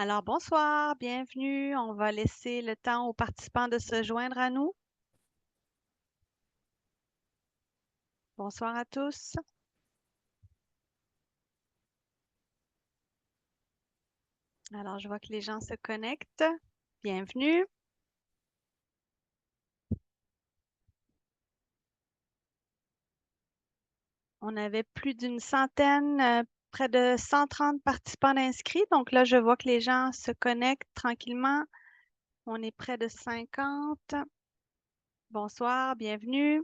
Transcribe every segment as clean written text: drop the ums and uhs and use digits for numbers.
Alors, bonsoir, bienvenue. On va laisser le temps aux participants de se joindre à nous. Bonsoir à tous. Alors, je vois que les gens se connectent. Bienvenue. On avait plus d'une centaine, près de 130 participants inscrits. Donc là, je vois que les gens se connectent tranquillement. On est près de 50. Bonsoir, bienvenue.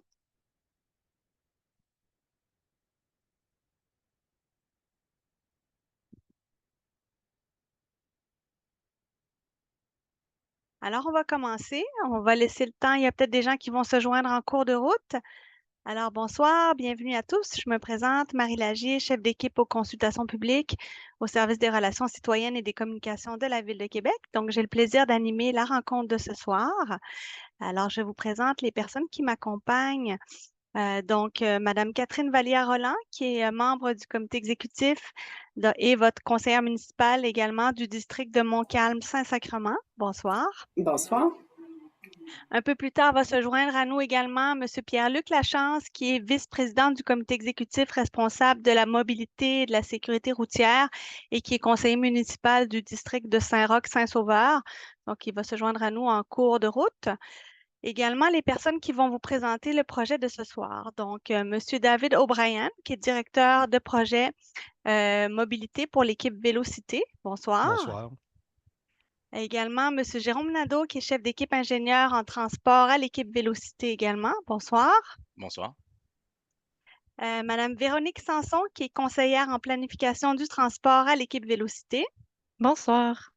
Alors, on va commencer. On va laisser le temps. Il y a peut-être des gens qui vont se joindre en cours de route. Alors, bonsoir, bienvenue à tous. Je me présente, Marie Lagier, chef d'équipe aux consultations publiques au service des relations citoyennes et des communications de la Ville de Québec. Donc, j'ai le plaisir d'animer la rencontre de ce soir. Alors, je vous présente les personnes qui m'accompagnent. Madame Catherine Vallière-Roland, qui est membre du comité exécutif et votre conseillère municipale également du district de Montcalm-Saint-Sacrement. Bonsoir. Bonsoir. Un peu plus tard, va se joindre à nous également M. Pierre-Luc Lachance, qui est vice-président du comité exécutif responsable de la mobilité et de la sécurité routière et qui est conseiller municipal du district de Saint-Roch-Saint-Sauveur. Donc, il va se joindre à nous en cours de route. Également, les personnes qui vont vous présenter le projet de ce soir. Donc, M. David O'Brien, qui est directeur de projet mobilité pour l'équipe Vélocité. Bonsoir. Bonsoir. Également, M. Jérôme Nadeau, qui est chef d'équipe ingénieur en transport à l'équipe Vélocité également. Bonsoir. Bonsoir. Madame Véronique Sanson, qui est conseillère en planification du transport à l'équipe Vélocité. Bonsoir.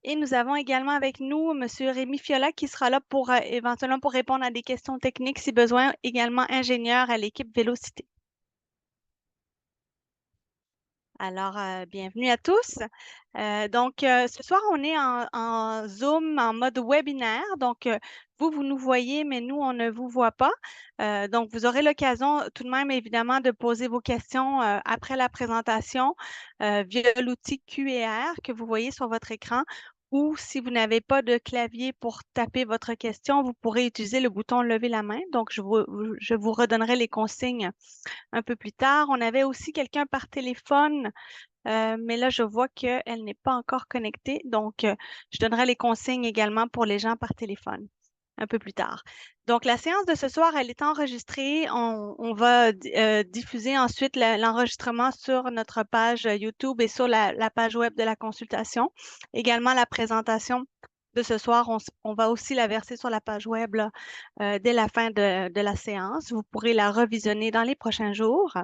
Et nous avons également avec nous M. Rémi Fiola, qui sera là pour éventuellement pour répondre à des questions techniques si besoin, également ingénieur à l'équipe Vélocité. Alors, bienvenue à tous. Ce soir, on est en Zoom, en mode webinaire. Vous nous voyez, mais nous, on ne vous voit pas. Donc, vous aurez l'occasion tout de même, évidemment, de poser vos questions après la présentation via l'outil Q&R que vous voyez sur votre écran. Ou si vous n'avez pas de clavier pour taper votre question, vous pourrez utiliser le bouton lever la main. Donc, je vous redonnerai les consignes un peu plus tard. On avait aussi quelqu'un par téléphone, mais là, je vois qu'elle n'est pas encore connectée. Je donnerai les consignes également pour les gens par téléphone un peu plus tard. Donc, la séance de ce soir, elle est enregistrée. On va diffuser ensuite l'enregistrement sur notre page YouTube et sur la page web de la consultation. Également, la présentation de ce soir, on va aussi la verser sur la page web là, dès la fin de la séance. Vous pourrez la revisionner dans les prochains jours.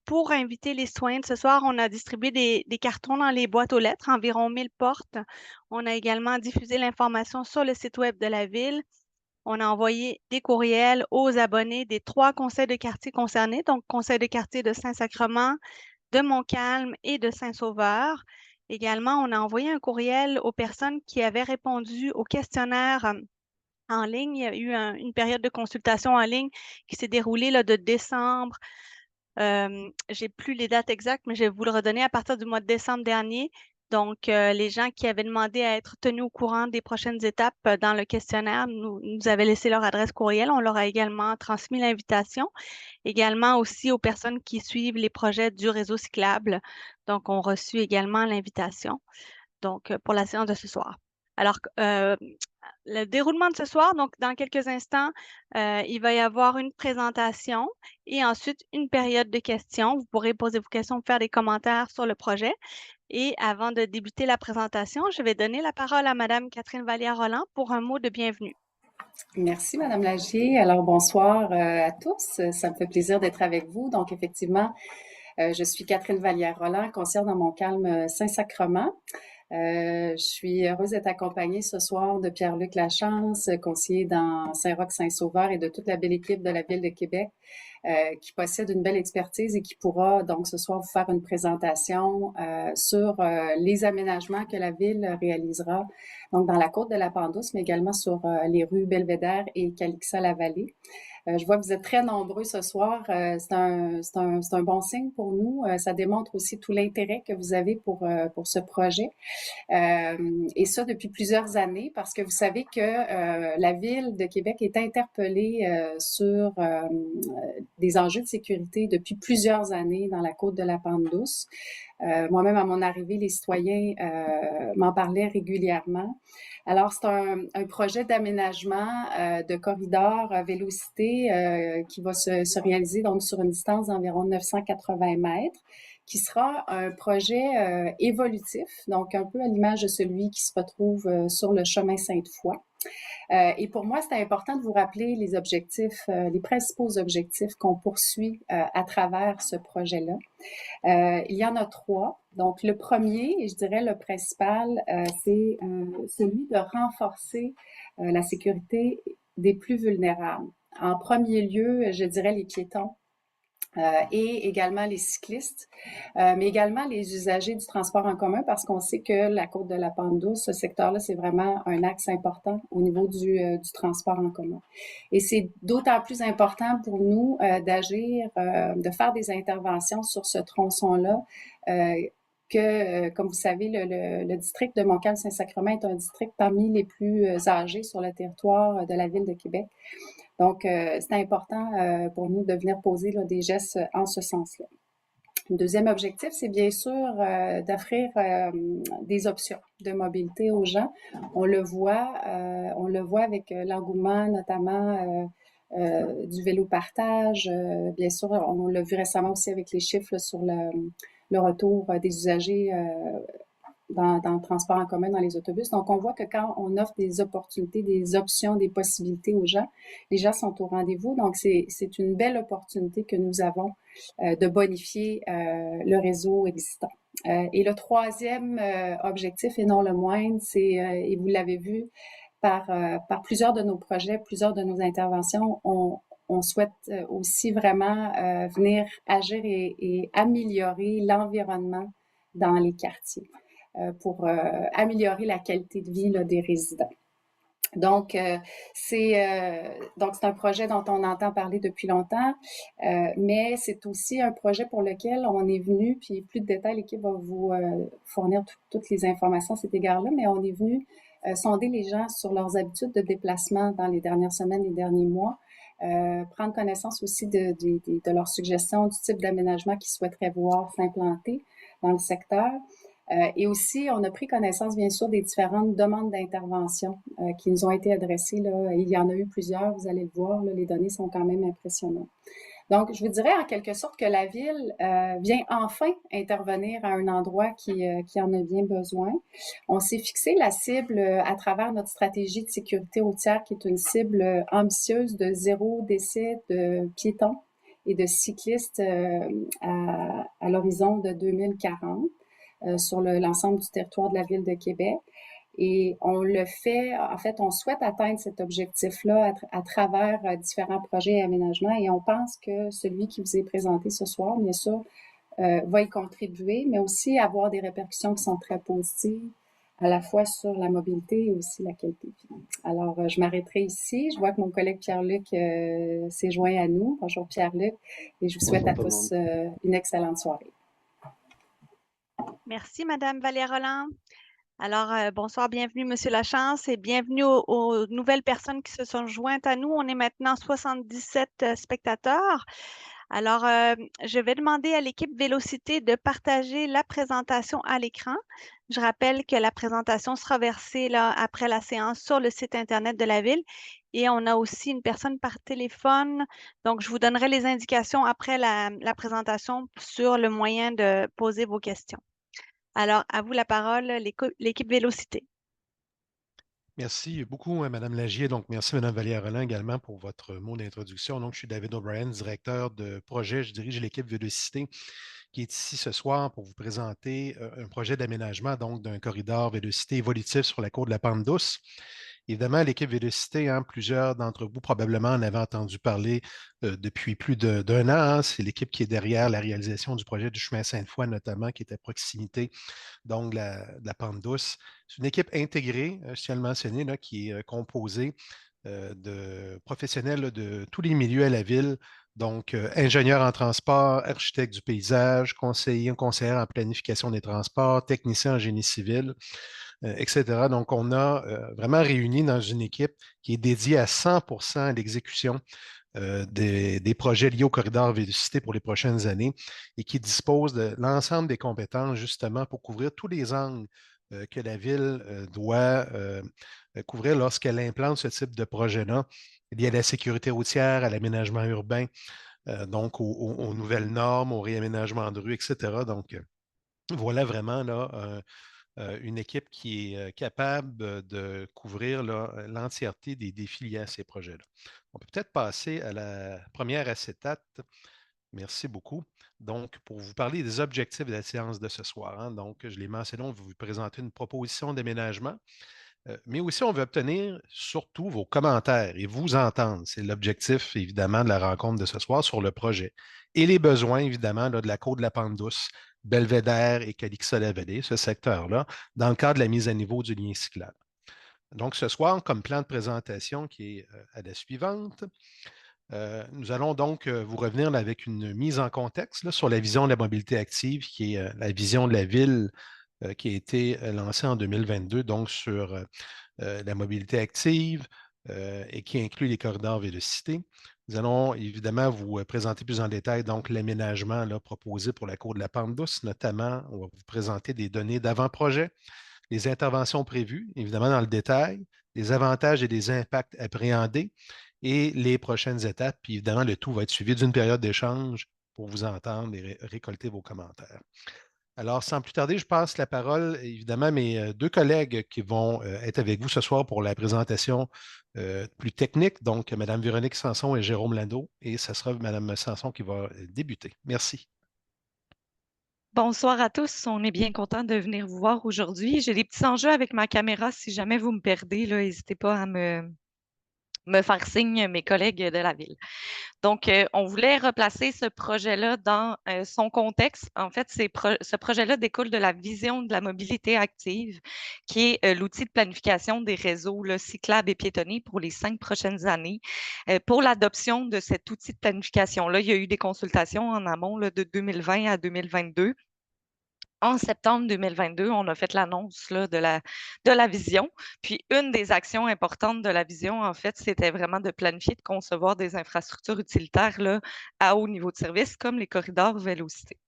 Pour inviter les citoyens de ce soir, on a distribué des cartons dans les boîtes aux lettres, environ 1000 portes. On a également diffusé l'information sur le site web de la ville. On a envoyé des courriels aux abonnés des 3 conseils de quartier concernés, donc conseil de quartier de Saint-Sacrement, de Montcalm et de Saint-Sauveur. Également, on a envoyé un courriel aux personnes qui avaient répondu au questionnaire en ligne. Il y a eu une période de consultation en ligne qui s'est déroulée là, de décembre. J'ai plus les dates exactes, mais je vais vous le redonner à partir du mois de décembre dernier. Les gens qui avaient demandé à être tenus au courant des prochaines étapes dans le questionnaire nous avaient laissé leur adresse courriel. On leur a également transmis l'invitation. Également aussi aux personnes qui suivent les projets du réseau cyclable. Donc, ont reçu également l'invitation. Pour la séance de ce soir. Alors, le déroulement de ce soir, donc dans quelques instants, il va y avoir une présentation et ensuite une période de questions. Vous pourrez poser vos questions, faire des commentaires sur le projet. Et avant de débuter la présentation, je vais donner la parole à Madame Catherine Vallière-Roland pour un mot de bienvenue. Merci, Madame Lagier. Alors, bonsoir à tous. Ça me fait plaisir d'être avec vous. Donc, effectivement, je suis Catherine Vallière-Roland, conseillère dans Montcalm Saint-Sacrement. Je suis heureuse d'être accompagnée ce soir de Pierre-Luc Lachance, conseiller dans Saint-Roch-Saint-Sauveur et de toute la belle équipe de la Ville de Québec qui possède une belle expertise et qui pourra donc ce soir vous faire une présentation sur les aménagements que la Ville réalisera donc dans la côte de la Pandouce, mais également sur les rues Belvédère et Calixa-la-Vallée. Je vois que vous êtes très nombreux ce soir. C'est un bon signe pour nous. Ça démontre aussi tout l'intérêt que vous avez pour ce projet. Et ça depuis plusieurs années, parce que vous savez que la Ville de Québec est interpellée sur des enjeux de sécurité depuis plusieurs années dans la côte de la Pente-Douce. Moi-même, à mon arrivée, les citoyens m'en parlaient régulièrement. Alors, c'est un projet d'aménagement de corridor vélocité qui va se réaliser donc sur une distance d'environ 980 mètres, qui sera un projet évolutif, donc un peu à l'image de celui qui se retrouve sur le chemin Sainte-Foy. Et pour moi, c'est important de vous rappeler les objectifs, les principaux objectifs qu'on poursuit à travers ce projet-là. Il y en a trois. Donc, le premier, et je dirais le principal, c'est celui de renforcer la sécurité des plus vulnérables. En premier lieu, je dirais les piétons. Et également les cyclistes, mais également les usagers du transport en commun, parce qu'on sait que la côte de la Pente-Douce, ce secteur-là, c'est vraiment un axe important au niveau du transport en commun. Et c'est d'autant plus important pour nous d'agir, de faire des interventions sur ce tronçon-là, que, comme vous savez, le district de Montcalm-Saint-Sacrement est un district parmi les plus âgés sur le territoire de la Ville de Québec. Donc, c'est important pour nous de venir poser là, des gestes en ce sens-là. Le deuxième objectif, c'est bien sûr d'offrir des options de mobilité aux gens. On le voit avec l'engouement notamment du vélo partage. Bien sûr, on l'a vu récemment aussi avec les chiffres là, sur le retour des usagers dans le transport en commun, dans les autobus. Donc, on voit que quand on offre des opportunités, des options, des possibilités aux gens, les gens sont au rendez-vous. Donc, c'est une belle opportunité que nous avons de bonifier le réseau existant. Et le troisième objectif, et non le moindre, c'est, et vous l'avez vu, par plusieurs de nos projets, plusieurs de nos interventions, on souhaite aussi vraiment venir agir et améliorer l'environnement dans les quartiers pour améliorer la qualité de vie là, des résidents. Donc, c'est un projet dont on entend parler depuis longtemps, mais c'est aussi un projet pour lequel on est venu, puis plus de détails, l'équipe va vous fournir toutes les informations à cet égard-là, mais on est venu sonder les gens sur leurs habitudes de déplacement dans les dernières semaines, les derniers mois, prendre connaissance aussi de leurs suggestions, du type d'aménagement qu'ils souhaiteraient voir s'implanter dans le secteur. Et aussi, on a pris connaissance, bien sûr, des différentes demandes d'intervention qui nous ont été adressées. Là. Il y en a eu plusieurs, vous allez le voir, là, les données sont quand même impressionnantes. Donc, je vous dirais en quelque sorte que la Ville vient enfin intervenir à un endroit qui en a bien besoin. On s'est fixé la cible à travers notre stratégie de sécurité routière, qui est une cible ambitieuse de 0 décès de piétons et de cyclistes à l'horizon de 2040. Sur l'ensemble du territoire de la Ville de Québec. Et on le fait, en fait, on souhaite atteindre cet objectif-là à travers différents projets et aménagements. Et on pense que celui qui vous est présenté ce soir, bien sûr, va y contribuer, mais aussi avoir des répercussions qui sont très positives, à la fois sur la mobilité et aussi la qualité de vie. Alors, je m'arrêterai ici. Je vois que mon collègue Pierre-Luc s'est joint à nous. Bonjour Pierre-Luc, et je vous souhaite à tous une excellente soirée. Merci, Madame Valérie-Roland. Alors, bonsoir, bienvenue, Monsieur Lachance, et bienvenue aux nouvelles personnes qui se sont jointes à nous. On est maintenant 77 spectateurs. Alors, je vais demander à l'équipe Vélocité de partager la présentation à l'écran. Je rappelle que la présentation sera versée là, après la séance sur le site Internet de la Ville. Et on a aussi une personne par téléphone. Donc, je vous donnerai les indications après la présentation sur le moyen de poser vos questions. Alors, à vous la parole, l'équipe Vélocité. Merci beaucoup, Madame Lagier. Donc, merci, Madame Vallière-Roland, également pour votre mot d'introduction. Donc, je suis David O'Brien, directeur de projet. Je dirige l'équipe Vélocité qui est ici ce soir pour vous présenter un projet d'aménagement donc d'un corridor Vélocité évolutif sur la côte de la Pente-Douce. Évidemment, l'équipe Vélocité, plusieurs d'entre vous probablement en avaient entendu parler depuis plus d'un an. C'est l'équipe qui est derrière la réalisation du projet du chemin Sainte-Foy, notamment, qui est à proximité donc de la Pente-Douce. C'est une équipe intégrée, je tiens à le mentionner, là, qui est composée de professionnels là, de tous les milieux à la ville, donc ingénieurs en transport, architectes du paysage, conseillers en planification des transports, techniciens en génie civil, etc. Donc, on a vraiment réuni dans une équipe qui est dédiée à 100% à l'exécution des projets liés au corridor Vélocité pour les prochaines années et qui dispose de l'ensemble des compétences justement pour couvrir tous les angles que la ville doit couvrir lorsqu'elle implante ce type de projet-là, lié à la sécurité routière, à l'aménagement urbain, donc aux nouvelles normes, au réaménagement de rue, etc. Donc, voilà vraiment là, une équipe qui est capable de couvrir l'entièreté des défis liés à ces projets-là. On peut peut-être passer à la première acétate. Merci beaucoup. Donc, pour vous parler des objectifs de la séance de ce soir, hein, donc, je l'ai mentionné, on va vous présenter une proposition d'aménagement, mais aussi on veut obtenir surtout vos commentaires et vous entendre. C'est l'objectif, évidemment, de la rencontre de ce soir sur le projet. Et les besoins, évidemment, là, de la côte de la Pente-Douce, Belvédère et Calixa-la-Vallée, ce secteur-là, dans le cadre de la mise à niveau du lien cyclable. Donc, ce soir, comme plan de présentation qui est à la suivante, nous allons donc vous revenir là, avec une mise en contexte là, sur la vision de la mobilité active, qui est la vision de la ville qui a été lancée en 2022, donc sur la mobilité active et qui inclut les corridors vélocité. Nous allons évidemment vous présenter plus en détail donc l'aménagement proposé pour la cour de la Pente-Douce, notamment, on va vous présenter des données d'avant-projet, les interventions prévues, évidemment dans le détail, les avantages et les impacts appréhendés et les prochaines étapes. Puis évidemment, le tout va être suivi d'une période d'échange pour vous entendre et récolter vos commentaires. Alors, sans plus tarder, je passe la parole évidemment à mes deux collègues qui vont être avec vous ce soir pour la présentation plus technique, donc Mme Véronique Sanson et Jérôme Lando, et ce sera Mme Sanson qui va débuter. Merci. Bonsoir à tous, on est bien content de venir vous voir aujourd'hui. J'ai des petits enjeux avec ma caméra. Si jamais vous me perdez, là, n'hésitez pas à me faire signe, mes collègues de la ville. Donc, on voulait replacer ce projet-là dans son contexte. En fait, ce projet-là découle de la vision de la mobilité active, qui est l'outil de planification des réseaux là, cyclables et piétonnés pour les 5 prochaines années. Pour l'adoption de cet outil de planification-là, il y a eu des consultations en amont là, de 2020 à 2022. En septembre 2022, on a fait l'annonce là, de la vision. Puis, une des actions importantes de la vision, en fait, c'était vraiment de planifier, de concevoir des infrastructures utilitaires là, à haut niveau de service, comme les corridors Vélocité.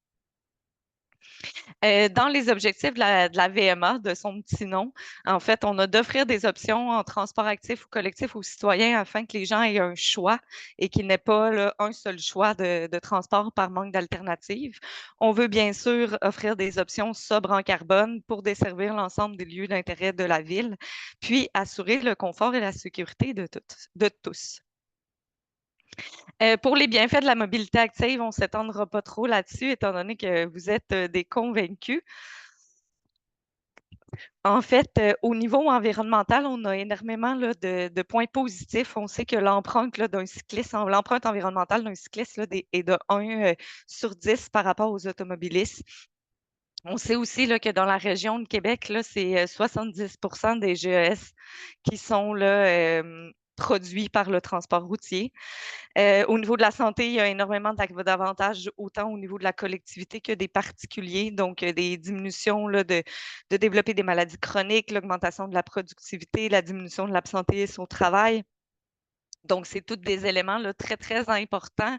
Dans les objectifs de la VMA, de son petit nom, en fait, on a d'offrir des options en transport actif ou collectif aux citoyens afin que les gens aient un choix et qu'il n'ait pas là, un seul choix de transport par manque d'alternatives. On veut bien sûr offrir des options sobres en carbone pour desservir l'ensemble des lieux d'intérêt de la ville, puis assurer le confort et la sécurité de tous. Pour les bienfaits de la mobilité active, on ne s'étendra pas trop là-dessus, étant donné que vous êtes des convaincus. En fait, au niveau environnemental, on a énormément là, de points positifs. On sait que l'empreinte là, d'un cycliste, l'empreinte environnementale d'un cycliste là, est de 1 sur 10 par rapport aux automobilistes. On sait aussi là, que dans la région de Québec, là, c'est 70 des GES qui sont là, produits par le transport routier. Au niveau de la santé, il y a énormément d'avantages, autant au niveau de la collectivité que des particuliers. Donc, des diminutions là, de développer des maladies chroniques, l'augmentation de la productivité, la diminution de l'absentéisme au travail. Donc, c'est tous des éléments là, très, très importants.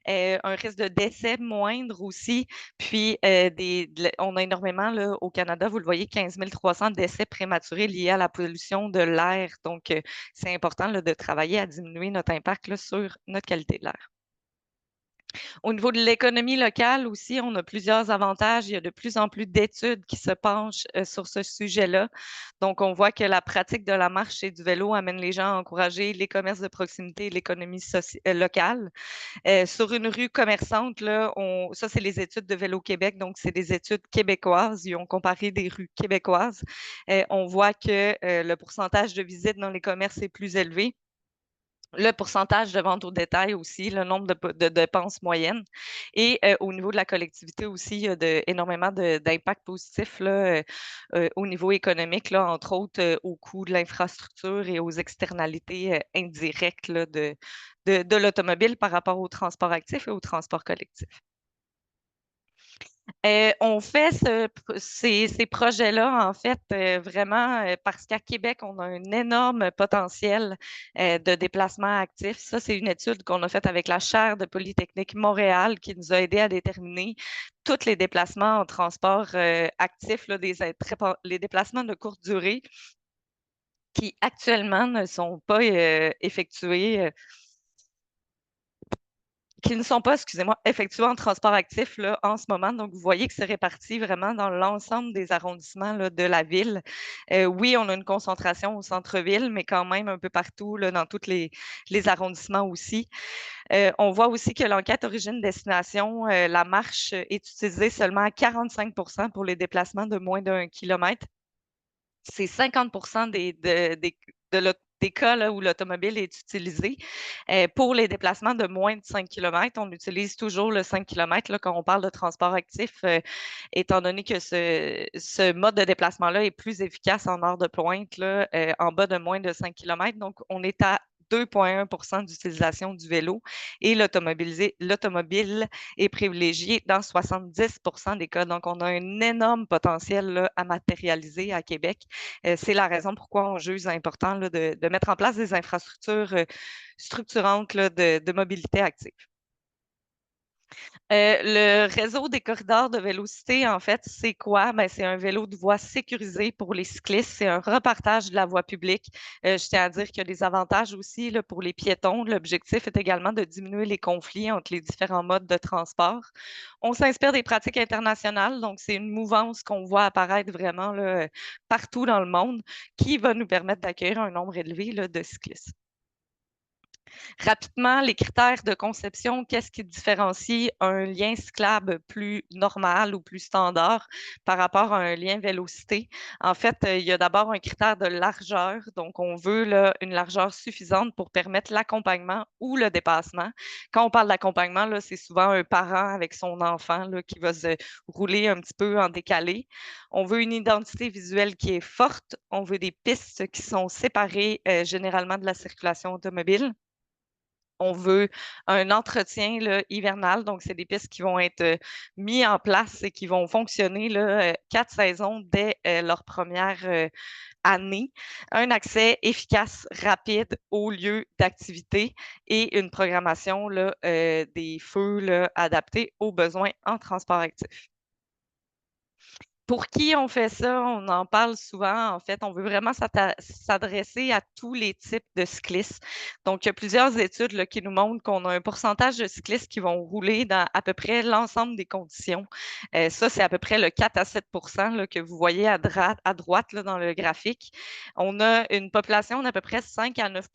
Un risque de décès moindre aussi. Puis, on a énormément là, au Canada, vous le voyez, 15 300 décès prématurés liés à la pollution de l'air. Donc, c'est important là, de travailler à diminuer notre impact là, sur notre qualité de l'air. Au niveau de l'économie locale aussi, on a plusieurs avantages. Il y a de plus en plus d'études qui se penchent sur ce sujet-là. Donc, on voit que la pratique de la marche et du vélo amène les gens à encourager les commerces de proximité et l'économie locale. Sur une rue commerçante, là, ça, c'est les études de Vélo Québec. Donc, c'est des études québécoises. Ils ont comparé des rues québécoises. On voit que le pourcentage de visites dans les commerces est plus élevé. le pourcentage de vente au détail aussi, le nombre de dépenses moyennes. Et au niveau de la collectivité aussi, il y a énormément d'impacts positifs là, au niveau économique, là, entre autres au coût de l'infrastructure et aux externalités indirectes là, de l'automobile par rapport au transport actif et au transport collectif. On fait ces projets-là, en fait, vraiment parce qu'à Québec, on a un énorme potentiel de déplacement actif. Ça, c'est une étude qu'on a faite avec la chaire de Polytechnique Montréal qui nous a aidé à déterminer tous les déplacements en transport actif, là, les déplacements de courte durée qui actuellement ne sont pas effectués qui ne sont pas, excusez-moi, effectués en transport actif là, en ce moment. Donc, vous voyez que c'est réparti vraiment dans l'ensemble des arrondissements là, de la ville. Oui, on a une concentration au centre-ville, mais quand même un peu partout, là, dans tous les arrondissements aussi. On voit aussi que l'enquête origine-destination, la marche est utilisée seulement à 45 pour les déplacements de moins d'1 kilomètre. C'est 50 des cas là, où l'automobile est utilisée. Pour les déplacements de moins de 5 km, on utilise toujours le 5 km là, quand on parle de transport actif, étant donné que ce mode de déplacement-là est plus efficace en heure de pointe, là, en bas de moins de 5 km. Donc, on est à 2,1 d'utilisation du vélo et l'automobile est privilégiée dans 70 des cas. Donc, on a un énorme potentiel là, à matérialiser à Québec. C'est la raison pourquoi on juge important là, de mettre en place des infrastructures structurantes là, de mobilité active. Le réseau des corridors de vélocité, en fait, c'est quoi? Ben, c'est un vélo de voie sécurisé pour les cyclistes. C'est un repartage de la voie publique. Je tiens à dire qu'il y a des avantages aussi là, pour les piétons. L'objectif est également de diminuer les conflits entre les différents modes de transport. On s'inspire des pratiques internationales, donc c'est une mouvance qu'on voit apparaître vraiment là, partout dans le monde qui va nous permettre d'accueillir un nombre élevé là, de cyclistes. Rapidement, les critères de conception, qu'est-ce qui différencie un lien cyclable plus normal ou plus standard par rapport à un lien vélocité? En fait, il y a d'abord un critère de largeur. Donc, on veut là, une largeur suffisante pour permettre l'accompagnement ou le dépassement. Quand on parle d'accompagnement, là, c'est souvent un parent avec son enfant là, qui va se rouler un petit peu en décalé. On veut une identité visuelle qui est forte. On veut des pistes qui sont séparées généralement de la circulation automobile. On veut un entretien là, hivernal, donc c'est des pistes qui vont être mises en place et qui vont fonctionner là, 4 saisons dès leur première année. Un accès efficace, rapide au lieu d'activité et une programmation là, des feux là, adaptés aux besoins en transport actif. Pour qui on fait ça? On en parle souvent. En fait, on veut vraiment s'adresser à tous les types de cyclistes. Donc, il y a plusieurs études là, qui nous montrent qu'on a un pourcentage de cyclistes qui vont rouler dans à peu près l'ensemble des conditions. Ça, c'est à peu près le 4 à 7 là, que vous voyez à droite là, dans le graphique. On a une population d'à peu près 5 à 9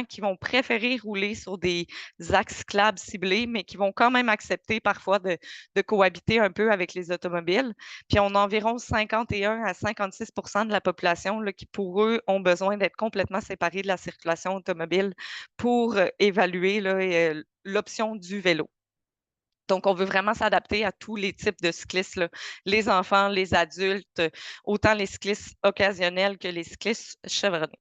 qui vont préférer rouler sur des axes cyclables ciblés, mais qui vont quand même accepter parfois de cohabiter un peu avec les automobiles. Puis on a environ 51 à 56 de la population là, qui, pour eux, ont besoin d'être complètement séparés de la circulation automobile pour évaluer là, l'option du vélo. Donc, on veut vraiment s'adapter à tous les types de cyclistes, là, les enfants, les adultes, autant les cyclistes occasionnels que les cyclistes chevronnés.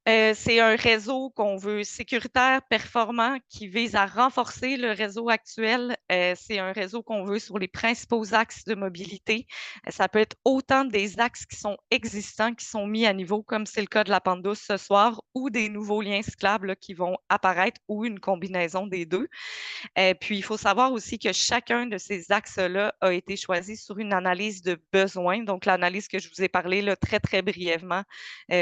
C'est un réseau qu'on veut sécuritaire, performant, qui vise à renforcer le réseau actuel. C'est un réseau qu'on veut sur les principaux axes de mobilité. Ça peut être autant des axes qui sont existants, qui sont mis à niveau, comme c'est le cas de la pente douce ce soir, ou des nouveaux liens cyclables là, qui vont apparaître, ou une combinaison des deux. Puis, il faut savoir aussi que chacun de ces axes-là a été choisi sur une analyse de besoin. Donc, l'analyse que je vous ai parlé là, très, très brièvement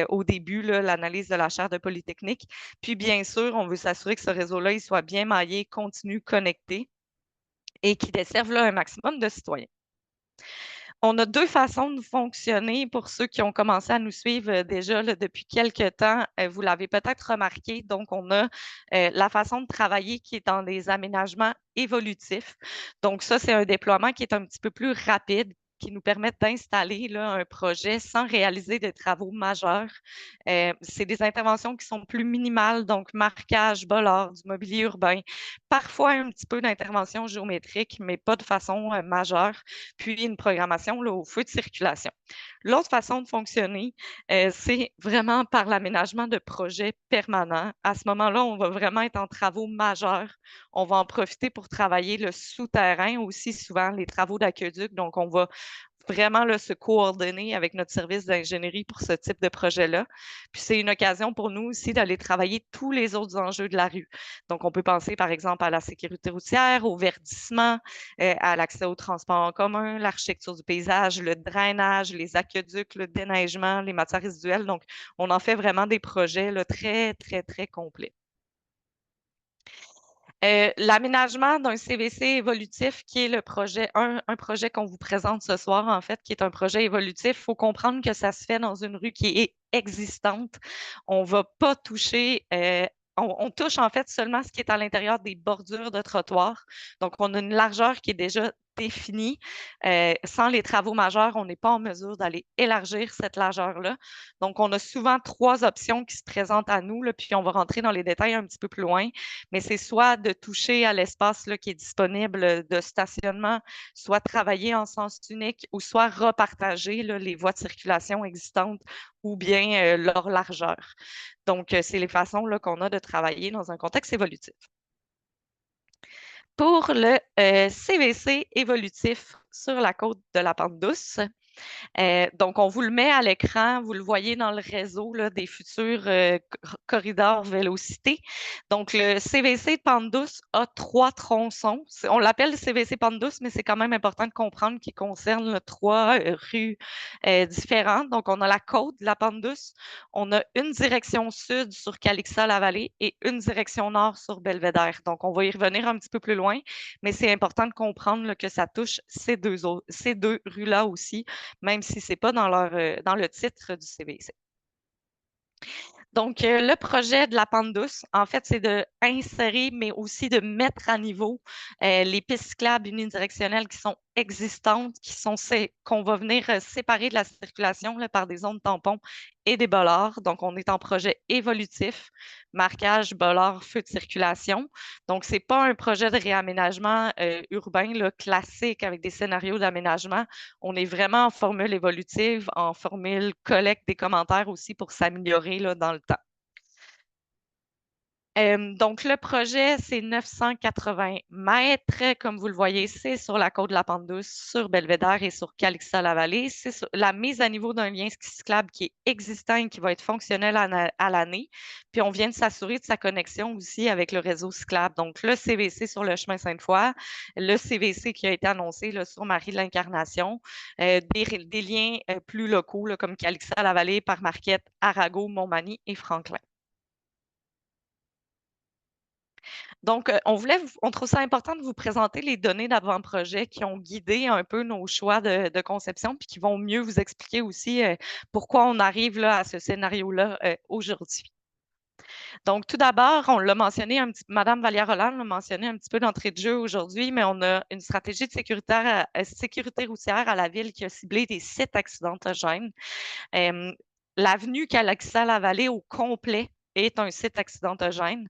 au début, l'analyse de la chaire de Polytechnique. Puis, bien sûr, on veut s'assurer que ce réseau-là il soit bien maillé, continu, connecté et qu'il desserve là, un maximum de citoyens. On a deux façons de fonctionner pour ceux qui ont commencé à nous suivre déjà là, depuis quelques temps. Vous l'avez peut-être remarqué. Donc, on a la façon de travailler qui est dans des aménagements évolutifs. Donc, ça, c'est un déploiement qui est un petit peu plus rapide, qui nous permettent d'installer là, un projet sans réaliser de travaux majeurs. C'est des interventions qui sont plus minimales, donc marquage, bolard, du mobilier urbain, parfois un petit peu d'intervention géométrique, mais pas de façon majeure, puis une programmation là, au feu de circulation. L'autre façon de fonctionner, c'est vraiment par l'aménagement de projets permanents. À ce moment-là, on va vraiment être en travaux majeurs. On va en profiter pour travailler le souterrain aussi, souvent les travaux d'aqueduc. Donc, on va vraiment là, se coordonner avec notre service d'ingénierie pour ce type de projet-là. Puis c'est une occasion pour nous aussi d'aller travailler tous les autres enjeux de la rue. Donc, on peut penser par exemple à la sécurité routière, au verdissement, à l'accès au transport en commun, l'architecture du paysage, le drainage, les aqueducs, le déneigement, les matières résiduelles. Donc, on en fait vraiment des projets là, très, très, très complets. L'aménagement d'un CVC évolutif, qui est le projet, un projet qu'on vous présente ce soir, en fait, qui est un projet évolutif, il faut comprendre que ça se fait dans une rue qui est existante. On ne va pas toucher, on touche en fait seulement ce qui est à l'intérieur des bordures de trottoir. Donc, on a une largeur qui est déjà définie. Sans les travaux majeurs, on n'est pas en mesure d'aller élargir cette largeur-là. Donc, on a souvent 3 options qui se présentent à nous, là, puis on va rentrer dans les détails un petit peu plus loin, mais c'est soit de toucher à l'espace là, qui est disponible de stationnement, soit travailler en sens unique ou soit repartager là, les voies de circulation existantes ou bien leur largeur. Donc, c'est les façons là, qu'on a de travailler dans un contexte évolutif. Pour le CVC évolutif sur la côte de la Pente Douce, donc, on vous le met à l'écran, vous le voyez dans le réseau là, des futurs corridors Vélocité. Donc, le CVC de Pente Douce a 3 tronçons. On l'appelle CVC Pente Douce, mais c'est quand même important de comprendre qu'il concerne là, 3 rues différentes. Donc, on a la côte de la Pente Douce, on a une direction sud sur Calixa-la-Vallée et une direction nord sur Belvédère. Donc, on va y revenir un petit peu plus loin, mais c'est important de comprendre là, que ça touche ces deux rues-là aussi, même si ce n'est pas dans le titre du CVC. Donc, le projet de la Pente Douce, en fait, c'est d'insérer, mais aussi de mettre à niveau les pistes cyclables unidirectionnelles qui sont existantes, qu'on va venir séparer de la circulation là, par des zones tampons et des bollards. Donc, on est en projet évolutif, marquage, bollard, feu de circulation. Donc, ce n'est pas un projet de réaménagement urbain là, classique avec des scénarios d'aménagement. On est vraiment en formule évolutive, en formule collecte des commentaires aussi pour s'améliorer là, dans le temps. Donc, le projet, c'est 980 mètres. Comme vous le voyez, c'est sur la côte de la Pente Douce, sur Belvédère et sur Calixa-la-Vallée. C'est la mise à niveau d'un lien cyclable qui est existant et qui va être fonctionnel à l'année. Puis, on vient de s'assurer de sa connexion aussi avec le réseau cyclable. Donc, le CVC sur le chemin Sainte-Foy, le CVC qui a été annoncé là, sur Marie de l'Incarnation, des liens plus locaux là, comme Calixa-la-Vallée, Parmarquette, Arago, Montmagny et Franklin. Donc, on trouve ça important de vous présenter les données d'avant-projet qui ont guidé un peu nos choix de conception, puis qui vont mieux vous expliquer aussi pourquoi on arrive là, à ce scénario-là aujourd'hui. Donc, tout d'abord, on l'a mentionné, Madame Vallière-Roland l'a mentionné un petit peu d'entrée de jeu aujourd'hui, mais on a une stratégie de sécurité routière à la ville qui a ciblé des sites accidentogènes. L'avenue Calaxa-la-Vallée au complet est un site accidentogène.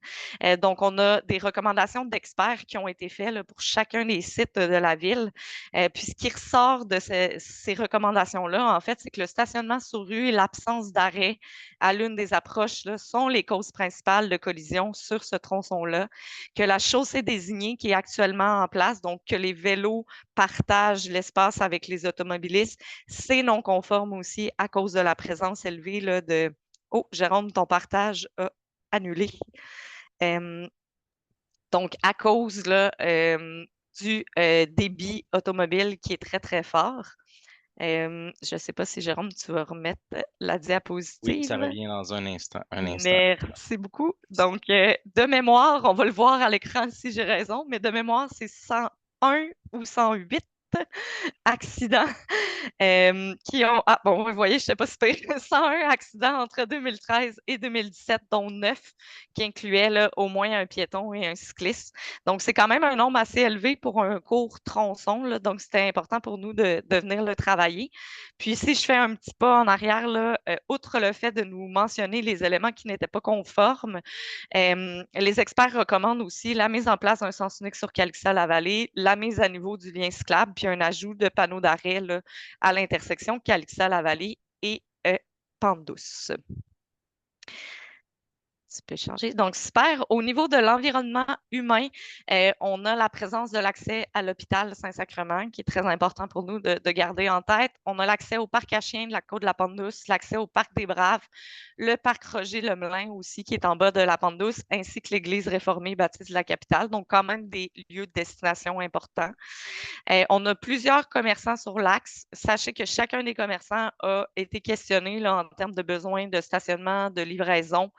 Donc, on a des recommandations d'experts qui ont été faites là, pour chacun des sites de la ville. Puis, ce qui ressort de ces recommandations-là, en fait, c'est que le stationnement sur rue et l'absence d'arrêt à l'une des approches là, sont les causes principales de collision sur ce tronçon-là, que la chaussée désignée qui est actuellement en place, donc que les vélos partagent l'espace avec les automobilistes, c'est non conforme aussi à cause de la présence élevée là, de... Oh, Jérôme, ton partage a annulé. Donc, à cause là, du débit automobile qui est très, très fort. Je ne sais pas si, Jérôme, tu vas remettre la diapositive. Oui, ça revient dans un instant. Merci beaucoup. Donc, de mémoire, on va le voir à l'écran si j'ai raison, mais de mémoire, c'est 101 ou 108 accidents qui ont... Ah, bon, vous voyez, je ne sais pas si c'est 101 accidents entre 2013 et 2017, dont 9 qui incluaient là, au moins un piéton et un cycliste. Donc, c'est quand même un nombre assez élevé pour un court tronçon. Là, donc, c'était important pour nous de venir le travailler. Puis, si je fais un petit pas en arrière, là, outre le fait de nous mentionner les éléments qui n'étaient pas conformes, les experts recommandent aussi la mise en place d'un sens unique sur Calixa-la-Vallée, la mise à niveau du lien cyclable, puis un ajout de panneaux d'arrêt là, à l'intersection Calixa-la-Vallée et Pente-Douce. Tu peux changer. Donc, super. Au niveau de l'environnement humain, on a la présence de l'accès à l'hôpital Saint-Sacrement, qui est très important pour nous de garder en tête. On a l'accès au parc à chiens de la Côte de la Pente-Douce, l'accès au parc des Braves, le parc Roger-Lemelin aussi, qui est en bas de la Pente-Douce, ainsi que l'église réformée baptiste de la capitale. Donc, quand même des lieux de destination importants. On a plusieurs commerçants sur l'axe. Sachez que chacun des commerçants a été questionné là, en termes de besoins de stationnement, de livraison.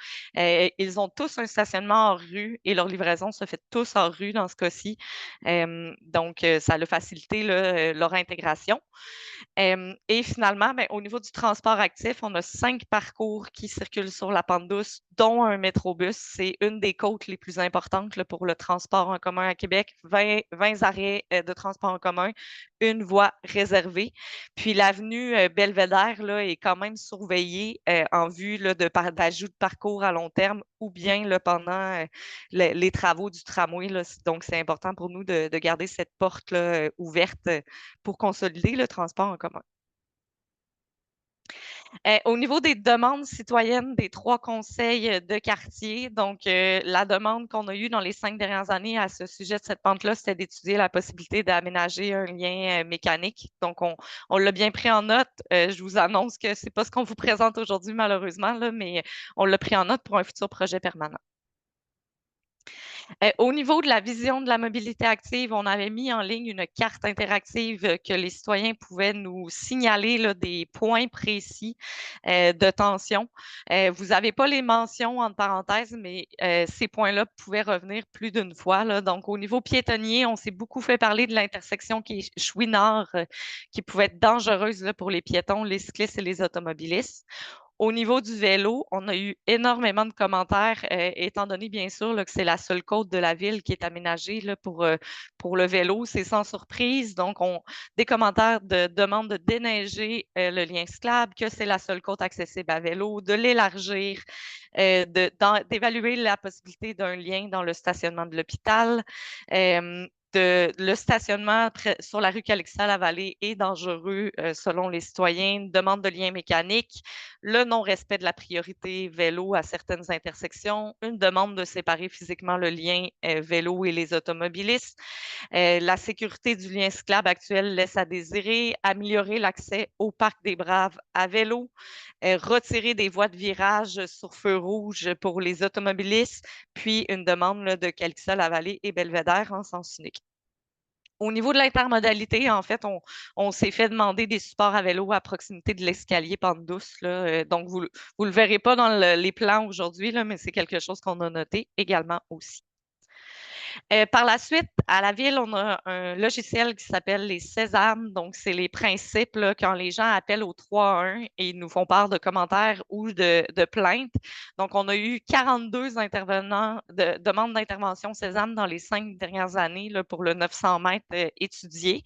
Ils ont tous un stationnement en rue et leur livraison se fait tous en rue dans ce cas-ci. Donc, ça a facilité là, leur intégration. Et finalement, ben, au niveau du transport actif, on a 5 parcours qui circulent sur la Pente-Douce, dont un métrobus. C'est une des côtes les plus importantes là, pour le transport en commun à Québec. 20 arrêts de transport en commun, une voie réservée. Puis l'avenue Belvédère là, est quand même surveillée en vue là, d'ajout de parcours à long terme ou bien là, pendant les travaux du tramway. Là. Donc, c'est important pour nous de garder cette porte là, ouverte pour consolider le transport en commun. Au niveau des demandes citoyennes des 3 conseils de quartier, donc la demande qu'on a eue dans les 5 dernières années à ce sujet de cette pente-là, c'était d'étudier la possibilité d'aménager un lien mécanique. Donc, on l'a bien pris en note. Je vous annonce que ce n'est pas ce qu'on vous présente aujourd'hui, malheureusement, là, mais on l'a pris en note pour un futur projet permanent. Au niveau de la vision de la mobilité active, on avait mis en ligne une carte interactive que les citoyens pouvaient nous signaler là, des points précis de tension. Vous n'avez pas les mentions entre parenthèses, mais ces points-là pouvaient revenir plus d'une fois. Là. Donc, au niveau piétonnier, on s'est beaucoup fait parler de l'intersection qui est Chouinard, qui pouvait être dangereuse là, pour les piétons, les cyclistes et les automobilistes. Au niveau du vélo, on a eu énormément de commentaires, étant donné bien sûr là, que c'est la seule côte de la ville qui est aménagée là, pour le vélo. C'est sans surprise. Donc, des commentaires de demande de déneiger le lien cyclable, que c'est la seule côte accessible à vélo, de l'élargir, d'évaluer la possibilité d'un lien dans le stationnement de l'hôpital. Le stationnement sur la rue Calixa-la-Vallée est dangereux selon les citoyens, une demande de lien mécanique, le non-respect de la priorité vélo à certaines intersections, une demande de séparer physiquement le lien vélo et les automobilistes. La sécurité du lien cyclable actuel laisse à désirer, améliorer l'accès au parc des Braves à vélo, retirer des voies de virage sur feu rouge pour les automobilistes, puis une demande là, de Calixa-la-Vallée et Belvédère en sens unique. Au niveau de l'intermodalité, en fait, on s'est fait demander des supports à vélo à proximité de l'escalier Pente-Douce. Donc, vous ne le verrez pas dans les plans aujourd'hui, mais c'est quelque chose qu'on a noté également aussi. Par la suite, à la ville, on a un logiciel qui s'appelle les Sésames. Donc, c'est les principes là, quand les gens appellent au 3-1 et ils nous font part de commentaires ou de plaintes. Donc, on a eu 42 intervenants de demandes d'intervention Sésame dans les 5 dernières années là, pour le 900 mètres étudié.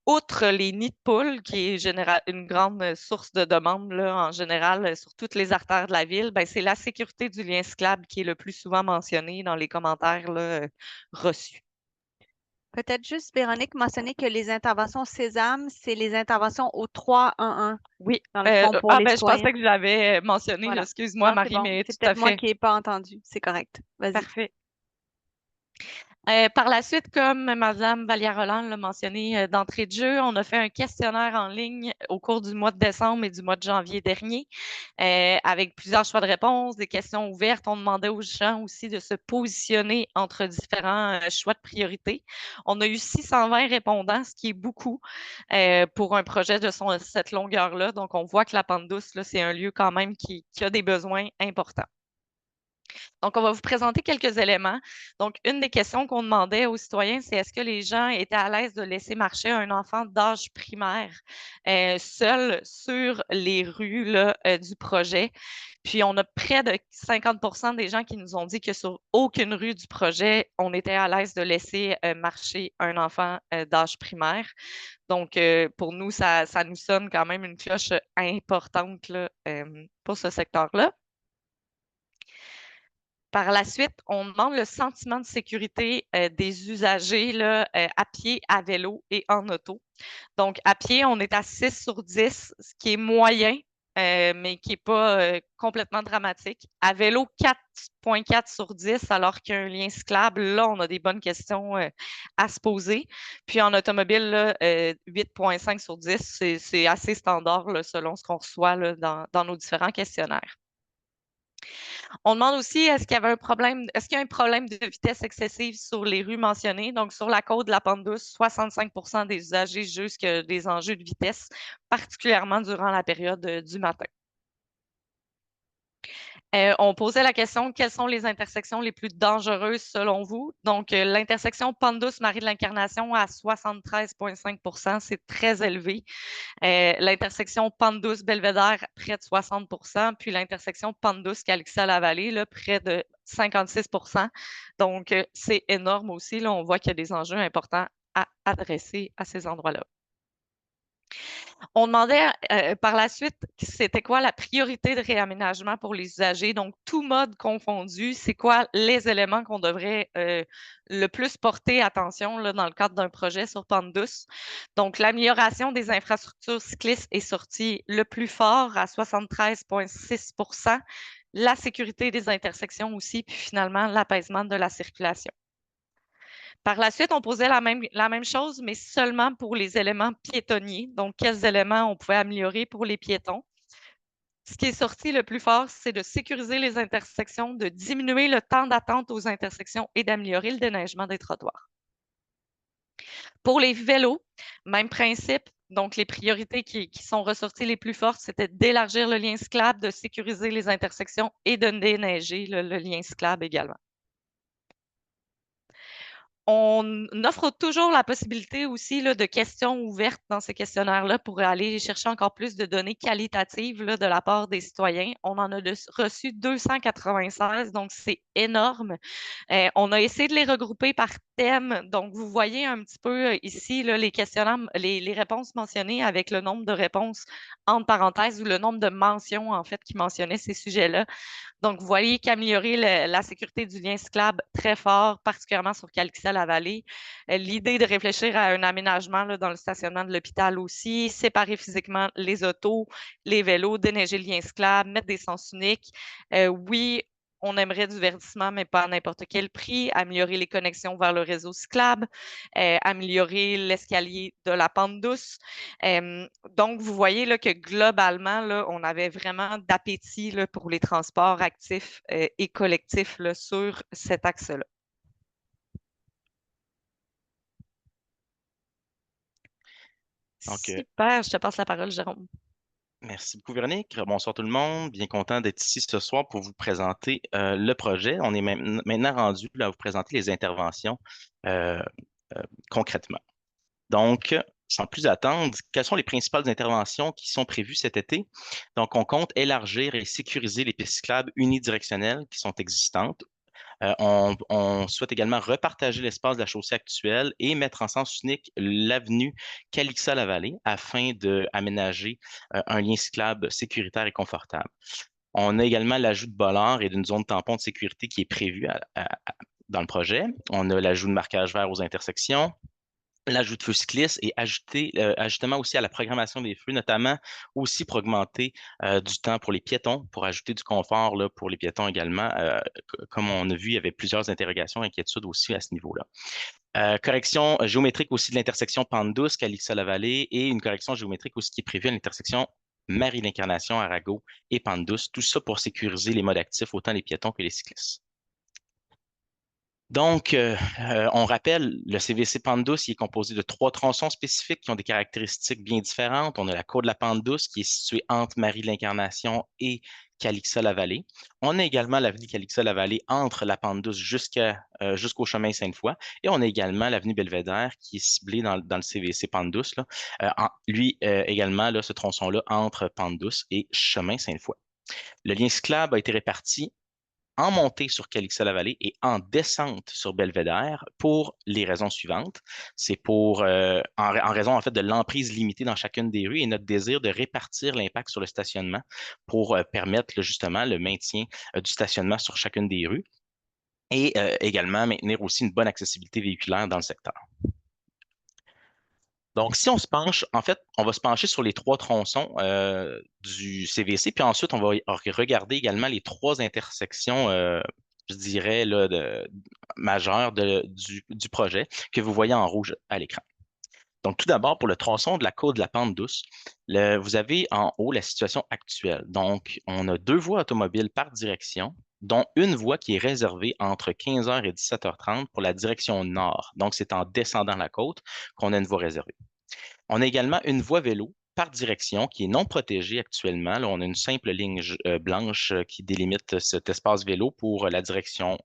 Outre les nids de poules, qui est une grande source de demande là, en général sur toutes les artères de la ville, ben, c'est la sécurité du lien cyclable qui est le plus souvent mentionné dans les commentaires là, reçus. Peut-être juste, Véronique, mentionner que les interventions Sésame, c'est les interventions au 3-1-1, Oui. dans le fond, pour les Je citoyens. pensais que je l'avais mentionné. Voilà. Excuse-moi, Non, c'est Marie, bon. mais C'est tout à peut-être moi fait. qui n'ai pas entendu. C'est correct. Vas-y. Parfait. Par la suite, comme Mme Vallière-Roland l'a mentionné d'entrée de jeu, on a fait un questionnaire en ligne au cours du mois de décembre et du mois de janvier dernier, avec plusieurs choix de réponses, des questions ouvertes. On demandait aux gens aussi de se positionner entre différents choix de priorité. On a eu 620 répondants, ce qui est beaucoup pour un projet de cette longueur-là. Donc, on voit que la Pente-Douce, c'est un lieu quand même qui a des besoins importants. Donc, on va vous présenter quelques éléments. Donc, une des questions qu'on demandait aux citoyens, c'est est-ce que les gens étaient à l'aise de laisser marcher un enfant d'âge primaire seul sur les rues là, du projet. Puis, on a près de 50 des gens qui nous ont dit que sur aucune rue du projet, on était à l'aise de laisser marcher un enfant d'âge primaire. Donc, pour nous, ça nous sonne quand même une cloche importante là, pour ce secteur-là. Par la suite, on demande le sentiment de sécurité des usagers là, à pied, à vélo et en auto. Donc, à pied, on est à 6 sur 10, ce qui est moyen, mais qui n'est pas complètement dramatique. À vélo, 4,4 sur 10, alors qu'un lien cyclable, là, on a des bonnes questions à se poser. Puis en automobile, là, 8,5 sur 10, c'est assez standard là, selon ce qu'on reçoit là, dans nos différents questionnaires. On demande aussi est-ce qu'il y avait un problème, est-ce qu'il y a un problème de vitesse excessive sur les rues mentionnées? Donc, sur la côte de la Pente douce, 65 des usagers jugent qu'il y a des enjeux de vitesse, particulièrement durant la période du matin. On posait la question quelles sont les intersections les plus dangereuses selon vous? Donc, l'intersection Pente douce Marie de l'Incarnation à 73,5 c'est très élevé. L'intersection Pente douce Belvédère, près de 60 puis l'intersection Pente douce Calixa-la-Vallée, là, près de 56 Donc, c'est énorme aussi. Là, on voit qu'il y a des enjeux importants à adresser à ces endroits-là. On demandait par la suite c'était quoi la priorité de réaménagement pour les usagers. Donc, tout mode confondu, c'est quoi les éléments qu'on devrait le plus porter attention là, dans le cadre d'un projet sur Pente douce. Donc, l'amélioration des infrastructures cyclistes est sortie le plus fort à 73,6 la sécurité des intersections aussi, puis finalement l'apaisement de la circulation. Par la suite, on posait la même chose, mais seulement pour les éléments piétonniers. Donc, quels éléments on pouvait améliorer pour les piétons? Ce qui est sorti le plus fort, c'est de sécuriser les intersections, de diminuer le temps d'attente aux intersections et d'améliorer le déneigement des trottoirs. Pour les vélos, même principe. Donc, les priorités qui sont ressorties les plus fortes, c'était d'élargir le lien cyclable, de sécuriser les intersections et de déneiger le lien cyclable également. On offre toujours la possibilité aussi là, de questions ouvertes dans ces questionnaires-là pour aller chercher encore plus de données qualitatives là, de la part des citoyens. On en a reçu 296, donc c'est énorme. On a essayé de les regrouper par thème. Donc, vous voyez un petit peu ici là, les questionnaires, les réponses mentionnées avec le nombre de réponses entre parenthèses ou le nombre de mentions en fait qui mentionnaient ces sujets-là. Donc, vous voyez qu'améliorer la sécurité du lien cyclable très fort, particulièrement sur Calixa-la-Vallée. L'idée de réfléchir à un aménagement là, dans le stationnement de l'hôpital aussi, séparer physiquement les autos, les vélos, déneiger le lien cyclable, mettre des sens uniques. Oui, on aimerait du verdissement, mais pas à n'importe quel prix. Améliorer les connexions vers le réseau cyclable, améliorer l'escalier de la Pente douce. Donc, vous voyez là, que globalement, là, on avait vraiment d'appétit là, pour les transports actifs et collectifs là, sur cet axe-là. Donc, super, je te passe la parole, Jérôme. merci beaucoup, Véronique. Bonsoir tout le monde. Bien content d'être ici ce soir pour vous présenter le projet. On est maintenant rendu là, à vous présenter les interventions concrètement. Donc, sans plus attendre, quelles sont les principales interventions qui sont prévues cet été? Donc, on compte élargir et sécuriser les pistes cyclables unidirectionnelles qui sont existantes. On souhaite également repartager l'espace de la chaussée actuelle et mettre en sens unique l'avenue Calixa-la-Vallée afin d'aménager un lien cyclable sécuritaire et confortable. On a également l'ajout de bollards et d'une zone tampon de sécurité qui est prévue dans le projet. On a l'ajout de marquage vert aux intersections, l'ajout de feux cyclistes et ajustement aussi à la programmation des feux, notamment aussi pour augmenter du temps pour les piétons, pour ajouter du confort là, pour les piétons également. Comme on a vu, il y avait plusieurs interrogations, inquiétudes aussi à ce niveau-là. Correction géométrique aussi de l'intersection Pente douce, Calixa-la-Vallée, et une correction géométrique aussi qui est prévue à l'intersection Marie-l'Incarnation, Arago et Pente douce. Tout ça pour sécuriser les modes actifs, autant les piétons que les cyclistes. Donc, on rappelle, le CVC Pente douce, il est composé de 3 tronçons spécifiques qui ont des caractéristiques bien différentes. On a la côte de la Pente douce qui est située entre Marie de l'Incarnation et Calixa-la-Vallée. On a également l'avenue Calixa-la-Vallée entre la Pente Douce jusqu'au chemin Sainte-Foy. Et on a également l'avenue Belvédère qui est ciblée dans le CVC Pente Douce. Là. Également, là, ce tronçon-là entre Pente Douce et chemin Sainte-Foy. Le lien cyclable a été réparti en montée sur Calixa-la-Vallée et en descente sur Belvédère pour les raisons suivantes. C'est en raison en fait de l'emprise limitée dans chacune des rues et notre désir de répartir l'impact sur le stationnement pour permettre justement le maintien du stationnement sur chacune des rues et également maintenir aussi une bonne accessibilité véhiculaire dans le secteur. Donc, si on se penche, en fait, on va se pencher sur les 3 tronçons du CVC, puis ensuite, on va regarder également les 3 intersections, je dirais, là, majeures du projet que vous voyez en rouge à l'écran. Donc, tout d'abord, pour le tronçon de la côte de la Pente Douce, vous avez en haut la situation actuelle. Donc, on a 2 voies automobiles par direction, dont une voie qui est réservée entre 15h et 17h30 pour la direction nord. Donc, c'est en descendant la côte qu'on a une voie réservée. On a également une voie vélo par direction qui est non protégée actuellement. Là, on a une simple ligne blanche qui délimite cet espace vélo pour la direction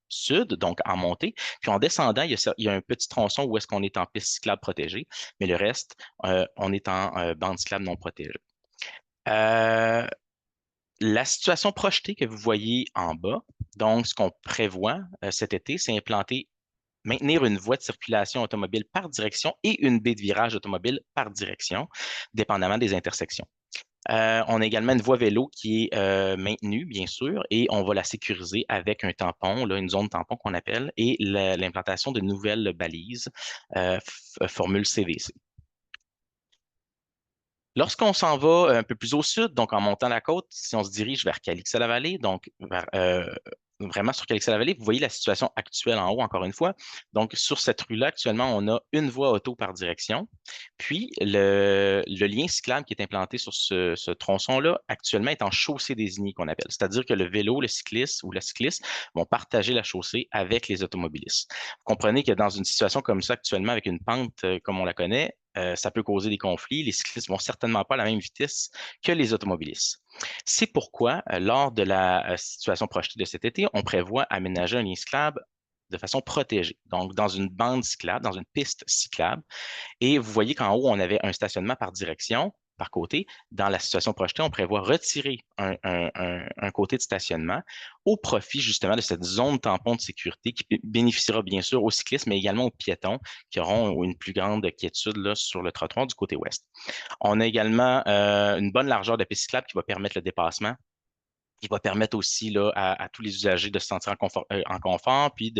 sud, donc en montée. Puis en descendant, il y a un petit tronçon où est-ce qu'on est en piste cyclable protégée, mais le reste, on est en bande cyclable non protégée. La situation projetée que vous voyez en bas, donc ce qu'on prévoit cet été, c'est maintenir une voie de circulation automobile par direction et une baie de virage automobile par direction, dépendamment des intersections. On a également une voie vélo qui est maintenue, bien sûr, et on va la sécuriser avec un tampon, là, une zone tampon qu'on appelle, et l'implantation de nouvelles balises formule CVC. Lorsqu'on s'en va un peu plus au sud, donc en montant la côte, si on se dirige vers Calixa-la-Vallée, donc vraiment sur Calixa-la-Vallée, vous voyez la situation actuelle en haut, encore une fois. Donc, sur cette rue-là, actuellement, on a une voie auto par direction. Puis, le lien cyclable qui est implanté sur ce tronçon-là, actuellement, est en chaussée désignée qu'on appelle. C'est-à-dire que le vélo, le cycliste ou la cycliste vont partager la chaussée avec les automobilistes. Vous comprenez que dans une situation comme ça, actuellement, avec une pente comme on la connaît, ça peut causer des conflits. Les cyclistes vont certainement pas à la même vitesse que les automobilistes. C'est pourquoi, lors de la situation projetée de cet été, on prévoit aménager un lien cyclable de façon protégée, donc dans une bande cyclable, dans une piste cyclable. Et vous voyez qu'en haut, on avait un stationnement par direction, par côté. Dans la situation projetée, on prévoit retirer un côté de stationnement au profit justement de cette zone tampon de sécurité qui bénéficiera bien sûr aux cyclistes, mais également aux piétons qui auront une plus grande quiétude là, sur le trottoir du côté ouest. On a également une bonne largeur de piste cyclable qui va permettre le dépassement, qui va permettre aussi là, à tous les usagers de se sentir en confort. Puis,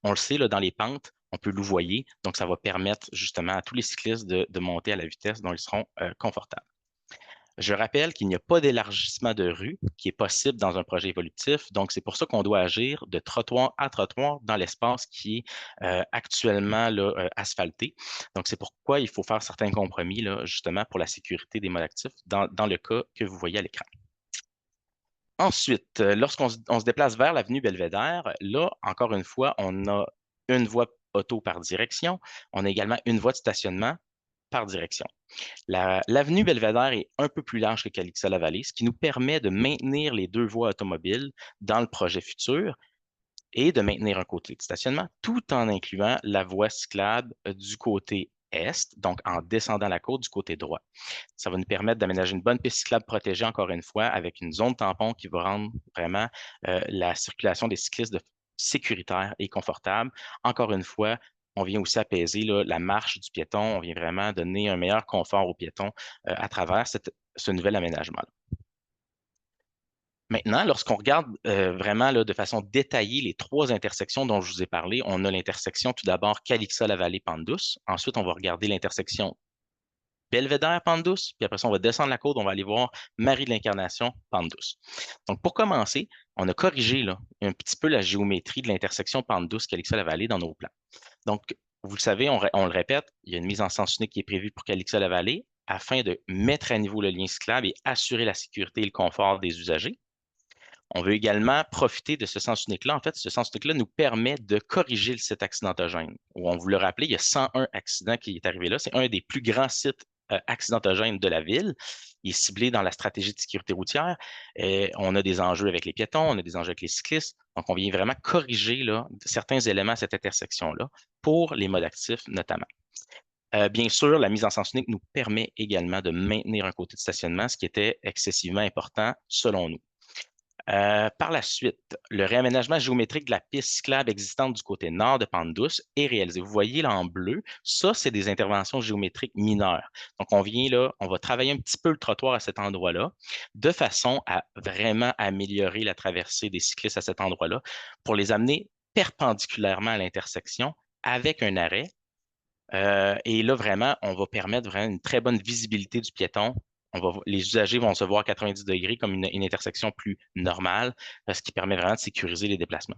on le sait, là, dans les pentes, on peut louvoyer. Donc, ça va permettre justement à tous les cyclistes de monter à la vitesse dont ils seront confortables. Je rappelle qu'il n'y a pas d'élargissement de rue qui est possible dans un projet évolutif. Donc, c'est pour ça qu'on doit agir de trottoir à trottoir dans l'espace qui est actuellement là, asphalté. Donc, c'est pourquoi il faut faire certains compromis là, justement pour la sécurité des modes actifs dans le cas que vous voyez à l'écran. Ensuite, lorsqu'on se déplace vers l'avenue Belvédère, là, encore une fois, on a une voie auto par direction. On a également une voie de stationnement par direction. L'avenue Belvédère est un peu plus large que Calixa-la-Vallée, ce qui nous permet de maintenir les 2 voies automobiles dans le projet futur et de maintenir un côté de stationnement tout en incluant la voie cyclable du côté est, donc en descendant la côte du côté droit. Ça va nous permettre d'aménager une bonne piste cyclable protégée, encore une fois, avec une zone tampon qui va rendre vraiment la circulation des cyclistes sécuritaire et confortable. Encore une fois, on vient aussi apaiser là, la marche du piéton. On vient vraiment donner un meilleur confort aux piétons à travers ce nouvel aménagement-là. Maintenant, lorsqu'on regarde vraiment là, de façon détaillée les 3 intersections dont je vous ai parlé, on a l'intersection tout d'abord Calixa-la-Vallée-Pente Douce. Ensuite, on va regarder l'intersection Belvédère-Pente Douce. Puis après ça, on va descendre la côte, on va aller voir Marie de l'Incarnation-Pente Douce. Donc, pour commencer, on a corrigé là, un petit peu la géométrie de l'intersection Pente Douce Calixa-la-Vallée dans nos plans. Donc, vous le savez, on le répète, il y a une mise en sens unique qui est prévue pour Calixa-la-Vallée afin de mettre à niveau le lien cyclable et assurer la sécurité et le confort des usagers. On veut également profiter de ce sens unique-là. En fait, ce sens unique-là nous permet de corriger le site accidentogène. On vous le rappelez, il y a 101 accidents qui est arrivé là. C'est un des plus grands sites accidentogène de la ville. Il est ciblé dans la stratégie de sécurité routière. Et on a des enjeux avec les piétons, on a des enjeux avec les cyclistes. Donc, on vient vraiment corriger là, certains éléments à cette intersection-là pour les modes actifs notamment. Bien sûr, la mise en sens unique nous permet également de maintenir un côté de stationnement, ce qui était excessivement important selon nous. Par la suite, le réaménagement géométrique de la piste cyclable existante du côté nord de Pente-Douce est réalisé. Vous voyez là en bleu, ça, c'est des interventions géométriques mineures. Donc, on vient là, on va travailler un petit peu le trottoir à cet endroit-là, de façon à vraiment améliorer la traversée des cyclistes à cet endroit-là, pour les amener perpendiculairement à l'intersection avec un arrêt. Et là, vraiment, on va permettre vraiment une très bonne visibilité du piéton. Les usagers vont se voir à 90 degrés comme une intersection plus normale, ce qui permet vraiment de sécuriser les déplacements.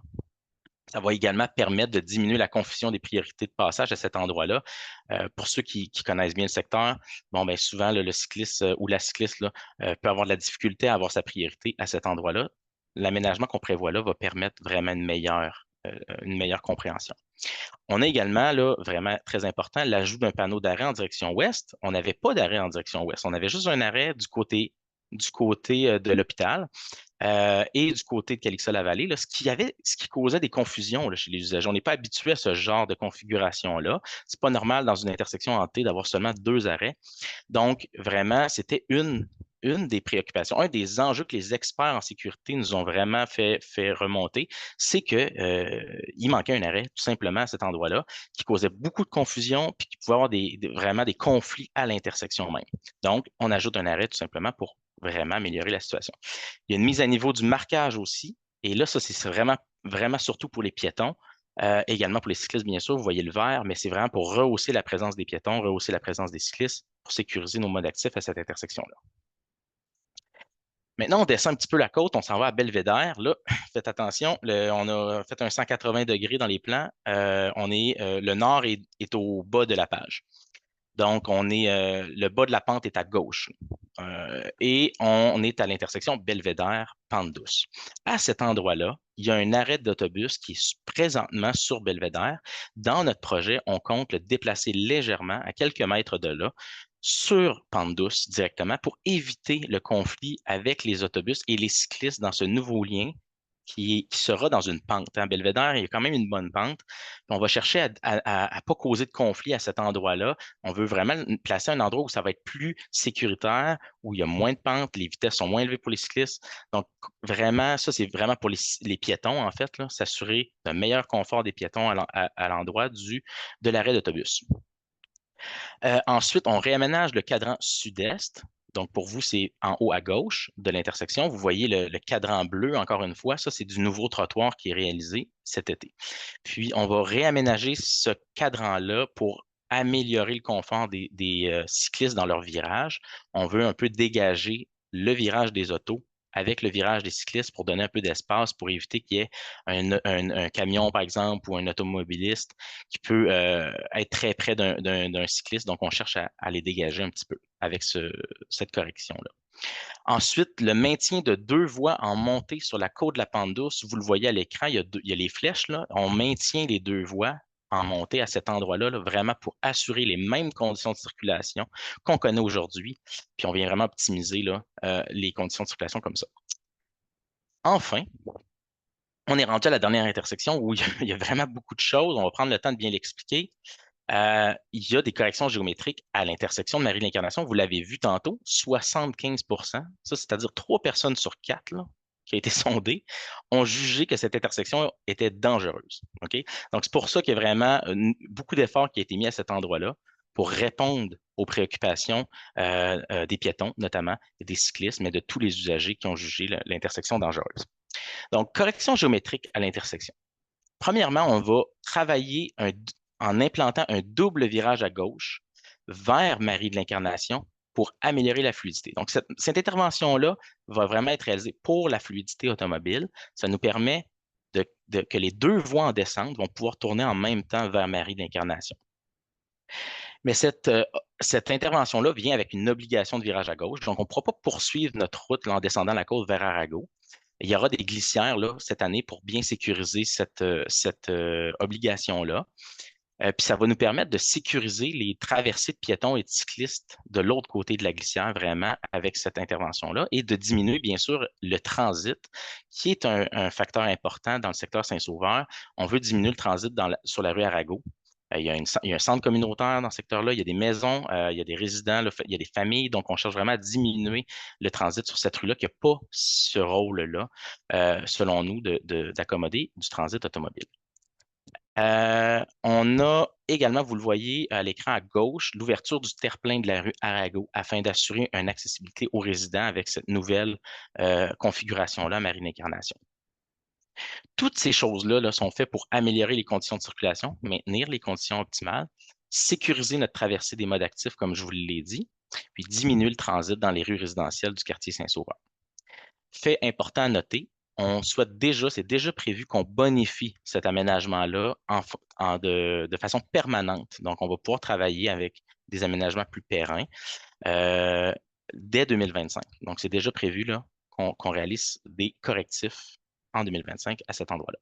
Ça va également permettre de diminuer la confusion des priorités de passage à cet endroit-là. Pour ceux qui connaissent bien le secteur, bon, ben souvent, le cycliste ou la cycliste là, peut avoir de la difficulté à avoir sa priorité à cet endroit-là. L'aménagement qu'on prévoit là va permettre vraiment une meilleure compréhension. On a également, là, vraiment très important, l'ajout d'un panneau d'arrêt en direction ouest. On n'avait pas d'arrêt en direction ouest. On avait juste un arrêt du côté de l'hôpital et du côté de Calixa-la-Vallée, là, ce qui causait des confusions là, chez les usagers. On n'est pas habitué à ce genre de configuration-là. C'est pas normal dans une intersection hantée d'avoir seulement 2 arrêts. Donc, vraiment, c'était une des préoccupations, un des enjeux que les experts en sécurité nous ont vraiment fait remonter, c'est qu'il manquait un arrêt, tout simplement, à cet endroit-là, qui causait beaucoup de confusion, puis qui pouvait avoir vraiment des conflits à l'intersection même. Donc, on ajoute un arrêt tout simplement pour vraiment améliorer la situation. Il y a une mise à niveau du marquage aussi, et là, ça, c'est vraiment, vraiment surtout pour les piétons. Également pour les cyclistes, bien sûr, vous voyez le vert, mais c'est vraiment pour rehausser la présence des piétons, rehausser la présence des cyclistes, pour sécuriser nos modes actifs à cette intersection-là. Maintenant, on descend un petit peu la côte, on s'en va à Belvédère. Là, faites attention, on a fait un 180 degrés dans les plans. Le nord est au bas de la page. Donc, le bas de la pente est à gauche. Et on est à l'intersection Belvédère-Pente-Douce. À cet endroit-là, il y a un arrêt d'autobus qui est présentement sur Belvédère. Dans notre projet, on compte le déplacer légèrement à quelques mètres de là sur Pente-Douce directement pour éviter le conflit avec les autobus et les cyclistes dans ce nouveau lien qui sera dans une pente. En Belvédère, il y a quand même une bonne pente. On va chercher à ne pas causer de conflit à cet endroit-là. On veut vraiment placer un endroit où ça va être plus sécuritaire, où il y a moins de pentes, les vitesses sont moins élevées pour les cyclistes. Donc, vraiment, ça, c'est vraiment pour les piétons, en fait, s'assurer d'un meilleur confort des piétons à l'endroit de l'arrêt d'autobus. Ensuite, on réaménage le cadran sud-est. Donc, pour vous, c'est en haut à gauche de l'intersection. Vous voyez le cadran bleu, encore une fois. Ça, c'est du nouveau trottoir qui est réalisé cet été. Puis, on va réaménager ce cadran-là pour améliorer le confort des cyclistes dans leur virage. On veut un peu dégager le virage des autos avec le virage des cyclistes pour donner un peu d'espace pour éviter qu'il y ait un camion, par exemple, ou un automobiliste qui peut être très près d'un cycliste. Donc, on cherche à les dégager un petit peu avec cette correction-là. Ensuite, le maintien de 2 voies en montée sur la côte de la Pente-Douce. Vous le voyez à l'écran, il y a les flèches. Là. On maintient les 2 voies en montée à cet endroit-là, vraiment pour assurer les mêmes conditions de circulation qu'on connaît aujourd'hui. Puis on vient vraiment optimiser là, les conditions de circulation comme ça. Enfin, on est rendu à la dernière intersection où il y a vraiment beaucoup de choses. On va prendre le temps de bien l'expliquer. Il y a des corrections géométriques à l'intersection de Marie de l'Incarnation. Vous l'avez vu tantôt, 75 ça, c'est-à-dire 3 personnes sur 4 là, qui ont été sondées, ont jugé que cette intersection était dangereuse. Okay? Donc, c'est pour ça qu'il y a vraiment beaucoup d'efforts qui ont été mis à cet endroit-là pour répondre aux préoccupations des piétons, notamment, et des cyclistes, mais de tous les usagers qui ont jugé l'intersection dangereuse. Donc, correction géométrique à l'intersection. Premièrement, on va travailler en implantant un double virage à gauche vers Marie de l'Incarnation pour améliorer la fluidité. Donc, cette intervention-là va vraiment être réalisée pour la fluidité automobile. Ça nous permet que les 2 voies en descente vont pouvoir tourner en même temps vers Marie de l'Incarnation. Mais cette intervention-là vient avec une obligation de virage à gauche. Donc, on ne pourra pas poursuivre notre route là, en descendant la côte vers Arago. Il y aura des glissières là, cette année pour bien sécuriser cette obligation-là. Puis ça va nous permettre de sécuriser les traversées de piétons et de cyclistes de l'autre côté de la glissière, vraiment, avec cette intervention-là, et de diminuer, bien sûr, le transit, qui est un facteur important dans le secteur Saint-Sauveur. On veut diminuer le transit sur la rue Arago. Il y a un centre communautaire dans ce secteur-là, il y a des maisons, il y a des résidents, là, il y a des familles, donc on cherche vraiment à diminuer le transit sur cette rue-là qui n'a pas ce rôle-là, selon nous, d'accommoder du transit automobile. On a également, vous le voyez à l'écran à gauche, l'ouverture du terre-plein de la rue Arago afin d'assurer une accessibilité aux résidents avec cette nouvelle configuration-là, Marine-Incarnation. Toutes ces choses-là là, sont faites pour améliorer les conditions de circulation, maintenir les conditions optimales, sécuriser notre traversée des modes actifs, comme je vous l'ai dit, puis diminuer le transit dans les rues résidentielles du quartier Saint-Sauveur. Fait important à noter, c'est déjà prévu qu'on bonifie cet aménagement-là de façon permanente. Donc, on va pouvoir travailler avec des aménagements plus pérennes dès 2025. Donc, c'est déjà prévu là, qu'on réalise des correctifs en 2025 à cet endroit-là.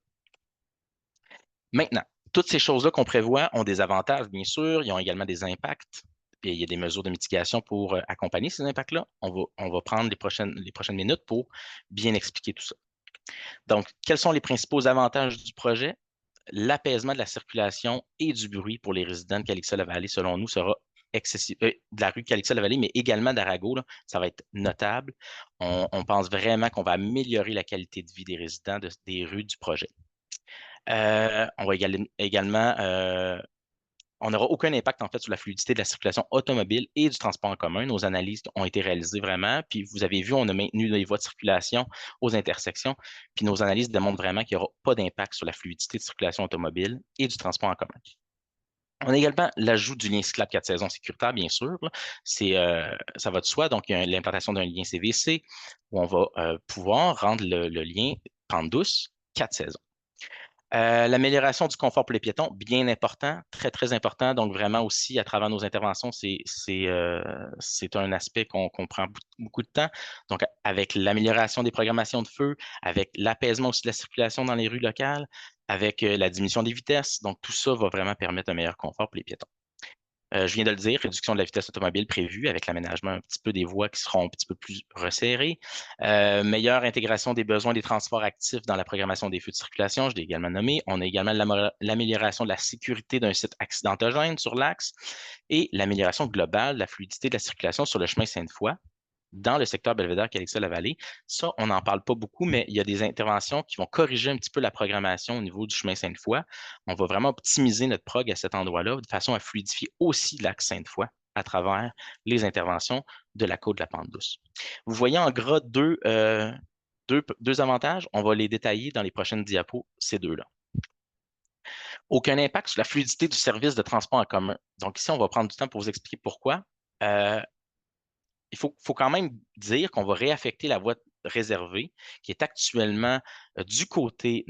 Maintenant, toutes ces choses-là qu'on prévoit ont des avantages, bien sûr. Ils ont également des impacts. Puis il y a des mesures de mitigation pour accompagner ces impacts-là. On va prendre les prochaines minutes pour bien expliquer tout ça. Donc, quels sont les principaux avantages du projet? L'apaisement de la circulation et du bruit pour les résidents de Calixa-la-Vallée, selon nous, sera excessif, de la rue Calixa-la-Vallée, mais également d'Arago, là, ça va être notable. On pense vraiment qu'on va améliorer la qualité de vie des résidents des rues du projet. On va également on n'aura aucun impact en fait sur la fluidité de la circulation automobile et du transport en commun. Nos analyses ont été réalisées vraiment. Puis vous avez vu, on a maintenu les voies de circulation aux intersections. Puis nos analyses démontrent vraiment qu'il n'y aura pas d'impact sur la fluidité de circulation automobile et du transport en commun. On a également l'ajout du lien cyclable 4 saisons sécuritaire, bien sûr. Ça va de soi. Donc, il y a l'implantation d'un lien CVC où on va pouvoir rendre le lien pente douce 4 saisons. L'amélioration du confort pour les piétons, bien important, très, très important. Donc, vraiment aussi, à travers nos interventions, c'est un aspect qu'on prend beaucoup de temps. Donc, avec l'amélioration des programmations de feu, avec l'apaisement aussi de la circulation dans les rues locales, avec la diminution des vitesses. Donc, tout ça va vraiment permettre un meilleur confort pour les piétons. Je viens de le dire, réduction de la vitesse automobile prévue avec l'aménagement un petit peu des voies qui seront un petit peu plus resserrées. Meilleure intégration des besoins des transports actifs dans la programmation des feux de circulation, je l'ai également nommé. On a également l'amélioration de la sécurité d'un site accidentogène sur l'axe et l'amélioration globale de la fluidité de la circulation sur le chemin Sainte-Foy dans le secteur Belvédère-Calixa-la-Vallée. Ça, on n'en parle pas beaucoup, mais il y a des interventions qui vont corriger un petit peu la programmation au niveau du chemin Sainte-Foy. On va vraiment optimiser notre prog à cet endroit-là de façon à fluidifier aussi l'axe Sainte-Foy à travers les interventions de la côte de la Pente douce. Vous voyez en gras deux avantages. On va les détailler dans les prochaines diapos, ces deux-là. Aucun impact sur la fluidité du service de transport en commun. Donc ici, on va prendre du temps pour vous expliquer pourquoi. Il faut quand même dire qu'on va réaffecter la voie réservée qui est actuellement du côté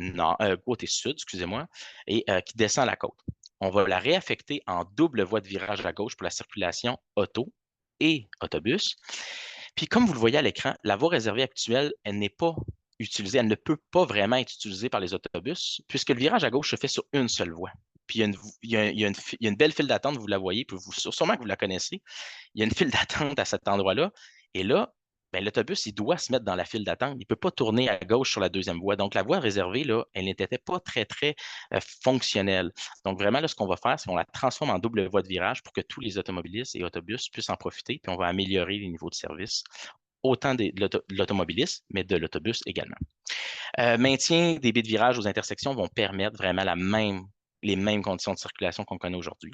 sud, excusez-moi, et qui descend la côte. On va la réaffecter en double voie de virage à gauche pour la circulation auto et autobus. Puis comme vous le voyez à l'écran, la voie réservée actuelle, elle n'est pas utilisée, elle ne peut pas vraiment être utilisée par les autobus puisque le virage à gauche se fait sur une seule voie. Puis il y a une belle file d'attente, vous la voyez, puis sûrement que vous la connaissez. Il y a une file d'attente à cet endroit-là. Et là, ben, l'autobus, il doit se mettre dans la file d'attente. Il ne peut pas tourner à gauche sur la deuxième voie. Donc, la voie réservée, là, elle n'était pas très, très fonctionnelle. Donc, vraiment, là, ce qu'on va faire, c'est qu'on la transforme en double voie de virage pour que tous les automobilistes et autobus puissent en profiter. Puis, on va améliorer les niveaux de service, autant de l'automobiliste, mais de l'autobus également. Maintien des baies de virage aux intersections vont permettre vraiment les mêmes conditions de circulation qu'on connaît aujourd'hui.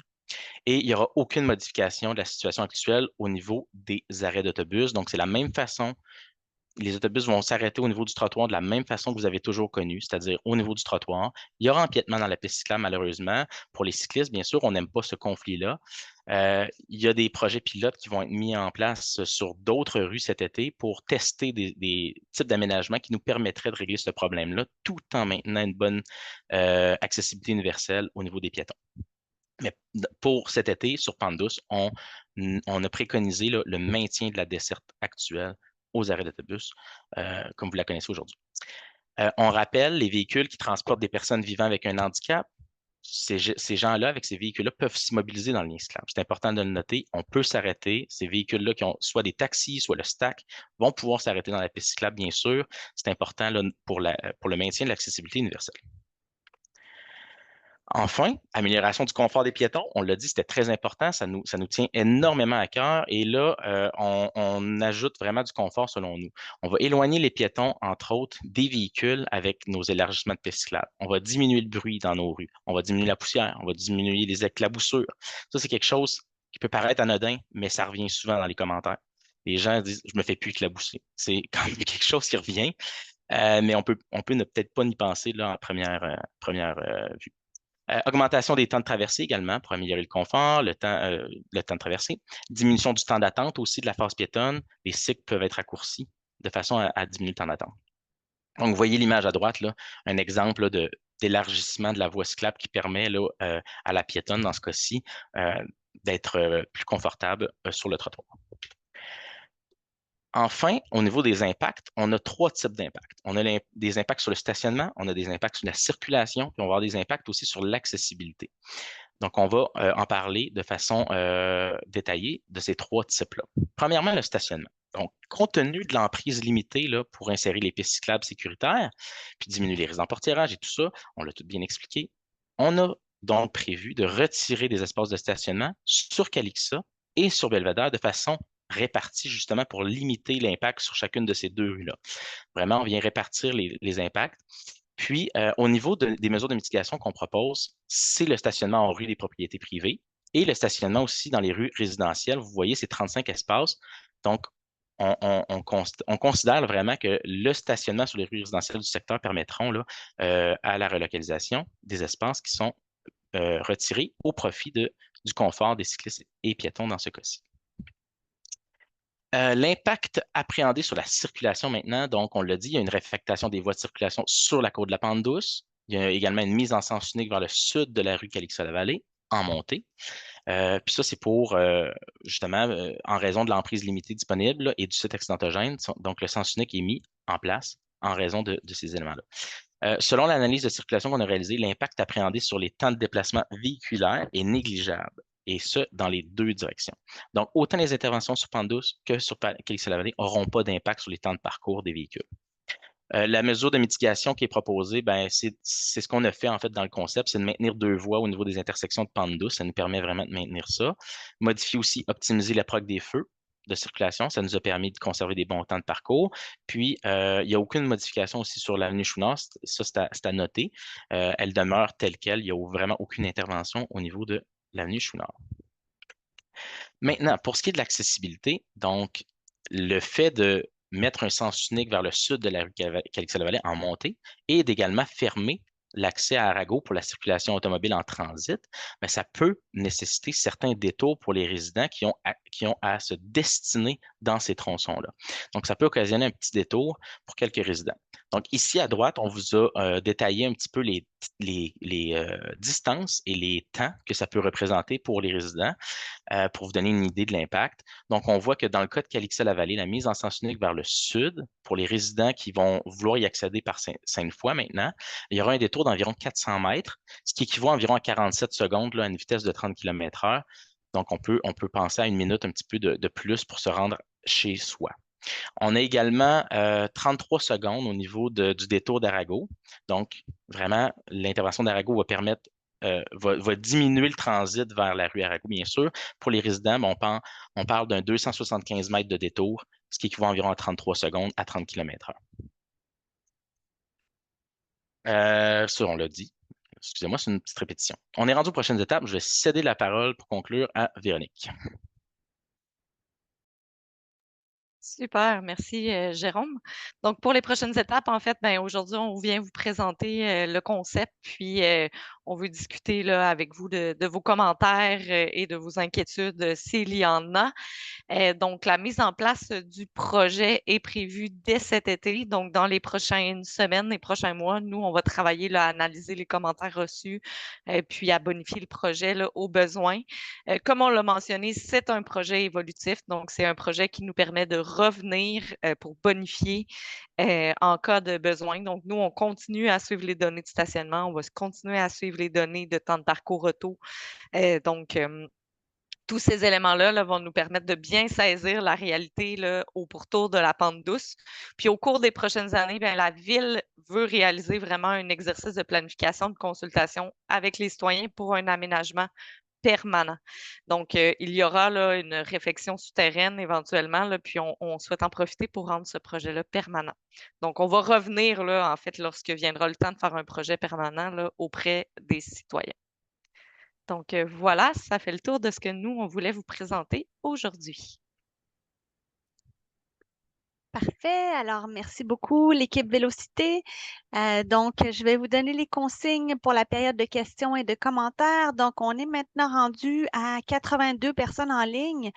Et il n'y aura aucune modification de la situation actuelle au niveau des arrêts d'autobus. Donc, c'est la même façon. Les autobus vont s'arrêter au niveau du trottoir de la même façon que vous avez toujours connu, c'est-à-dire au niveau du trottoir. Il y aura empiètement dans la piste cyclable, malheureusement. Pour les cyclistes, bien sûr, on n'aime pas ce conflit-là. Il y a des projets pilotes qui vont être mis en place sur d'autres rues cet été pour tester des types d'aménagements qui nous permettraient de régler ce problème-là, tout en maintenant une bonne accessibilité universelle au niveau des piétons. Mais pour cet été, sur Pente douce, on a préconisé là, le maintien de la desserte actuelle aux arrêts d'autobus, comme vous la connaissez aujourd'hui. On rappelle les véhicules qui transportent des personnes vivant avec un handicap ces gens-là, avec ces véhicules-là, peuvent s'immobiliser dans le lien cyclable. C'est important de le noter. On peut s'arrêter. Ces véhicules-là qui ont soit des taxis, soit le stack, vont pouvoir s'arrêter dans la piste cyclable, bien sûr. C'est important là, pour le maintien de l'accessibilité universelle. Enfin, amélioration du confort des piétons. On l'a dit, c'était très important. Ça nous tient énormément à cœur. Et là, on ajoute vraiment du confort selon nous. On va éloigner les piétons, entre autres, des véhicules avec nos élargissements de pistes cyclables. On va diminuer le bruit dans nos rues. On va diminuer la poussière. On va diminuer les éclaboussures. Ça, c'est quelque chose qui peut paraître anodin, mais ça revient souvent dans les commentaires. Les gens disent, je me fais plus éclabousser. C'est quand même quelque chose qui revient. Mais on peut ne peut-être pas n'y penser là, en première vue. Augmentation des temps de traversée également pour améliorer le confort, le temps de traversée. Diminution du temps d'attente aussi de la phase piétonne. Les cycles peuvent être raccourcis de façon à diminuer le temps d'attente. Donc, vous voyez l'image à droite, là, un exemple là, d'élargissement de la voie cyclable qui permet là, à la piétonne, dans ce cas-ci, d'être plus confortable sur le trottoir. Enfin, au niveau des impacts, on a 3 types d'impacts. On a des impacts sur le stationnement, on a des impacts sur la circulation, puis on va avoir des impacts aussi sur l'accessibilité. Donc, on va en parler de façon détaillée de ces 3 types-là. Premièrement, le stationnement. Donc, compte tenu de l'emprise limitée là, pour insérer les pistes cyclables sécuritaires, puis diminuer les risques d'emportiérage et tout ça, on l'a tout bien expliqué, on a donc prévu de retirer des espaces de stationnement sur Calixa et sur Belvédère de façon répartis justement pour limiter l'impact sur chacune de ces 2 rues-là. Vraiment, on vient répartir les impacts. Puis, au niveau des mesures de mitigation qu'on propose, c'est le stationnement en rue des propriétés privées et le stationnement aussi dans les rues résidentielles. Vous voyez, c'est 35 espaces. Donc, on considère vraiment que le stationnement sur les rues résidentielles du secteur permettront là, à la relocalisation des espaces qui sont retirés au profit du confort des cyclistes et piétons dans ce cas-ci. L'impact appréhendé sur la circulation maintenant, donc on l'a dit, il y a une réfectation des voies de circulation sur la côte de la Pente Douce. Il y a également une mise en sens unique vers le sud de la rue Calixa-la-Vallée, en montée. Puis ça, c'est pour, justement, en raison de l'emprise limitée disponible là, et du site accidentogène. Donc, le sens unique est mis en place en raison de ces éléments-là. Selon l'analyse de circulation qu'on a réalisée, l'impact appréhendé sur les temps de déplacement véhiculaire est négligeable, et ce, dans les 2 directions. Donc, autant les interventions sur Pente Douce que sur Calixa-la-Vallée n'auront pas d'impact sur les temps de parcours des véhicules. La mesure de mitigation qui est proposée, ben, c'est ce qu'on a fait en fait dans le concept, c'est de maintenir 2 voies au niveau des intersections de Pente Douce. Ça nous permet vraiment de maintenir ça. Modifier aussi, optimiser la proc des feux de circulation. Ça nous a permis de conserver des bons temps de parcours. Puis, il n'y a aucune modification aussi sur l'avenue Chouinard. Ça, c'est à noter. Elle demeure telle quelle. Il n'y a vraiment aucune intervention au niveau de l'avenue Chouinard. Maintenant, pour ce qui est de l'accessibilité, donc, le fait de mettre un sens unique vers le sud de la rue Calixa-la-Vallée en montée et d'également fermer l'accès à Arago pour la circulation automobile en transit, mais ça peut nécessiter certains détours pour les résidents qui ont à se destiner dans ces tronçons-là. Donc, ça peut occasionner un petit détour pour quelques résidents. Donc, ici à droite, on vous a détaillé un petit peu les distances et les temps que ça peut représenter pour les résidents pour vous donner une idée de l'impact. Donc, on voit que dans le cas de Calixa-la-Vallée, la mise en sens unique vers le sud, pour les résidents qui vont vouloir y accéder par Sainte-Foy maintenant, il y aura un détour d'environ 400 mètres, ce qui équivaut à environ à 47 secondes là, à une vitesse de 30 km/h. Donc, on peut penser à une minute un petit peu de plus pour se rendre chez soi. On a également 33 secondes au niveau du détour d'Arago. Donc, vraiment, l'intervention d'Arago va permettre va diminuer le transit vers la rue Arago, bien sûr. Pour les résidents, on parle d'un 275 mètres de détour, ce qui équivaut environ à 33 secondes à 30 km/h. Ça, on l'a dit. Excusez-moi, c'est une petite répétition. On est rendu aux prochaines étapes. Je vais céder la parole pour conclure à Véronique. Super, merci Jérôme. Donc, pour les prochaines étapes, en fait, ben, aujourd'hui, on vient vous présenter le concept, puis on veut discuter là, avec vous de vos commentaires et de vos inquiétudes s'il y en a. Donc, la mise en place du projet est prévue dès cet été. Donc, dans les prochaines semaines, les prochains mois, nous, on va travailler là, à analyser les commentaires reçus, puis à bonifier le projet là, aux besoins. Comme on l'a mentionné, c'est un projet évolutif. Donc, c'est un projet qui nous permet de revenir pour bonifier en cas de besoin. Donc, nous, on continue à suivre les données de stationnement, on va continuer à suivre les données de temps de parcours auto. Donc, tous ces éléments-là là, vont nous permettre de bien saisir la réalité là, au pourtour de la pente douce. Puis au cours des prochaines années, bien, la Ville veut réaliser vraiment un exercice de planification, de consultation avec les citoyens pour un aménagement permanent. Donc, il y aura là, une réflexion souterraine éventuellement, là, puis on souhaite en profiter pour rendre ce projet-là permanent. Donc, on va revenir, là, en fait, lorsque viendra le temps de faire un projet permanent là, auprès des citoyens. Donc, voilà, ça fait le tour de ce que nous, on voulait vous présenter aujourd'hui. Parfait. Alors, merci beaucoup, l'équipe Vélocité. Donc, je vais vous donner les consignes pour la période de questions et de commentaires. Donc, on est maintenant rendu à 82 personnes en ligne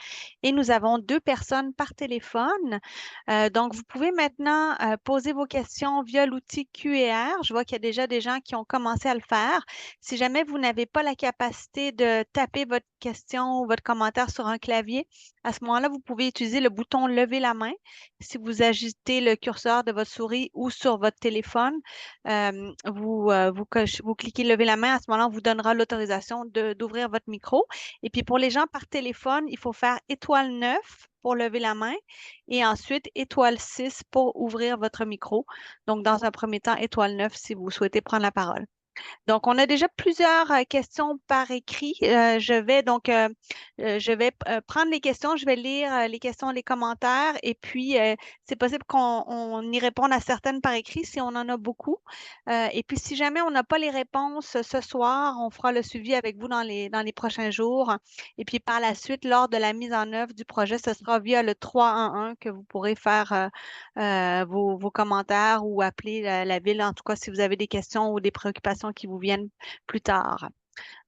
et nous avons 2 personnes par téléphone. Donc, vous pouvez maintenant poser vos questions via l'outil Q&R. Je vois qu'il y a déjà des gens qui ont commencé à le faire. Si jamais vous n'avez pas la capacité de taper votre question ou votre commentaire sur un clavier, à ce moment-là, vous pouvez utiliser le bouton lever la main. Si vous agitez le curseur de votre souris ou sur votre téléphone, vous cliquez lever la main. À ce moment-là, on vous donnera l'autorisation d'ouvrir votre micro. Et puis pour les gens par téléphone, il faut faire étoile 9 pour lever la main et ensuite étoile 6 pour ouvrir votre micro. Donc, dans un premier temps, étoile 9 si vous souhaitez prendre la parole. Donc, on a déjà plusieurs questions par écrit. Je vais prendre les questions, je vais lire les questions, les commentaires, et puis c'est possible qu'on y réponde à certaines par écrit si on en a beaucoup. Et puis, si jamais on n'a pas les réponses ce soir, on fera le suivi avec vous dans les prochains jours. Et puis, par la suite, lors de la mise en œuvre du projet, ce sera via le 311 que vous pourrez faire vos commentaires ou appeler la ville, en tout cas, si vous avez des questions ou des préoccupations qui vous viennent plus tard.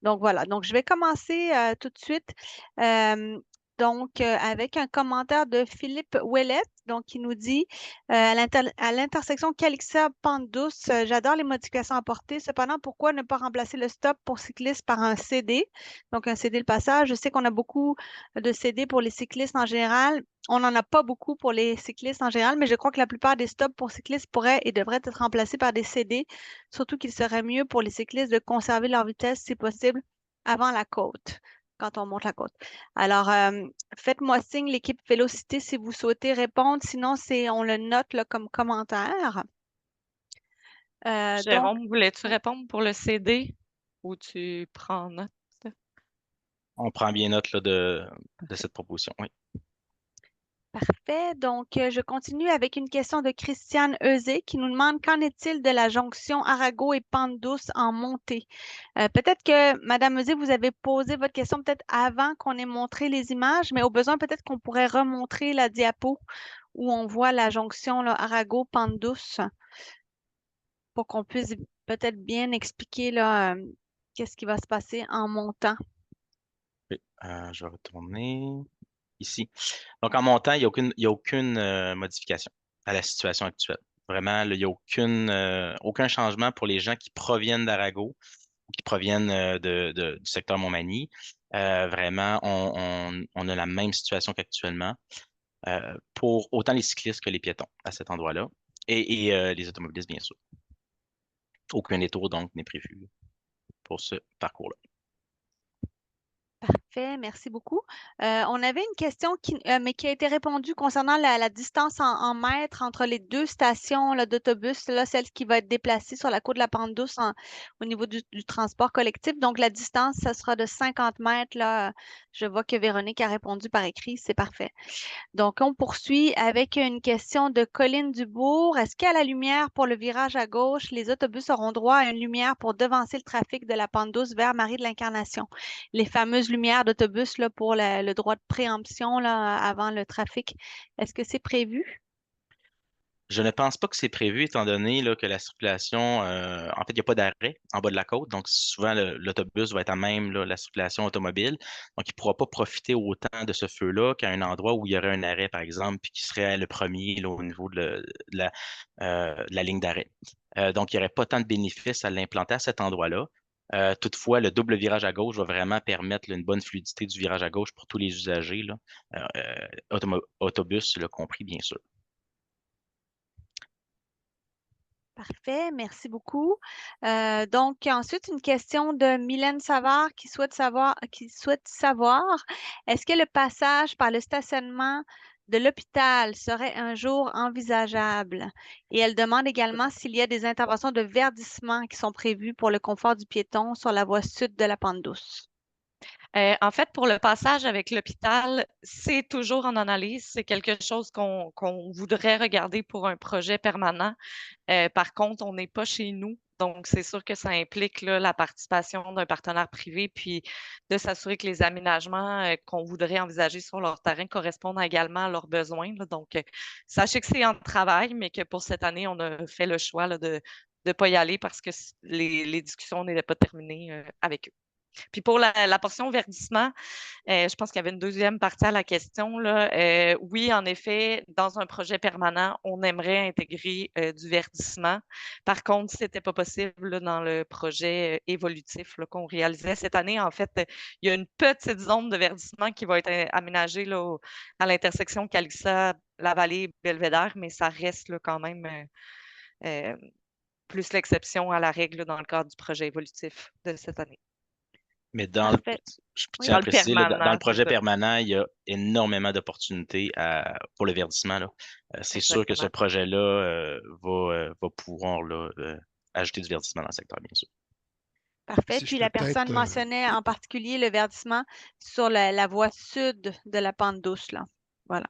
Donc voilà, donc je vais commencer tout de suite. Avec un commentaire de Philippe Ouellette, donc qui nous dit à l'intersection Calixa-Pente douce, j'adore les modifications apportées. Cependant, pourquoi ne pas remplacer le stop pour cyclistes par un CD? Donc un CD le passage. Je sais qu'on a beaucoup de CD pour les cyclistes en général. On n'en a pas beaucoup pour les cyclistes en général, mais je crois que la plupart des stops pour cyclistes pourraient et devraient être remplacés par des CD, surtout qu'il serait mieux pour les cyclistes de conserver leur vitesse, si possible, avant la côte, quand on monte la côte. Alors, faites-moi signe, l'équipe Vélocité, si vous souhaitez répondre. Sinon, on le note là, comme commentaire. Donc, Jérôme, voulais-tu répondre pour le CD ou tu prends note? On prend bien note là, de cette proposition. Oui. parfait. Donc, je continue avec une question de Christiane Euzé qui nous demande qu'en est-il de la jonction Arago et Pente douce en montée? Peut-être que, Madame Euzé, vous avez posé votre question peut-être avant qu'on ait montré les images, mais au besoin, peut-être qu'on pourrait remontrer la diapo où on voit la jonction là, Arago-Pente douce pour qu'on puisse peut-être bien expliquer là, qu'est-ce qui va se passer en montant. Oui. Je vais retourner ici. Donc, en montant, il y a aucune modification à la situation actuelle. Vraiment, là, il n'y a aucun changement pour les gens qui proviennent d'Arago ou qui proviennent du secteur Montmagny. Vraiment, on a la même situation qu'actuellement pour autant les cyclistes que les piétons à cet endroit-là et les automobilistes, bien sûr. Aucun détour, donc, n'est prévu pour ce parcours-là. Parfait, merci beaucoup. On avait une question mais qui a été répondue concernant la distance en mètres entre les 2 stations là, d'autobus, là, celle qui va être déplacée sur la côte de la Pente douce au niveau du transport collectif. Donc, la distance, ça sera de 50 mètres. Là. Je vois que Véronique a répondu par écrit, c'est parfait. Donc, on poursuit avec une question de Colline Dubourg. Est-ce qu'à la lumière pour le virage à gauche, les autobus auront droit à une lumière pour devancer le trafic de la Pente douce vers Marie de l'Incarnation? Les fameuses lumières d'autobus là, pour le droit de préemption là, avant le trafic. Est-ce que c'est prévu? Je ne pense pas que c'est prévu, étant donné là, que la circulation, en fait, il n'y a pas d'arrêt en bas de la côte. Donc, souvent, l'autobus va être à même là, la circulation automobile. Donc, il ne pourra pas profiter autant de ce feu-là qu'à un endroit où il y aurait un arrêt, par exemple, puis qui serait le premier là, au niveau de la ligne d'arrêt. Donc, il n'y aurait pas tant de bénéfices à l'implanter à cet endroit-là. Toutefois, le double virage à gauche va vraiment permettre là, une bonne fluidité du virage à gauche pour tous les usagers, là, autobus le compris, bien sûr. Parfait, merci beaucoup. Donc, ensuite, une question de Mylène Savard qui souhaite savoir, est-ce que le passage par le stationnement de l'hôpital serait un jour envisageable? Et elle demande également s'il y a des interventions de verdissement qui sont prévues pour le confort du piéton sur la voie sud de la Pente Douce. En fait, pour le passage avec l'hôpital, c'est toujours en analyse. C'est quelque chose qu'on voudrait regarder pour un projet permanent. Par contre, on n'est pas chez nous. Donc, c'est sûr que ça implique là, la participation d'un partenaire privé, puis de s'assurer que les aménagements qu'on voudrait envisager sur leur terrain correspondent également à leurs besoins, là. Donc, sachez que c'est en travail, mais que pour cette année, on a fait le choix là, de ne pas y aller parce que les discussions n'étaient pas terminées avec eux. Puis pour la portion verdissement, je pense qu'il y avait une deuxième partie à la question, là. Oui, en effet, dans un projet permanent, on aimerait intégrer du verdissement. Par contre, ce n'était pas possible là, dans le projet évolutif là, qu'on réalisait cette année. En fait, il y a une petite zone de verdissement qui va être aménagée là, à l'intersection Calissa, la vallée Belvédère, mais ça reste là, quand même euh, plus l'exception à la règle là, dans le cadre du projet évolutif de cette année. Mais Parfait. je Oui. tiens Dans à le préciser, là, dans le permanent, c'est projet ça. permanent, il y a énormément d'opportunités pour le verdissement, là. C'est sûr que ce Exactement. projet-là va pouvoir là, ajouter du verdissement dans le secteur, bien sûr. Parfait. Si je Puis peux la personne peut-être mentionnait en particulier le verdissement sur la voie sud de la Pente Douce, là. Voilà.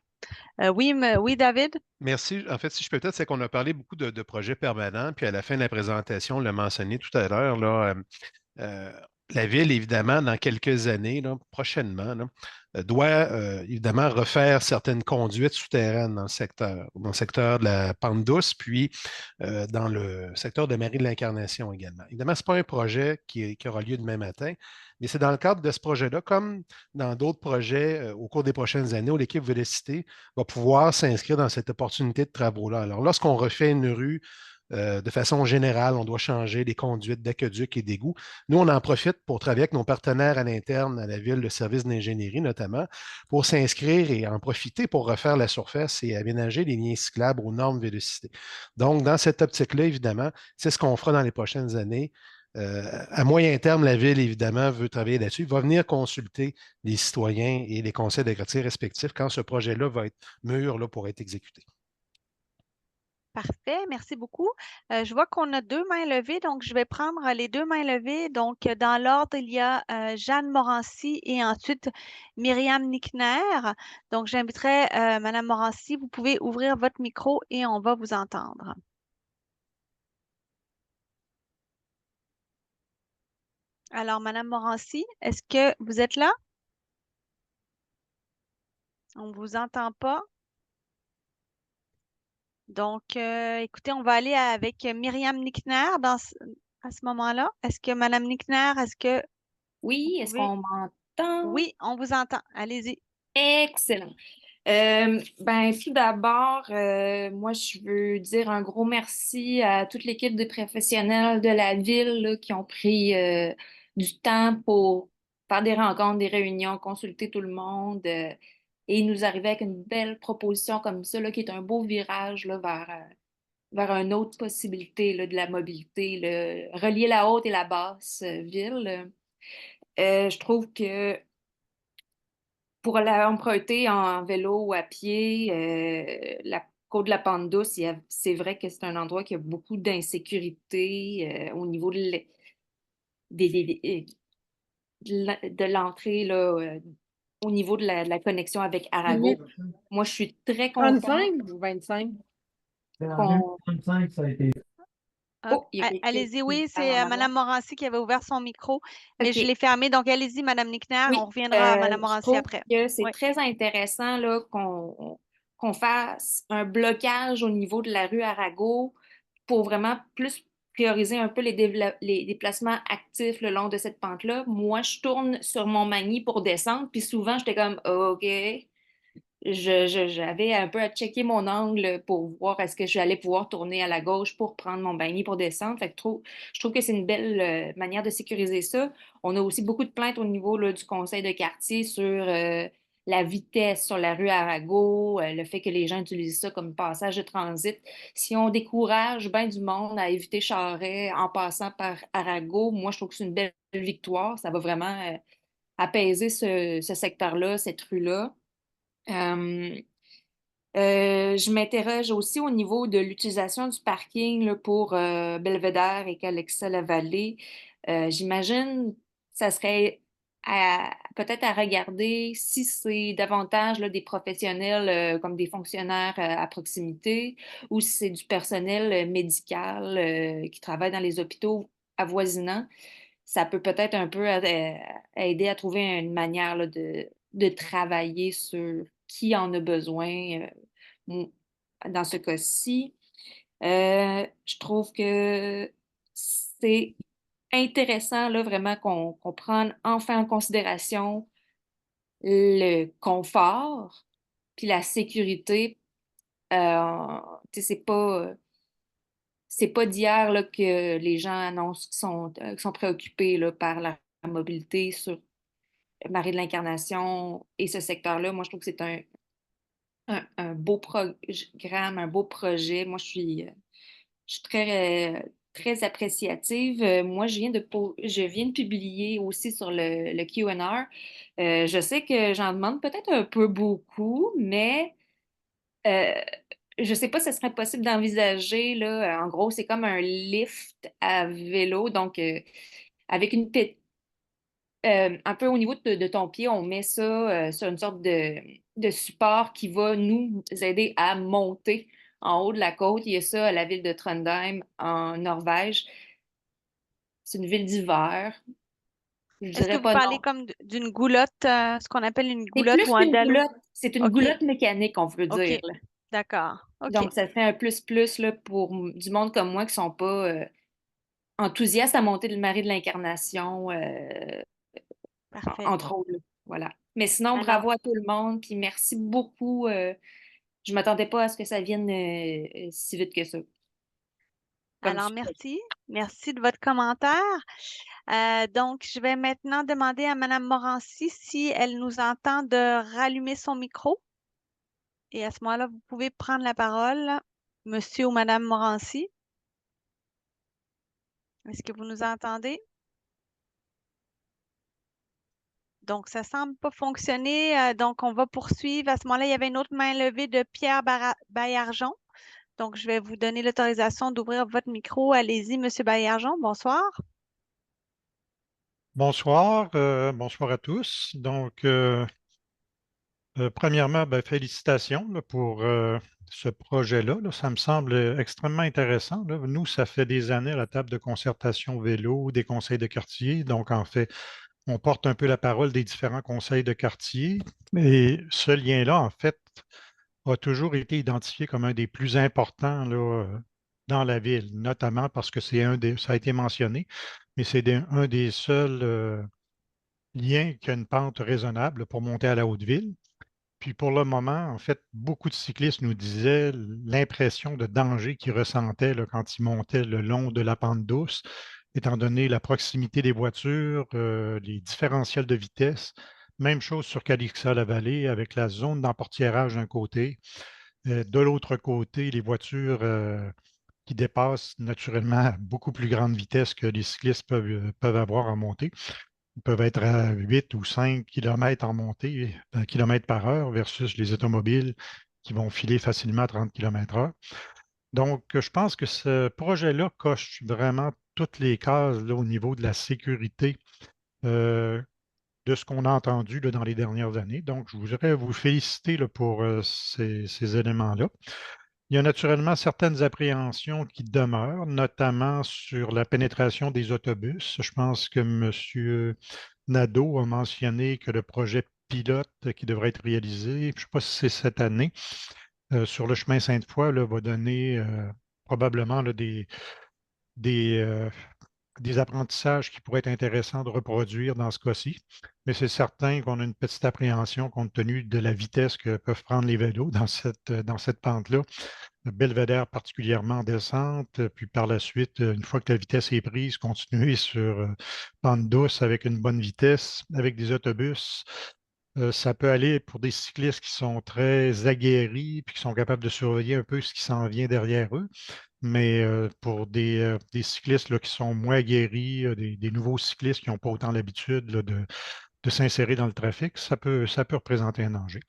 Oui, David? merci. En fait, si je peux peut-être, c'est qu'on a parlé beaucoup de projets permanents, puis à la fin de la présentation, on l'a mentionné tout à l'heure, là, euh, la ville, évidemment, dans quelques années, là, prochainement, là, doit évidemment refaire certaines conduites souterraines dans le secteur de la Pente Douce, puis dans le secteur de Marie de l'Incarnation également. Évidemment, ce n'est pas un projet qui aura lieu demain matin, mais c'est dans le cadre de ce projet-là, comme dans d'autres projets au cours des prochaines années, où l'équipe Vélocité va pouvoir s'inscrire dans cette opportunité de travaux-là. Alors, lorsqu'on refait une rue, de façon générale, on doit changer les conduites d'aqueduc et d'égouts. Nous, on en profite pour travailler avec nos partenaires à l'interne, à la ville, le service d'ingénierie notamment, pour s'inscrire et en profiter pour refaire la surface et aménager les liens cyclables aux normes Vélocité. Donc, dans cette optique-là, évidemment, c'est ce qu'on fera dans les prochaines années. À moyen terme, la ville, évidemment, veut travailler là-dessus. Il va venir consulter les citoyens et les conseils de quartier respectifs quand ce projet-là va être mûr là, pour être exécuté. Parfait, merci beaucoup. Je vois qu'on a deux mains levées, donc je vais prendre les deux mains levées. Donc, dans l'ordre, il y a Jeanne Morancy et ensuite Myriam Nickner. Donc, j'inviterai Madame Morancy, vous pouvez ouvrir votre micro et on va vous entendre. Alors, Madame Morancy, est-ce que vous êtes là? On ne vous entend pas. Donc, écoutez, on va aller avec Myriam Nickner à ce moment-là. Est-ce que Madame Nickner, est-ce que vous Oui, est-ce pouvez... qu'on m'entend? Oui, on vous entend. Allez-y. Excellent. Ben, tout d'abord, moi, je veux dire un gros merci à toute l'équipe de professionnels de la ville là, qui ont pris du temps pour faire des rencontres, des réunions, consulter tout le monde et nous arriver avec une belle proposition comme ça, là, qui est un beau virage là, vers une autre possibilité là, de la mobilité, là, relier la haute et la basse ville. Je trouve que pour l'emprunter en vélo ou à pied, la côte de la Pente Douce, c'est vrai que c'est un endroit qui a beaucoup d'insécurité au niveau de l'entrée, là, au niveau de la connexion avec Arago. Moi, je suis très contente 35 ou 25? qu'on... 25, ça a été. Oh, il y a quelqu'un Allez-y, qui oui, parle c'est en Madame avant. Morancy qui avait ouvert son micro, mais je OK. l'ai fermé. Donc, allez-y, Madame Nickner. On Oui, reviendra à Madame je Morancy trouve après. que c'est Oui. très intéressant là, qu'on fasse un blocage au niveau de la rue Arago pour vraiment plus prioriser un peu les déplacements actifs le long de cette pente-là. Moi, je tourne sur mon Montmagny pour descendre, puis souvent, j'étais comme, OK, j'avais un peu à checker mon angle pour voir est-ce que j'allais pouvoir tourner à la gauche pour prendre mon Montmagny pour descendre. Fait que je trouve que c'est une belle manière de sécuriser ça. On a aussi beaucoup de plaintes au niveau là, du conseil de quartier sur la vitesse sur la rue Arago, le fait que les gens utilisent ça comme passage de transit. Si on décourage bien du monde à éviter Charest en passant par Arago, moi, je trouve que c'est une belle victoire. Ça va vraiment apaiser ce secteur-là, cette rue-là. Je m'interroge aussi au niveau de l'utilisation du parking là, pour Belvédère et Calexa-la-Vallée. J'imagine que ça serait peut-être à regarder si c'est davantage là, des professionnels comme des fonctionnaires à proximité ou si c'est du personnel médical qui travaille dans les hôpitaux avoisinants. Ça peut peut-être un peu aider à trouver une manière là, de travailler sur qui en a besoin dans ce cas-ci. Je trouve que c'est intéressant là, vraiment qu'on prenne enfin en considération le confort puis la sécurité. Tu sais, c'est pas d'hier là, que les gens annoncent qu'ils sont préoccupés là, par la mobilité sur Marie de l'Incarnation et ce secteur-là. Moi, je trouve que c'est un beau programme, un beau projet. Moi, je suis très appréciative. Moi, je viens de publier aussi sur le Q&R. Je sais que j'en demande peut-être un peu beaucoup, mais euh, je ne sais pas si ce serait possible d'envisager, là, en gros, c'est comme un lift à vélo, donc avec un peu au niveau de ton pied, on met ça sur une sorte de support qui va nous aider à monter en haut de la côte. Il y a ça à la ville de Trondheim, en Norvège. C'est une ville d'hiver. Je Est-ce que dirais vous pas parlez non. comme d'une goulotte, ce qu'on appelle une C'est goulotte plus ou un qu'une dallo? goulotte. C'est une OK, goulotte mécanique, on veut OK, dire, là. d'accord, OK, Donc, ça fait un plus là, pour du monde comme moi qui sont pas enthousiastes à monter le Marie de l'Incarnation. parfait. Entre autres, là. Voilà. Mais sinon, Alors, bravo à tout le monde, puis merci beaucoup. Je m'attendais pas à ce que ça vienne si vite que ça. Comme alors, tu merci. Merci de votre commentaire. Donc, je vais maintenant demander à Madame Morancy si elle nous entend de rallumer son micro. Et à ce moment-là, vous pouvez prendre la parole, Monsieur ou Madame Morancy. Est-ce que vous nous entendez? Donc, ça semble pas fonctionner. Donc, on va poursuivre. À ce moment-là, il y avait une autre main levée de Pierre Baillargeon. Donc, je vais vous donner l'autorisation d'ouvrir votre micro. Allez-y, Monsieur Baillargeon. Bonsoir. Bonsoir, bonsoir à tous. Donc, premièrement, ben, félicitations là, pour ce projet-là. Là. Ça me semble extrêmement intéressant. Là. Nous, ça fait des années à la table de concertation vélo, des conseils de quartier. Donc, en fait, on porte un peu la parole des différents conseils de quartier. Et ce lien-là, en fait, a toujours été identifié comme un des plus importants là, dans la ville, notamment parce que ça a été mentionné, mais c'est un des seuls lien qui a une pente raisonnable pour monter à la haute ville. Puis pour le moment, en fait, beaucoup de cyclistes nous disaient l'impression de danger qu'ils ressentaient là, quand ils montaient le long de la pente douce, étant donné la proximité des voitures, les différentiels de vitesse. Même chose sur Calixa-la-Vallée avec la zone d'emportiérage d'un côté. De l'autre côté, les voitures qui dépassent naturellement à beaucoup plus grande vitesse que les cyclistes peuvent avoir en montée peuvent être à 8 ou 5 km en montée, km par heure, versus les automobiles qui vont filer facilement à 30 km/h. Donc, je pense que ce projet-là coche vraiment toutes les cases là, au niveau de la sécurité euh, de ce qu'on a entendu là, dans les dernières années. Donc, je voudrais vous féliciter là, pour ces éléments-là. Il y a naturellement certaines appréhensions qui demeurent, notamment sur la pénétration des autobus. Je pense que M. Nadeau a mentionné que le projet pilote qui devrait être réalisé, je ne sais pas si c'est cette année, sur le chemin Sainte-Foy, là, va donner probablement là, des, euh, des apprentissages qui pourraient être intéressants de reproduire dans ce cas-ci. Mais c'est certain qu'on a une petite appréhension compte tenu de la vitesse que peuvent prendre les vélos dans cette pente-là. Belvédère particulièrement en descente, puis par la suite, une fois que la vitesse est prise, continuer sur pente douce avec une bonne vitesse, avec des autobus. Ça peut aller pour des cyclistes qui sont très aguerris puis qui sont capables de surveiller un peu ce qui s'en vient derrière eux. Mais pour des cyclistes là, qui sont moins aguerris, des nouveaux cyclistes qui n'ont pas autant l'habitude là, de s'insérer dans le trafic, ça peut représenter un danger.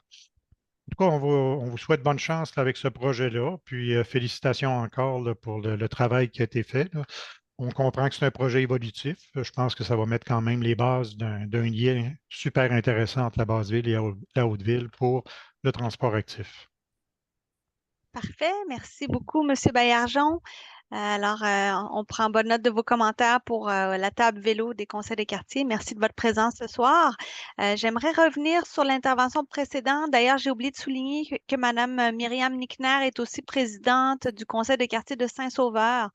En tout cas, on vous souhaite bonne chance là, avec ce projet-là. Puis félicitations encore là, pour le travail qui a été fait, là. On comprend que c'est un projet évolutif. Je pense que ça va mettre quand même les bases d'un lien super intéressant entre la Basse-Ville et la Haute-Ville pour le transport actif. Parfait. Merci beaucoup, Monsieur Baillargeon. Alors, on prend bonne note de vos commentaires pour la table vélo des conseils des quartiers. Merci de votre présence ce soir. J'aimerais revenir sur l'intervention précédente. D'ailleurs, j'ai oublié de souligner que Mme Myriam Nickner est aussi présidente du conseil de quartier de Saint-Sauveur.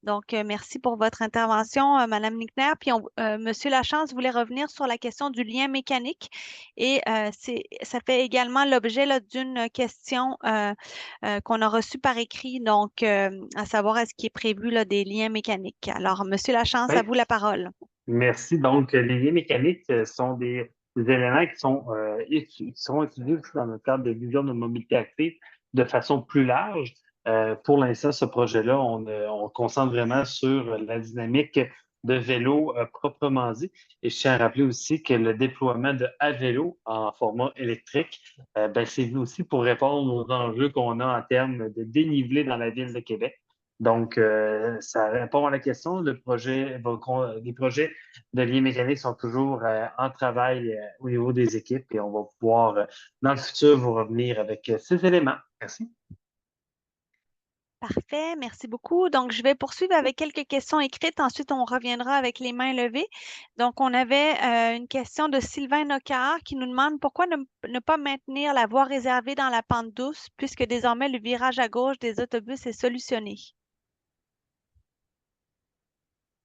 Donc, merci pour votre intervention, Madame Nickner. Puis, Monsieur Lachance voulait revenir sur la question du lien mécanique et ça fait également l'objet là, d'une question qu'on a reçue par écrit, donc à savoir est-ce qu'il est prévu là, des liens mécaniques. Alors, Monsieur Lachance, à Oui, vous la parole. merci. Donc, les liens mécaniques sont des éléments qui seront utilisés aussi dans le cadre de vision de mobilité active de façon plus large. Pour l'instant, ce projet-là, on concentre vraiment sur la dynamique de vélo proprement dit. Et je tiens à rappeler aussi que le déploiement de à-vélo en format électrique, c'est vu aussi pour répondre aux enjeux qu'on a en termes de dénivelé dans la ville de Québec. Donc, ça répond à la question. Les projets de liens mécaniques sont toujours en travail au niveau des équipes et on va pouvoir, dans le futur, vous revenir avec ces éléments. Merci. Parfait, merci beaucoup. Donc, je vais poursuivre avec quelques questions écrites. Ensuite, on reviendra avec les mains levées. Donc, on avait une question de Sylvain Nocard qui nous demande pourquoi ne pas maintenir la voie réservée dans la pente douce puisque désormais le virage à gauche des autobus est solutionné.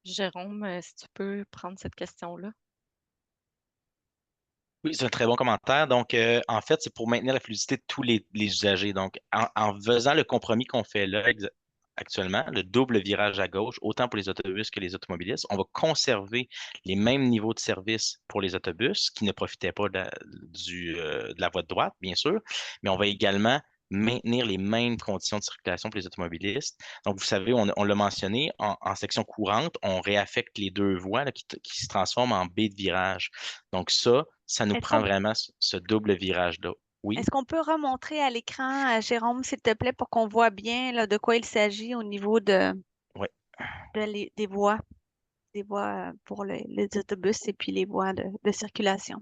Jérôme, si tu peux prendre cette question-là. Oui, c'est un très bon commentaire. Donc, en fait, c'est pour maintenir la fluidité de tous les usagers. Donc, en faisant le compromis qu'on fait là actuellement, le double virage à gauche, autant pour les autobus que les automobilistes, on va conserver les mêmes niveaux de service pour les autobus qui ne profitaient pas de la voie de droite, bien sûr, mais on va également maintenir les mêmes conditions de circulation pour les automobilistes. Donc, vous savez, on l'a mentionné, en section courante, on réaffecte les deux voies là, qui se transforment en baie de virage. Donc, ça nous Est-ce prend qu'on vraiment ce double virage-là. Oui. est-ce qu'on peut remontrer à l'écran, Jérôme, s'il te plaît, pour qu'on voit bien là, de quoi il s'agit au niveau Oui. des voies pour les autobus et puis les voies de circulation?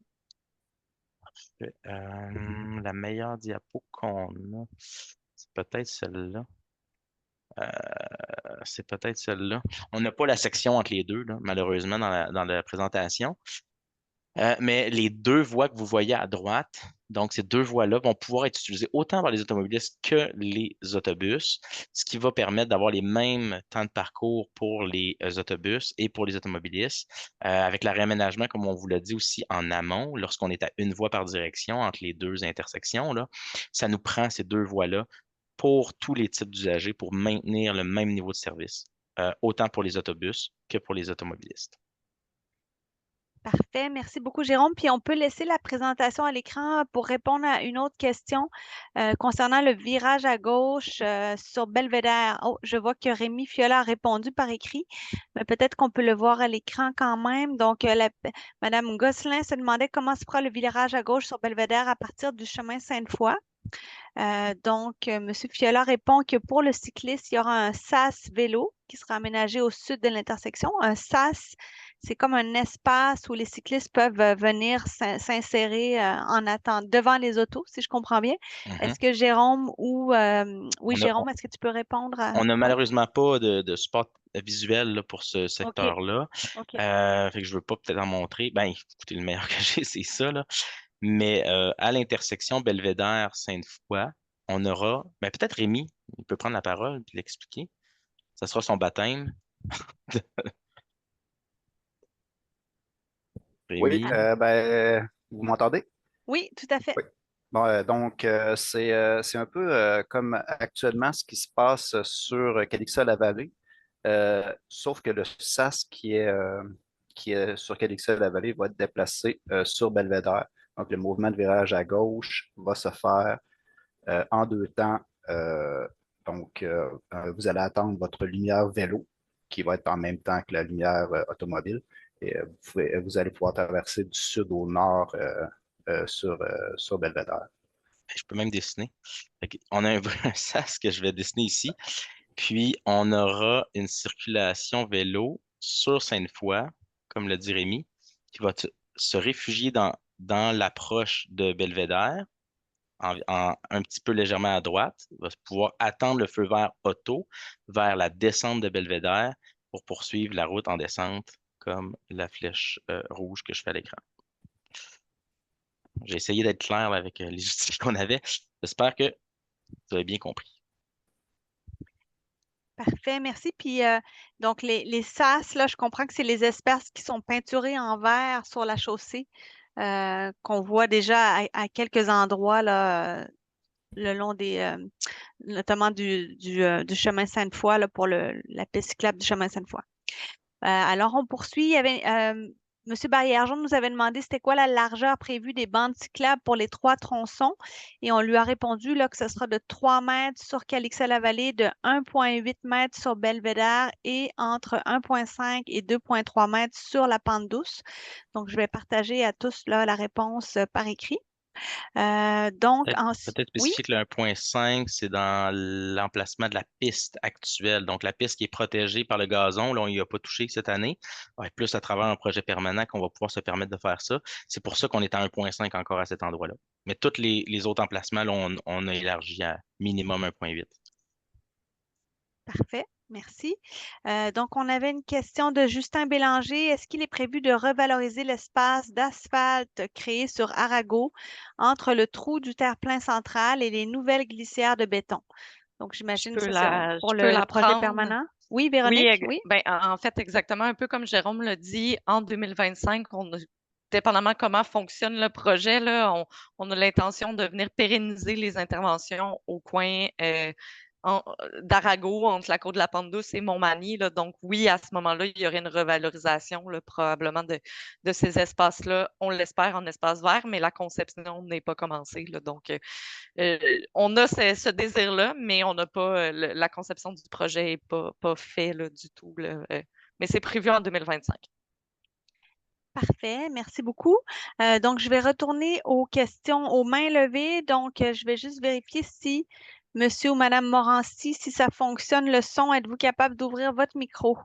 La meilleure diapo qu'on a, c'est peut-être celle-là. C'est peut-être celle-là. On n'a pas la section entre les deux, là, malheureusement, dans la présentation. Mais les deux voies que vous voyez à droite, donc ces deux voies-là vont pouvoir être utilisées autant par les automobilistes que les autobus, ce qui va permettre d'avoir les mêmes temps de parcours pour les autobus et pour les automobilistes, avec le réaménagement, comme on vous l'a dit aussi en amont, lorsqu'on est à une voie par direction entre les deux intersections, là, ça nous prend ces deux voies-là pour tous les types d'usagers pour maintenir le même niveau de service, autant pour les autobus que pour les automobilistes. Parfait, merci beaucoup, Jérôme. Puis on peut laisser la présentation à l'écran pour répondre à une autre question concernant le virage à gauche sur Belvédère. Oh, je vois que Rémi Fiola a répondu par écrit, mais peut-être qu'on peut le voir à l'écran quand même. Donc, Madame Gosselin se demandait comment se fera le virage à gauche sur Belvédère à partir du chemin Sainte-Foy. Monsieur Fiola répond que pour le cycliste, il y aura un sas vélo qui sera aménagé au sud de l'intersection. Un sas, c'est comme un espace où les cyclistes peuvent venir s'insérer en attendant devant les autos, si je comprends bien. Mhm. Est-ce que Jérôme ou oui, On a, Jérôme, est-ce que tu peux répondre à On n'a ouais? malheureusement pas de support visuel là, pour ce OK, secteur-là. OK. Fait que je ne veux pas peut-être en montrer. Ben, écoutez, le meilleur que j'ai, c'est ça, là. Mais à l'intersection Belvédère-Sainte-Foy, on aura. Ben, peut-être Rémi, il peut prendre la parole et l'expliquer. Ça sera son baptême. Oui, Rémi. vous m'entendez? Oui, tout à fait. Oui. Bon, c'est un peu comme actuellement ce qui se passe sur Calixa-la-Vallée, sauf que le SAS qui est sur Calixa-la-Vallée va être déplacé sur Belvédère. Donc, le mouvement de virage à gauche va se faire en 2 temps. Donc, vous allez attendre votre lumière vélo, qui va être en même temps que la lumière automobile. Et vous allez pouvoir traverser du sud au nord sur Belvédère. Je peux même dessiner. On a un vrai sas que je vais dessiner ici. Puis, on aura une circulation vélo sur Sainte-Foy, comme l'a dit Rémi, qui va se réfugier dans l'approche de Belvédère, un petit peu légèrement à droite. Il va pouvoir attendre le feu vert auto vers la descente de Belvédère pour poursuivre la route en descente, comme la flèche rouge que je fais à l'écran. J'ai essayé d'être clair là, avec les outils qu'on avait. J'espère que vous avez bien compris. Parfait, merci. Puis, donc, les sas, là, je comprends que c'est les espaces qui sont peinturés en vert sur la chaussée, qu'on voit déjà à quelques endroits, là, le long notamment du chemin Sainte-Foy, là, pour la piste cyclable du chemin Sainte-Foy. Alors, on poursuit. Il y avait, Monsieur Barrière-Jean nous avait demandé c'était quoi la largeur prévue des bandes cyclables pour les 3 tronçons et on lui a répondu là, que ce sera de 3 mètres sur Calixa-la-Vallée, de 1,8 mètres sur Belvédère et entre 1,5 et 2,3 mètres sur la pente douce. Donc, je vais partager à tous là, la réponse par écrit. Donc, ensuite, Peut-être oui. spécifier que le 1.5, c'est dans l'emplacement de la piste actuelle. Donc, la piste qui est protégée par le gazon, là, on n'y a pas touché cette année. Ouais, plus à travers un projet permanent qu'on va pouvoir se permettre de faire ça. C'est pour ça qu'on est à 1.5 encore à cet endroit-là. Mais tous les autres emplacements, là, on a élargi à minimum 1.8. Parfait, merci. Donc, on avait une question de Justin Bélanger. Est-ce qu'il est prévu de revaloriser l'espace d'asphalte créé sur Arago entre le trou du terre-plein central et les nouvelles glissières de béton? Donc, j'imagine que c'est pour Je peux le la projet prendre. permanent. Oui, Oui, Véronique, oui. ben, en fait, exactement un peu comme Jérôme l'a dit, en 2025, dépendamment comment fonctionne le projet, là, on a l'intention de venir pérenniser les interventions au coin d'Arago, entre la Côte de la Pente Douce et Montmagny. Là. Donc, oui, à ce moment-là, il y aurait une revalorisation là, probablement de ces espaces-là. On l'espère en espace vert, mais la conception n'est pas commencée. Là. Donc, on a ce désir-là, mais on n'a pas la conception du projet n'est pas fait là, du tout. Là, mais c'est prévu en 2025. Parfait, merci beaucoup. Donc, je vais retourner aux questions aux mains levées. Donc, je vais juste vérifier si Monsieur ou Madame Morancy, si ça fonctionne le son, êtes-vous capable d'ouvrir votre micro?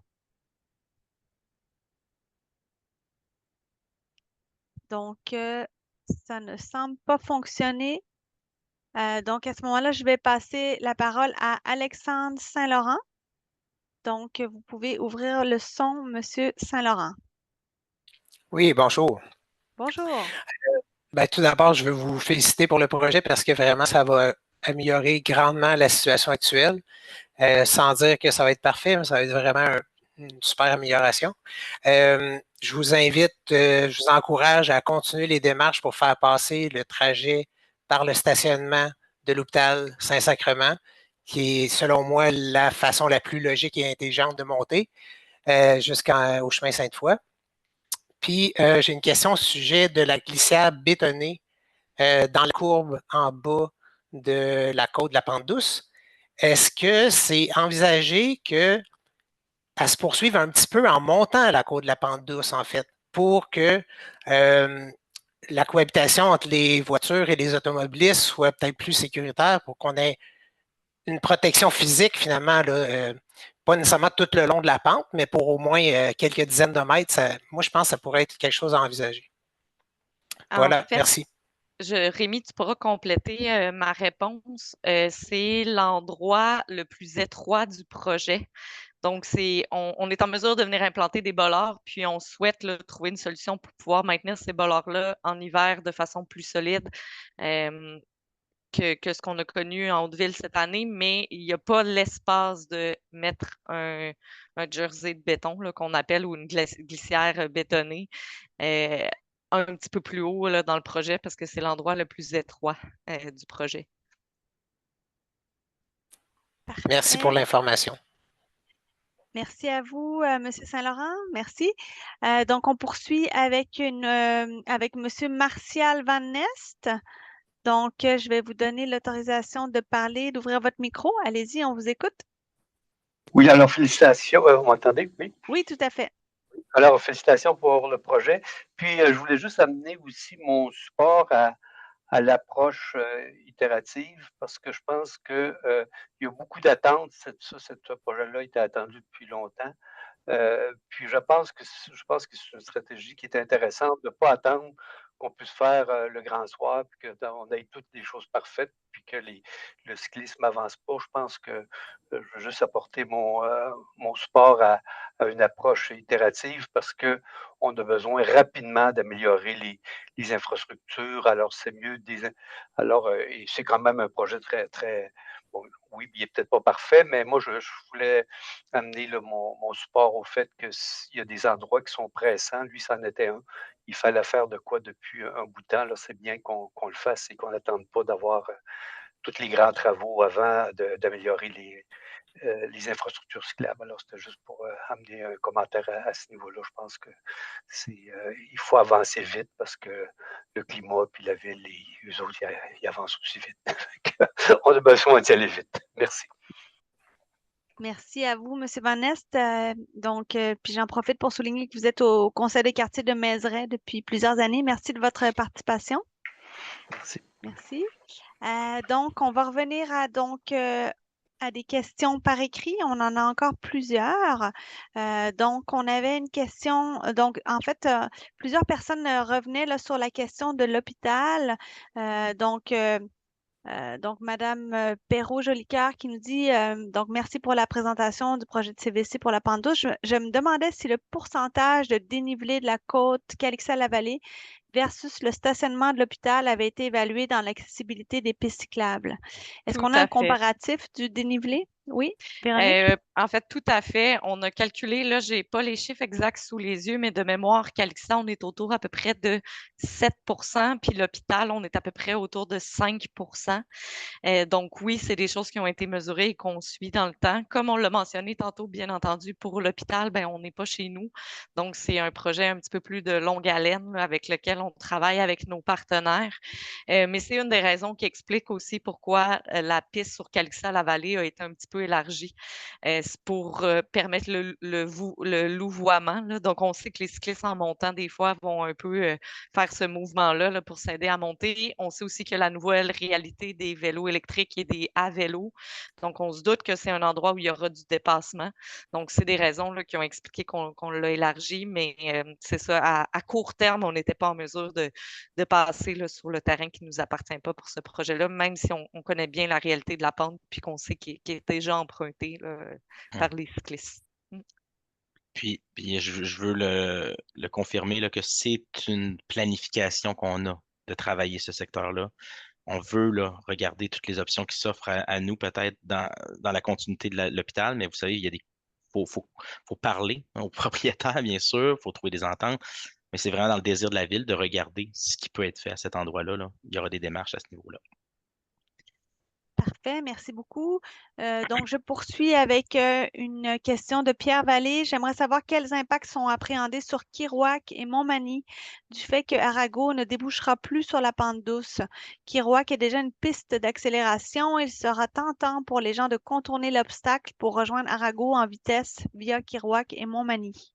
Donc, ça ne semble pas fonctionner. Donc, à ce moment-là, je vais passer la parole à Alexandre Saint-Laurent. Donc, vous pouvez ouvrir le son, Monsieur Saint-Laurent. Oui, bonjour. Bonjour. Ben, tout d'abord, je veux vous féliciter pour le projet parce que vraiment, ça va améliorer grandement la situation actuelle. Sans dire que ça va être parfait, mais ça va être vraiment une super amélioration. Je vous invite, je vous encourage à continuer les démarches pour faire passer le trajet par le stationnement de l'hôpital Saint-Sacrement, qui est, selon moi, la façon la plus logique et intelligente de monter jusqu'au chemin Sainte-Foy. Puis, j'ai une question au sujet de la glissière bétonnée dans la courbe en bas de la côte de la Pente Douce. Est-ce que c'est envisagé qu'elle se poursuive un petit peu en montant la côte de la Pente Douce, en fait, pour que la cohabitation entre les voitures et les automobilistes soit peut-être plus sécuritaire pour qu'on ait une protection physique, finalement, là, pas nécessairement tout le long de la pente, mais pour au moins quelques dizaines de mètres. Moi, je pense que ça pourrait être quelque chose à envisager. Voilà, En fait, merci. Rémi, tu pourras compléter ma réponse. C'est l'endroit le plus étroit du projet. Donc, on est en mesure de venir implanter des bollards, puis on souhaite là, trouver une solution pour pouvoir maintenir ces bollards-là en hiver de façon plus solide que ce qu'on a connu en Haute-Ville cette année, mais il n'y a pas l'espace de mettre un jersey de béton qu'on appelle ou une glissière bétonnée un petit peu plus haut là, dans le projet parce que c'est l'endroit le plus étroit du projet. Merci pour l'information. Merci à vous, Monsieur Saint-Laurent. Merci. Donc, on poursuit avec avec Monsieur Martial Van Nest. Donc, je vais vous donner l'autorisation de parler, d'ouvrir votre micro. Allez-y, on vous écoute. Oui, alors félicitations. Vous m'entendez? Oui. Oui, tout à fait. Alors, félicitations pour le projet. Puis, je voulais juste amener aussi mon support à l'approche itérative parce que je pense qu'il y a beaucoup d'attentes. Ce projet-là a été attendu depuis longtemps. Puis je pense que c'est une stratégie qui est intéressante de ne pas attendre qu'on puisse faire le grand soir, puis qu'on ait toutes les choses parfaites, puis que le cyclisme n'avance pas. Je pense que je veux juste apporter mon support à une approche itérative parce qu'on a besoin rapidement d'améliorer les infrastructures. Alors, c'est mieux alors, et c'est quand même un projet très, très. Bon, oui, il n'est peut-être pas parfait, mais moi, je voulais amener mon support au fait qu'il y a des endroits qui sont pressants. Lui, c'en était un. Il fallait faire de quoi depuis un bout de temps. Là, c'est bien qu'on le fasse et qu'on n'attende pas d'avoir tous les grands travaux avant d'améliorer les infrastructures cyclables. Alors, c'était juste pour amener un commentaire à ce niveau-là. Je pense que il faut avancer vite parce que le climat puis la ville, eux autres, ils avancent aussi vite. On a besoin d'y aller vite. Merci. Merci à vous, Monsieur Van Nest. Puis j'en profite pour souligner que vous êtes au Conseil des quartiers de Mézeray depuis plusieurs années. Merci de votre participation. Merci. Merci. Donc, on va revenir à des questions par écrit. On en a encore plusieurs. Donc, on avait une question. Donc, en fait, plusieurs personnes revenaient là, sur la question de l'hôpital. Donc, Madame Perrault-Jolicoeur qui nous dit donc merci pour la présentation du projet de CVC pour la pente douce. Je me demandais si le pourcentage de dénivelé de la côte Calixa-la-Vallée versus le stationnement de l'hôpital avait été évalué dans l'accessibilité des pistes cyclables. Est-ce Tout qu'on a un à fait. comparatif du dénivelé? Oui, Véronique? En fait, tout à fait. On a calculé, là, je n'ai pas les chiffres exacts sous les yeux, mais de mémoire, Calixa, on est autour à peu près de 7 puis l'hôpital, on est à peu près autour de 5 donc oui, c'est des choses qui ont été mesurées et qu'on suit dans le temps. Comme on l'a mentionné tantôt, bien entendu, pour l'hôpital, ben, on n'est pas chez nous. Donc, c'est un projet un petit peu plus de longue haleine là, avec lequel on travaille avec nos partenaires. Mais c'est une des raisons qui explique aussi pourquoi la piste sur Calixa-la-Vallée a été un petit peu élargie. C'est pour permettre le louvoiement. Là. Donc, on sait que les cyclistes en montant, des fois, vont un peu faire ce mouvement-là là, pour s'aider à monter. On sait aussi que la nouvelle réalité des vélos électriques et des à-vélos. Donc, on se doute que c'est un endroit où il y aura du dépassement. Donc, c'est des raisons là, qui ont expliqué qu'on l'a élargi, mais c'est ça, à court terme, on n'était pas en mesure de passer là, sur le terrain qui ne nous appartient pas pour ce projet-là, même si on connaît bien la réalité de la pente puis qu'on sait qu'il est déjà emprunté là, par les cyclistes. Puis je veux le confirmer là, que c'est une planification qu'on a de travailler ce secteur-là. On veut là, regarder toutes les options qui s'offrent à nous, peut-être dans la continuité de l'hôpital, mais vous savez, il y a faut parler aux propriétaires, bien sûr, il faut trouver des ententes, mais c'est vraiment dans le désir de la ville de regarder ce qui peut être fait à cet endroit-là. Là. Il y aura des démarches à ce niveau-là. Parfait, merci beaucoup. Donc, je poursuis avec une question de Pierre Vallée. J'aimerais savoir quels impacts sont appréhendés sur Kirouac et Montmagny du fait que Arago ne débouchera plus sur la pente douce. Kirouac est déjà une piste d'accélération. Il sera tentant pour les gens de contourner l'obstacle pour rejoindre Arago en vitesse via Kirouac et Montmagny.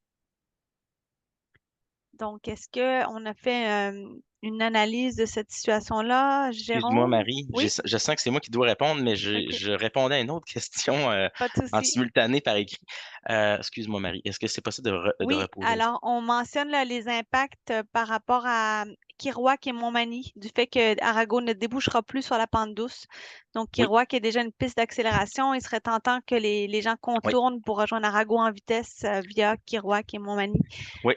Donc, est-ce qu'on a fait une analyse de cette situation-là, Excuse-moi, Jérôme? Marie. Oui, Je sens que c'est moi qui dois répondre, mais OK, je répondais à une autre question pas de en souci. simultané par écrit. Excuse-moi, Marie. Est-ce que c'est possible de Oui, reposer ça? alors on mentionne là, les impacts par rapport à Kirouac et Montmagny, du fait que Arago ne débouchera plus sur la pente douce. Donc, Oui, Kirouac est déjà une piste d'accélération. Il serait tentant que les gens oui, contournent pour rejoindre Arago en vitesse via Kirouac et Montmagny. oui.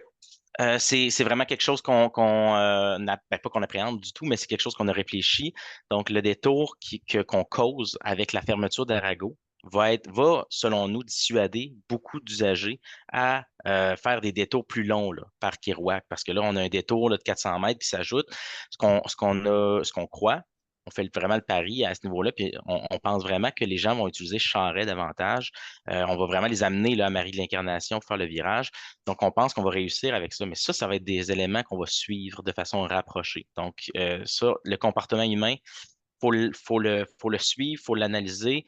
C'est vraiment quelque chose pas qu'on appréhende du tout, mais c'est quelque chose qu'on a réfléchi. Donc, le détour qu'on cause avec la fermeture d'Arago va, selon nous, dissuader beaucoup d'usagers à faire des détours plus longs là, par Kirouac, parce que là, on a un détour là, de 400 mètres qui s'ajoute. Ce qu'on croit, on fait vraiment le pari à ce niveau-là, puis on pense vraiment que les gens vont utiliser Charret davantage. On va vraiment les amener là, à Marie de l'Incarnation pour faire le virage. Donc, on pense qu'on va réussir avec ça, mais ça va être des éléments qu'on va suivre de façon rapprochée. Donc, ça, le comportement humain, faut le suivre, il faut l'analyser.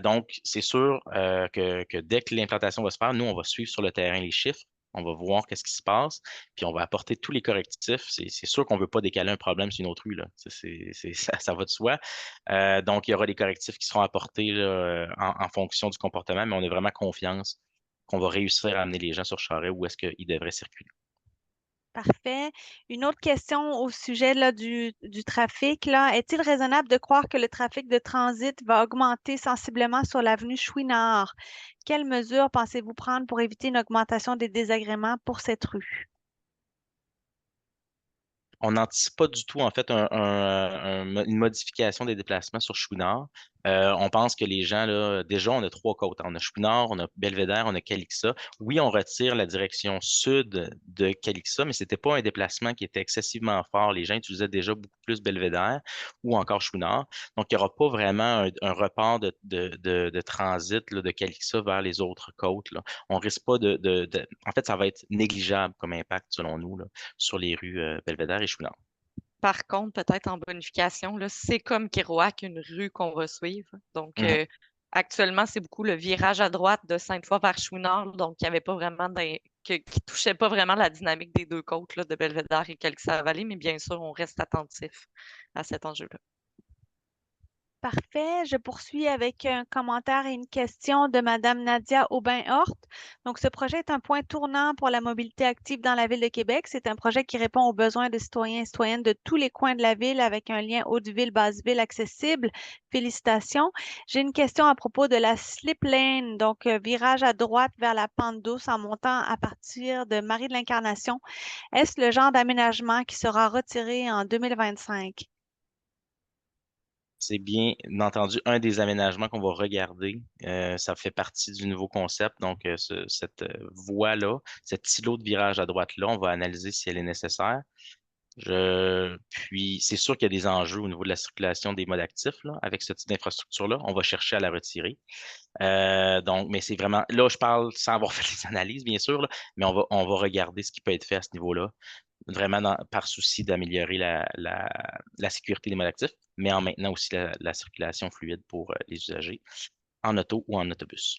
Donc, c'est sûr que dès que l'implantation va se faire, nous, on va suivre sur le terrain les chiffres. On va voir qu'est-ce qui se passe, puis on va apporter tous les correctifs. C'est sûr qu'on ne veut pas décaler un problème sur une autre rue, là. Ça va de soi. Donc, il y aura des correctifs qui seront apportés là, en fonction du comportement, mais on a vraiment confiance qu'on va réussir à amener les gens sur Charest où est-ce qu'ils devraient circuler. Parfait. Une autre question au sujet là, du trafic. Là. Est-il raisonnable de croire que le trafic de transit va augmenter sensiblement sur l'avenue Chouinard? Quelles mesures pensez-vous prendre pour éviter une augmentation des désagréments pour cette rue? On n'anticipe pas du tout, en fait, une modification des déplacements sur Chouinard. On pense que les gens, là, déjà, on a 3 côtes. On a Chouinard, on a Belvédère, on a Calixa. Oui, on retire la direction sud de Calixa, mais ce n'était pas un déplacement qui était excessivement fort. Les gens utilisaient déjà beaucoup plus Belvédère ou encore Chouinard. Donc, il n'y aura pas vraiment un report de transit là, de Calixa vers les autres côtes, là. On risque pas En fait, ça va être négligeable comme impact, selon nous, là, sur les rues Belvédère et Chouinard. Par contre, peut-être en bonification, là, c'est comme Kerouac, une rue qu'on va suivre. Donc, actuellement, c'est beaucoup le virage à droite de Sainte-Foy vers Chouinard. Donc, il n'y avait pas vraiment qui ne touchait pas vraiment la dynamique des 2 côtes là, de Belvédère et Calixa-Vallée, mais bien sûr, on reste attentif à cet enjeu-là. Parfait. Je poursuis avec un commentaire et une question de Madame Nadia Aubin-Horth. Donc, ce projet est un point tournant pour la mobilité active dans la ville de Québec. C'est un projet qui répond aux besoins de citoyens et citoyennes de tous les coins de la ville avec un lien Haute-Ville-Basse-Ville accessible. Félicitations. J'ai une question à propos de la slip lane, donc virage à droite vers la pente douce en montant à partir de Marie de l'Incarnation. Est-ce le genre d'aménagement qui sera retiré en 2025? C'est bien entendu un des aménagements qu'on va regarder. Ça fait partie du nouveau concept. Donc, cette voie-là, cet îlot de virage à droite-là, on va analyser si elle est nécessaire. Puis, c'est sûr qu'il y a des enjeux au niveau de la circulation des modes actifs là, avec ce type d'infrastructure-là. On va chercher à la retirer. Donc, mais c'est vraiment, là, je parle sans avoir fait les analyses, bien sûr, là, mais on va regarder ce qui peut être fait à ce niveau-là, vraiment par souci d'améliorer la sécurité des modes actifs, mais en maintenant aussi la circulation fluide pour les usagers en auto ou en autobus.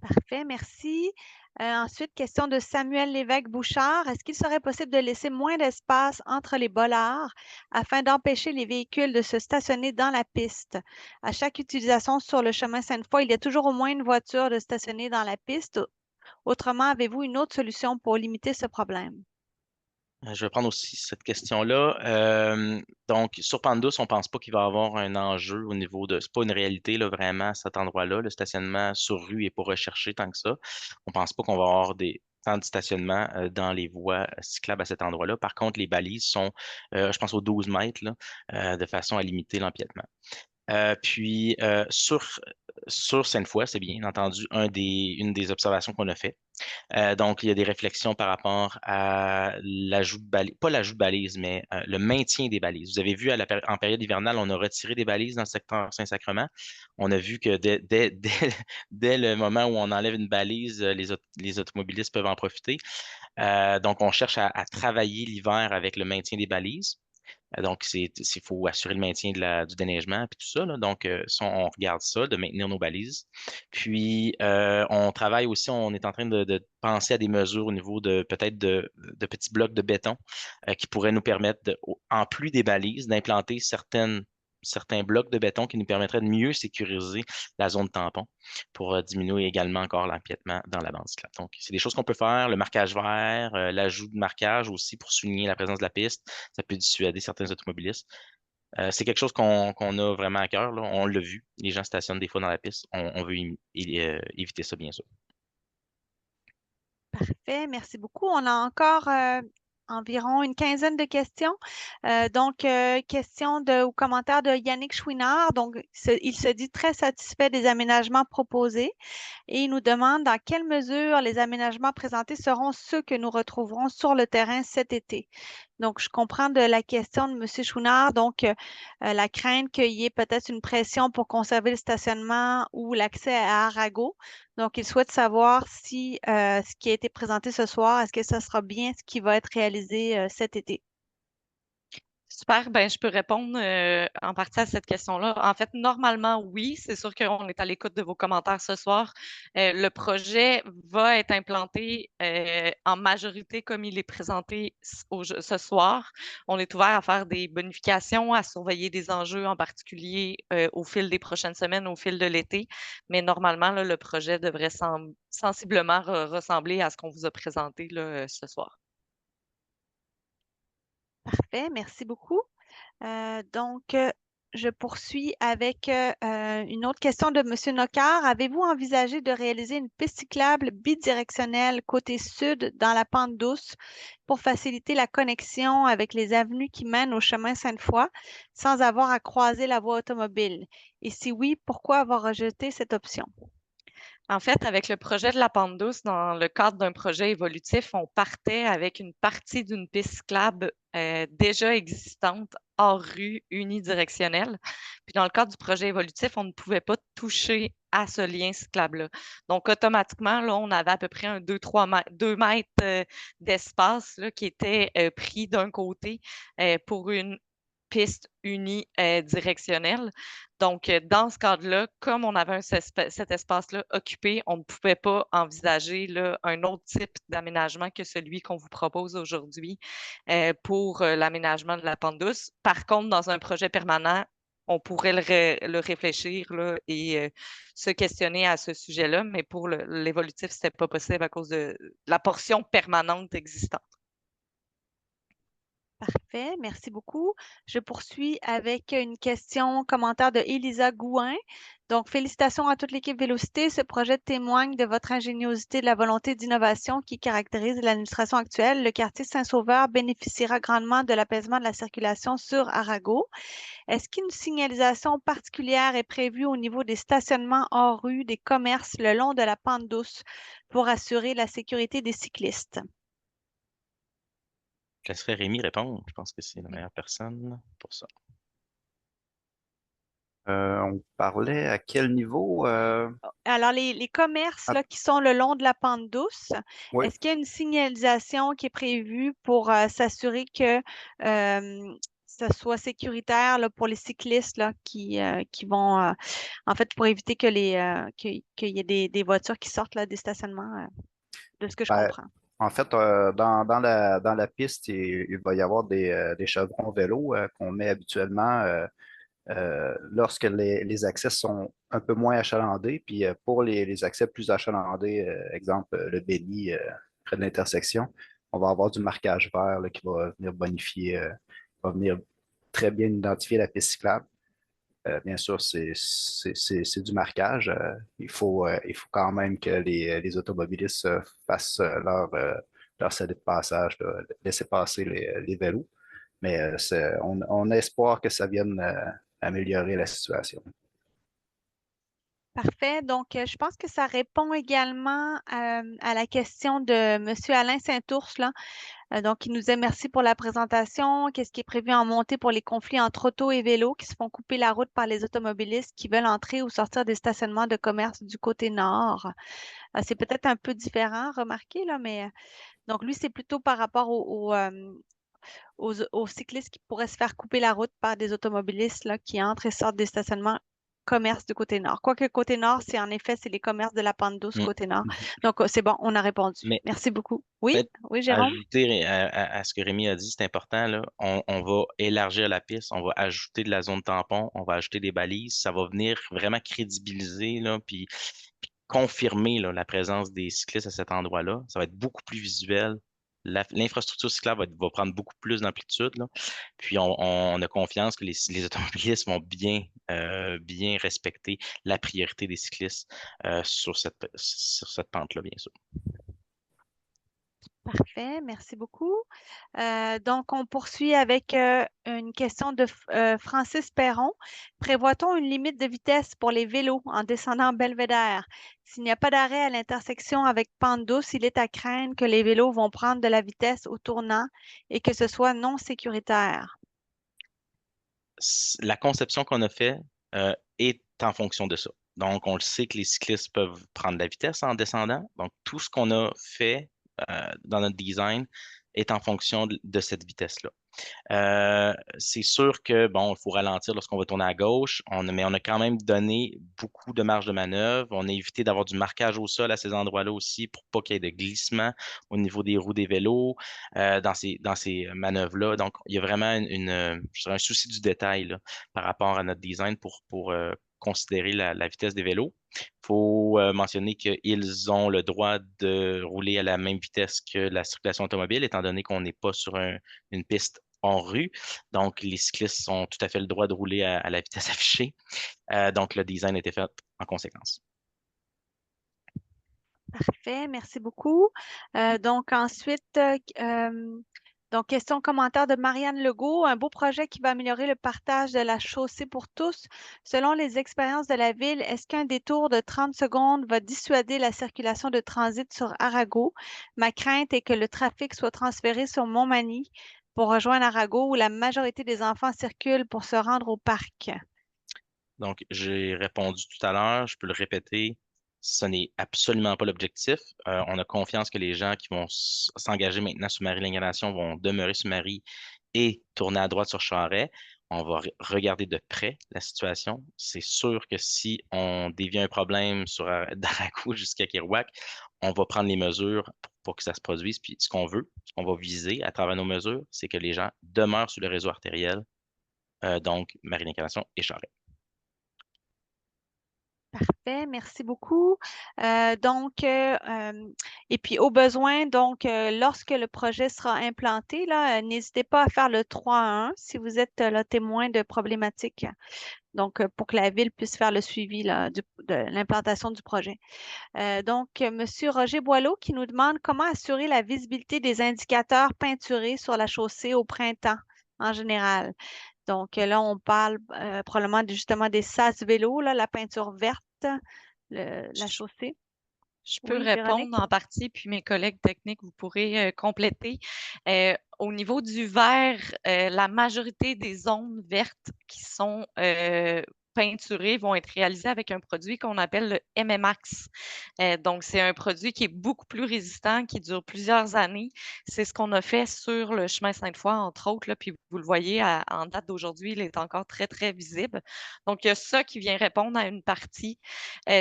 Parfait, merci. Ensuite, question de Samuel Lévesque-Bouchard. Est-ce qu'il serait possible de laisser moins d'espace entre les bollards afin d'empêcher les véhicules de se stationner dans la piste? À chaque utilisation sur le chemin Sainte-Foy, il y a toujours au moins une voiture de stationner dans la piste. Autrement, avez-vous une autre solution pour limiter ce problème? Je vais prendre aussi cette question-là. Donc, sur Pandus, on ne pense pas qu'il va y avoir un enjeu au niveau de. C'est pas une réalité, là, vraiment, à cet endroit-là. Le stationnement sur rue n'est pas recherché tant que ça. On ne pense pas qu'on va avoir des temps de stationnement dans les voies cyclables à cet endroit-là. Par contre, les balises sont, je pense, aux 12 mètres, là, de façon à limiter l'empiètement. Puis, sur Sainte-Foy, c'est bien entendu une des observations qu'on a fait. Donc, il y a des réflexions par rapport à l'ajout de balises, pas l'ajout de balises, mais le maintien des balises. Vous avez vu, en période hivernale, on a retiré des balises dans le secteur Saint-Sacrement. On a vu que dès le moment où on enlève une balise, les automobilistes peuvent en profiter. Donc, on cherche à travailler l'hiver avec le maintien des balises. Donc, il faut assurer le maintien du déneigement et tout ça, là. Donc, on regarde ça, de maintenir nos balises. Puis, on travaille aussi, on est en train de penser à des mesures au niveau de peut-être de petits blocs de béton qui pourraient nous permettre, en plus des balises, d'implanter certains blocs de béton qui nous permettraient de mieux sécuriser la zone tampon pour diminuer également encore l'empiètement dans la bande cyclable. Donc, c'est des choses qu'on peut faire. Le marquage vert, l'ajout de marquage aussi pour souligner la présence de la piste, ça peut dissuader certains automobilistes. C'est quelque chose qu'on a vraiment à cœur, là. On l'a vu, les gens stationnent des fois dans la piste. On veut éviter ça, bien sûr. Parfait, merci beaucoup. On a encore environ une quinzaine de questions. Question ou commentaire de Yannick Chouinard. Donc, il se dit très satisfait des aménagements proposés et il nous demande dans quelle mesure les aménagements présentés seront ceux que nous retrouverons sur le terrain cet été. Donc, je comprends de la question de M. Chouinard, donc la crainte qu'il y ait peut-être une pression pour conserver le stationnement ou l'accès à Arago. Donc, il souhaite savoir si ce qui a été présenté ce soir, est-ce que ce sera bien ce qui va être réalisé cet été? Super, ben, je peux répondre en partie à cette question-là. En fait, normalement, oui, c'est sûr qu'on est à l'écoute de vos commentaires ce soir. Le projet va être implanté en majorité comme il est présenté ce soir. On est ouvert à faire des bonifications, à surveiller des enjeux en particulier au fil des prochaines semaines, au fil de l'été. Mais normalement, là, le projet devrait sensiblement ressembler à ce qu'on vous a présenté là, ce soir. Parfait, merci beaucoup. Donc, je poursuis avec une autre question de M. Nocard. Avez-vous envisagé de réaliser une piste cyclable bidirectionnelle côté sud dans la pente douce pour faciliter la connexion avec les avenues qui mènent au chemin Sainte-Foy sans avoir à croiser la voie automobile? Et si oui, pourquoi avoir rejeté cette option? En fait, avec le projet de la pente douce, dans le cadre d'un projet évolutif, on partait avec une partie d'une piste cyclable déjà existante hors rue unidirectionnelle. Puis dans le cadre du projet évolutif, on ne pouvait pas toucher à ce lien cyclable-là. Donc, automatiquement, là, on avait à peu près un 2 mètres d'espace là, qui était pris d'un côté pour une piste unidirectionnelle. Donc, dans ce cadre-là, comme on avait cet espace-là occupé, on ne pouvait pas envisager là, un autre type d'aménagement que celui qu'on vous propose aujourd'hui pour l'aménagement de la pente douce. Par contre, dans un projet permanent, on pourrait le réfléchir là, et se questionner à ce sujet-là, mais pour l'évolutif, ce n'était pas possible à cause de la portion permanente existante. Parfait, merci beaucoup. Je poursuis avec une question, commentaire de Elisa Gouin. Donc, félicitations à toute l'équipe Vélocité. Ce projet témoigne de votre ingéniosité et de la volonté d'innovation qui caractérise l'administration actuelle. Le quartier Saint-Sauveur bénéficiera grandement de l'apaisement de la circulation sur Arago. Est-ce qu'une signalisation particulière est prévue au niveau des stationnements hors rue, des commerces le long de la pente douce pour assurer la sécurité des cyclistes? Je laisserai Rémi répondre. Je pense que c'est la meilleure personne pour ça. On parlait à quel niveau? Alors, les commerces là, qui sont le long de la pente douce, Oui. est-ce qu'il y a une signalisation qui est prévue pour s'assurer que ce soit sécuritaire là, pour les cyclistes là, qui vont, en fait, pour éviter que qu'il y ait des voitures qui sortent là, des stationnements, de ce que je Ben, comprends? en fait, dans la piste, il va y avoir des chevrons vélos qu'on met habituellement lorsque les accès sont un peu moins achalandés. Puis pour les accès plus achalandés, exemple le Béni près de l'intersection, on va avoir du marquage vert là, qui va venir bonifier, va venir très bien identifier la piste cyclable. Bien sûr, c'est du marquage. Il faut quand même que les automobilistes fassent leur salé de passage, là, laisser passer les vélos. Mais on a espoir que ça vienne améliorer la situation. Parfait. Donc, je pense que ça répond également à la question de M. Alain Saint-Ours, là. Donc, il nous dit merci pour la présentation. Qu'est-ce qui est prévu en montée pour les conflits entre autos et vélos qui se font couper la route par les automobilistes qui veulent entrer ou sortir des stationnements de commerce du côté nord? C'est peut-être un peu différent, remarquez, là, mais donc lui, c'est plutôt par rapport aux cyclistes qui pourraient se faire couper la route par des automobilistes là, qui entrent et sortent des stationnements commerce du côté nord. Quoique côté nord, c'est les commerces de la pente douce côté nord. Donc, c'est bon, on a répondu. Mais merci beaucoup. Oui, peut-être oui, Jérôme? ajouter à ce que Rémi a dit, c'est important, là. On va élargir la piste, on va ajouter de la zone tampon, on va ajouter des balises. Ça va venir vraiment crédibiliser, là, puis confirmer là, la présence des cyclistes à cet endroit-là. Ça va être beaucoup plus visuel. L'infrastructure cyclable va prendre beaucoup plus d'amplitude, là. Puis on a confiance que les automobilistes vont bien respecter la priorité des cyclistes sur cette pente-là, bien sûr. Parfait, merci beaucoup. Donc, on poursuit avec une question de Francis Perron. Prévoit-on une limite de vitesse pour les vélos en descendant Belvédère? S'il n'y a pas d'arrêt à l'intersection avec pente douce, il est à craindre que les vélos vont prendre de la vitesse au tournant et que ce soit non sécuritaire. La conception qu'on a faite est en fonction de ça. Donc, on le sait que les cyclistes peuvent prendre de la vitesse en descendant. Donc, tout ce qu'on a fait dans notre design est en fonction de cette vitesse-là. C'est sûr que, bon, il faut ralentir lorsqu'on va tourner à gauche, mais on a quand même donné beaucoup de marge de manœuvre. On a évité d'avoir du marquage au sol à ces endroits-là aussi pour pas qu'il y ait de glissement au niveau des roues des vélos dans ces manœuvres-là. Donc, il y a vraiment je dirais un souci du détail là, par rapport à notre design pour considérer la vitesse des vélos. Il faut mentionner qu'ils ont le droit de rouler à la même vitesse que la circulation automobile, étant donné qu'on n'est pas sur une piste en rue. Donc, les cyclistes ont tout à fait le droit de rouler à la vitesse affichée. Donc, le design a été fait en conséquence. Parfait, merci beaucoup. Donc, ensuite, donc, question commentaire de Marianne Legault. Un beau projet qui va améliorer le partage de la chaussée pour tous. Selon les expériences de la ville, est-ce qu'un détour de 30 secondes va dissuader la circulation de transit sur Arago? Ma crainte est que le trafic soit transféré sur Montmagny pour rejoindre Arago où la majorité des enfants circulent pour se rendre au parc. Donc, j'ai répondu tout à l'heure, je peux le répéter. Ce n'est absolument pas l'objectif. On a confiance que les gens qui vont s'engager maintenant sur Marie-Lingranation vont demeurer sur Marie et tourner à droite sur Charest. On va regarder de près la situation. C'est sûr que si on dévie un problème sur d'Arago jusqu'à Kerouac, on va prendre les mesures pour que ça se produise. Puis ce qu'on veut, ce qu'on va viser à travers nos mesures, c'est que les gens demeurent sur le réseau artériel, donc Marie-Lingranation et Charest. Parfait, merci beaucoup. Et puis au besoin, donc, lorsque le projet sera implanté, là, n'hésitez pas à faire le 3-1 si vous êtes là, témoin de problématiques. Donc, pour que la ville puisse faire le suivi là, de l'implantation du projet. Donc, M. Roger Boileau qui nous demande comment assurer la visibilité des indicateurs peinturés sur la chaussée au printemps en général. Donc, là, on parle probablement justement des sas vélos, là, la peinture verte, la chaussée. Je peux Oui, répondre Véronique? en partie, puis mes collègues techniques, vous pourrez compléter. Au niveau du vert, la majorité des zones vertes qui sont peinturées vont être réalisées avec un produit qu'on appelle le MMAX. Donc, c'est un produit qui est beaucoup plus résistant, qui dure plusieurs années. C'est ce qu'on a fait sur le chemin Sainte-Foy, entre autres, là, puis vous le voyez, en date d'aujourd'hui, il est encore très, très visible. Donc, il y a ça qui vient répondre à une partie.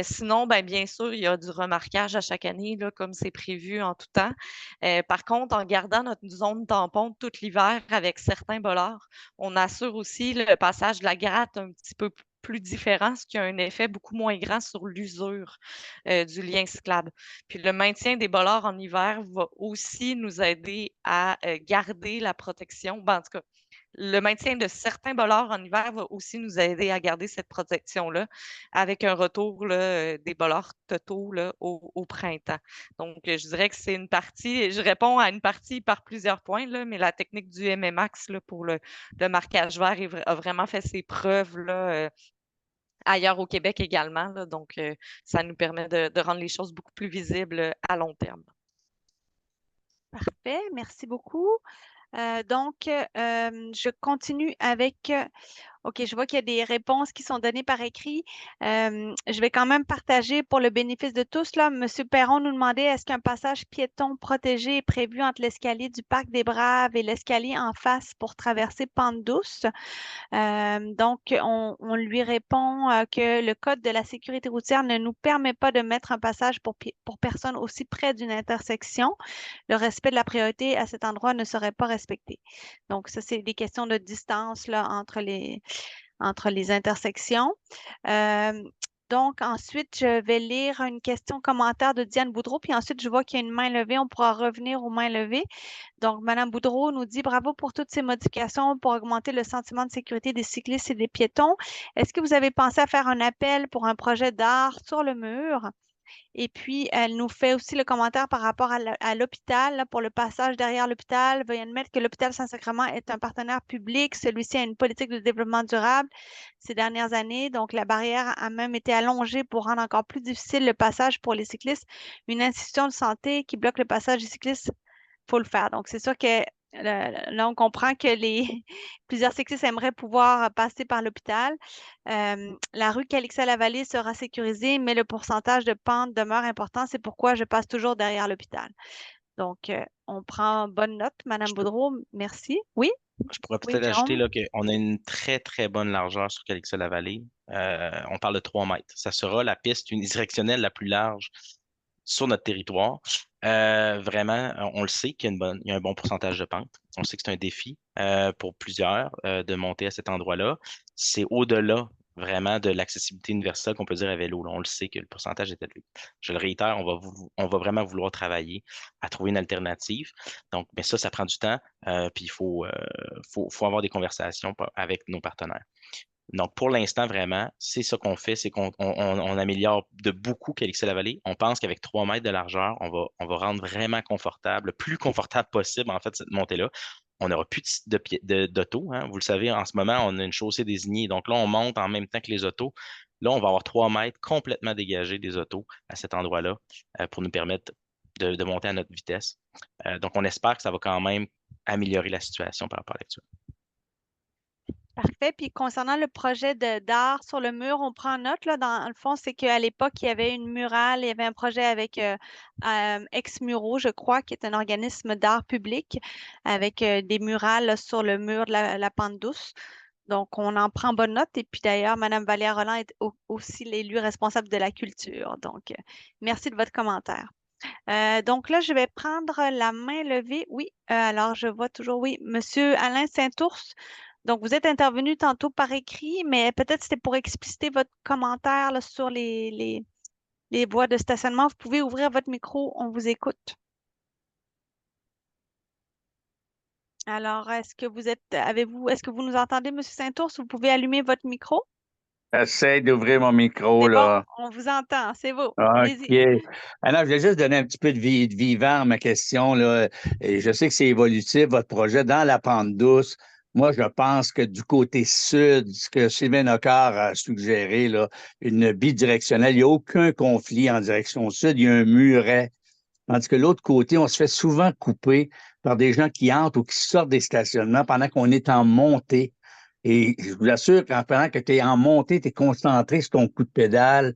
Sinon, ben, bien sûr, il y a du remarquage à chaque année, là, comme c'est prévu en tout temps. Par contre, en gardant notre zone tampon tout l'hiver avec certains bollards, on assure aussi le passage de la gratte un petit peu plus différent, ce qui a un effet beaucoup moins grand sur l'usure du lien cyclable. Puis le maintien des bollards en hiver va aussi nous aider à garder la protection. Ben, en tout cas, le maintien de certains bollards en hiver va aussi nous aider à garder cette protection-là avec un retour là, des bollards totaux là, au printemps. Donc, je dirais que c'est une partie, je réponds à une partie par plusieurs points, là, mais la technique du MMAX là, pour le marquage vert a vraiment fait ses preuves là, ailleurs au Québec également. Là, donc, ça nous permet de rendre les choses beaucoup plus visibles à long terme. Parfait, merci beaucoup. Donc, je continue avec... OK, je vois qu'il y a des réponses qui sont données par écrit. Je vais quand même partager pour le bénéfice de tous. Là, M. Perron nous demandait est-ce qu'un passage piéton protégé est prévu entre l'escalier du Parc des Braves et l'escalier en face pour traverser Pente Douce? Donc, on lui répond que le Code de la sécurité routière ne nous permet pas de mettre un passage pour personnes aussi près d'une intersection. Le respect de la priorité à cet endroit ne serait pas respecté. Donc, ça, c'est des questions de distance là, entre les intersections. Donc, ensuite, je vais lire une question commentaire de Diane Boudreau, puis ensuite, je vois qu'il y a une main levée. On pourra revenir aux mains levées. Donc, Mme Boudreau nous dit bravo pour toutes ces modifications pour augmenter le sentiment de sécurité des cyclistes et des piétons. Est-ce que vous avez pensé à faire un appel pour un projet d'art sur le mur? Et puis, elle nous fait aussi le commentaire par rapport à l'hôpital, là, pour le passage derrière l'hôpital. Veuillez admettre que l'hôpital Saint-Sacrement est un partenaire public. Celui-ci a une politique de développement durable ces dernières années. Donc, la barrière a même été allongée pour rendre encore plus difficile le passage pour les cyclistes. Une institution de santé qui bloque le passage des cyclistes, il faut le faire. Donc, c'est sûr que là, on comprend que plusieurs cyclistes aimeraient pouvoir passer par l'hôpital. La rue Calixa-la-Vallée sera sécurisée, mais le pourcentage de pente demeure important. C'est pourquoi je passe toujours derrière l'hôpital. Donc, on prend bonne note, Madame Boudreau. Merci. Oui? Je pourrais Oui, peut-être ajouter Jérôme? qu'on a une très, très bonne largeur sur Calixa-la-Vallée. On parle de 3 mètres. Ça sera la piste unidirectionnelle la plus large sur notre territoire. Vraiment, on le sait il y a un bon pourcentage de pente. On sait que c'est un défi pour plusieurs de monter à cet endroit-là. C'est au-delà vraiment de l'accessibilité universelle qu'on peut dire à vélo. Là. On le sait que le pourcentage est élevé. Je le réitère, on va vraiment vouloir travailler à trouver une alternative. Donc, mais ça prend du temps, puis il faut avoir des conversations avec nos partenaires. Donc, pour l'instant, vraiment, c'est ça qu'on fait, c'est qu'on améliore de beaucoup Calixa-la-Vallée. On pense qu'avec 3 mètres de largeur, on va rendre vraiment confortable, le plus confortable possible, en fait, cette montée-là. On n'aura plus d'auto. Hein. Vous le savez, en ce moment, on a une chaussée désignée. Donc là, on monte en même temps que les autos. Là, on va avoir 3 mètres complètement dégagés des autos à cet endroit-là pour nous permettre de monter à notre vitesse. Donc, on espère que ça va quand même améliorer la situation par rapport à l'actuel. Parfait. Puis concernant le projet d'art sur le mur, on prend note, là, dans le fond, c'est qu'à l'époque, il y avait une murale, il y avait un projet avec Ex-Muro, je crois, qui est un organisme d'art public, avec des murales là, sur le mur de la pente douce. Donc, on en prend bonne note. Et puis d'ailleurs, Mme Valéa Roland est aussi l'élu responsable de la culture. Donc, merci de votre commentaire. Donc là, je vais prendre la main levée. Oui, alors je vois toujours, oui, Monsieur Alain Saint-Ours. Donc, vous êtes intervenu tantôt par écrit, mais peut-être c'était pour expliciter votre commentaire là, sur les voies de stationnement. Vous pouvez ouvrir votre micro, on vous écoute. Alors, est-ce que vous nous entendez, Monsieur Saint-Ours? Vous pouvez allumer votre micro? Essaye d'ouvrir mon micro, C'est bon, là. on vous entend, c'est beau. OK. Allez-y. Alors, je voulais juste donner un petit peu de vivant à ma question, là. Et je sais que c'est évolutif, votre projet dans la pente douce. Moi, je pense que du côté sud, ce que Sylvain Ocard a suggéré, là, une bidirectionnelle, il n'y a aucun conflit en direction sud, il y a un muret. Tandis que l'autre côté, on se fait souvent couper par des gens qui entrent ou qui sortent des stationnements pendant qu'on est en montée. Et je vous assure pendant que tu es en montée, tu es concentré sur ton coup de pédale,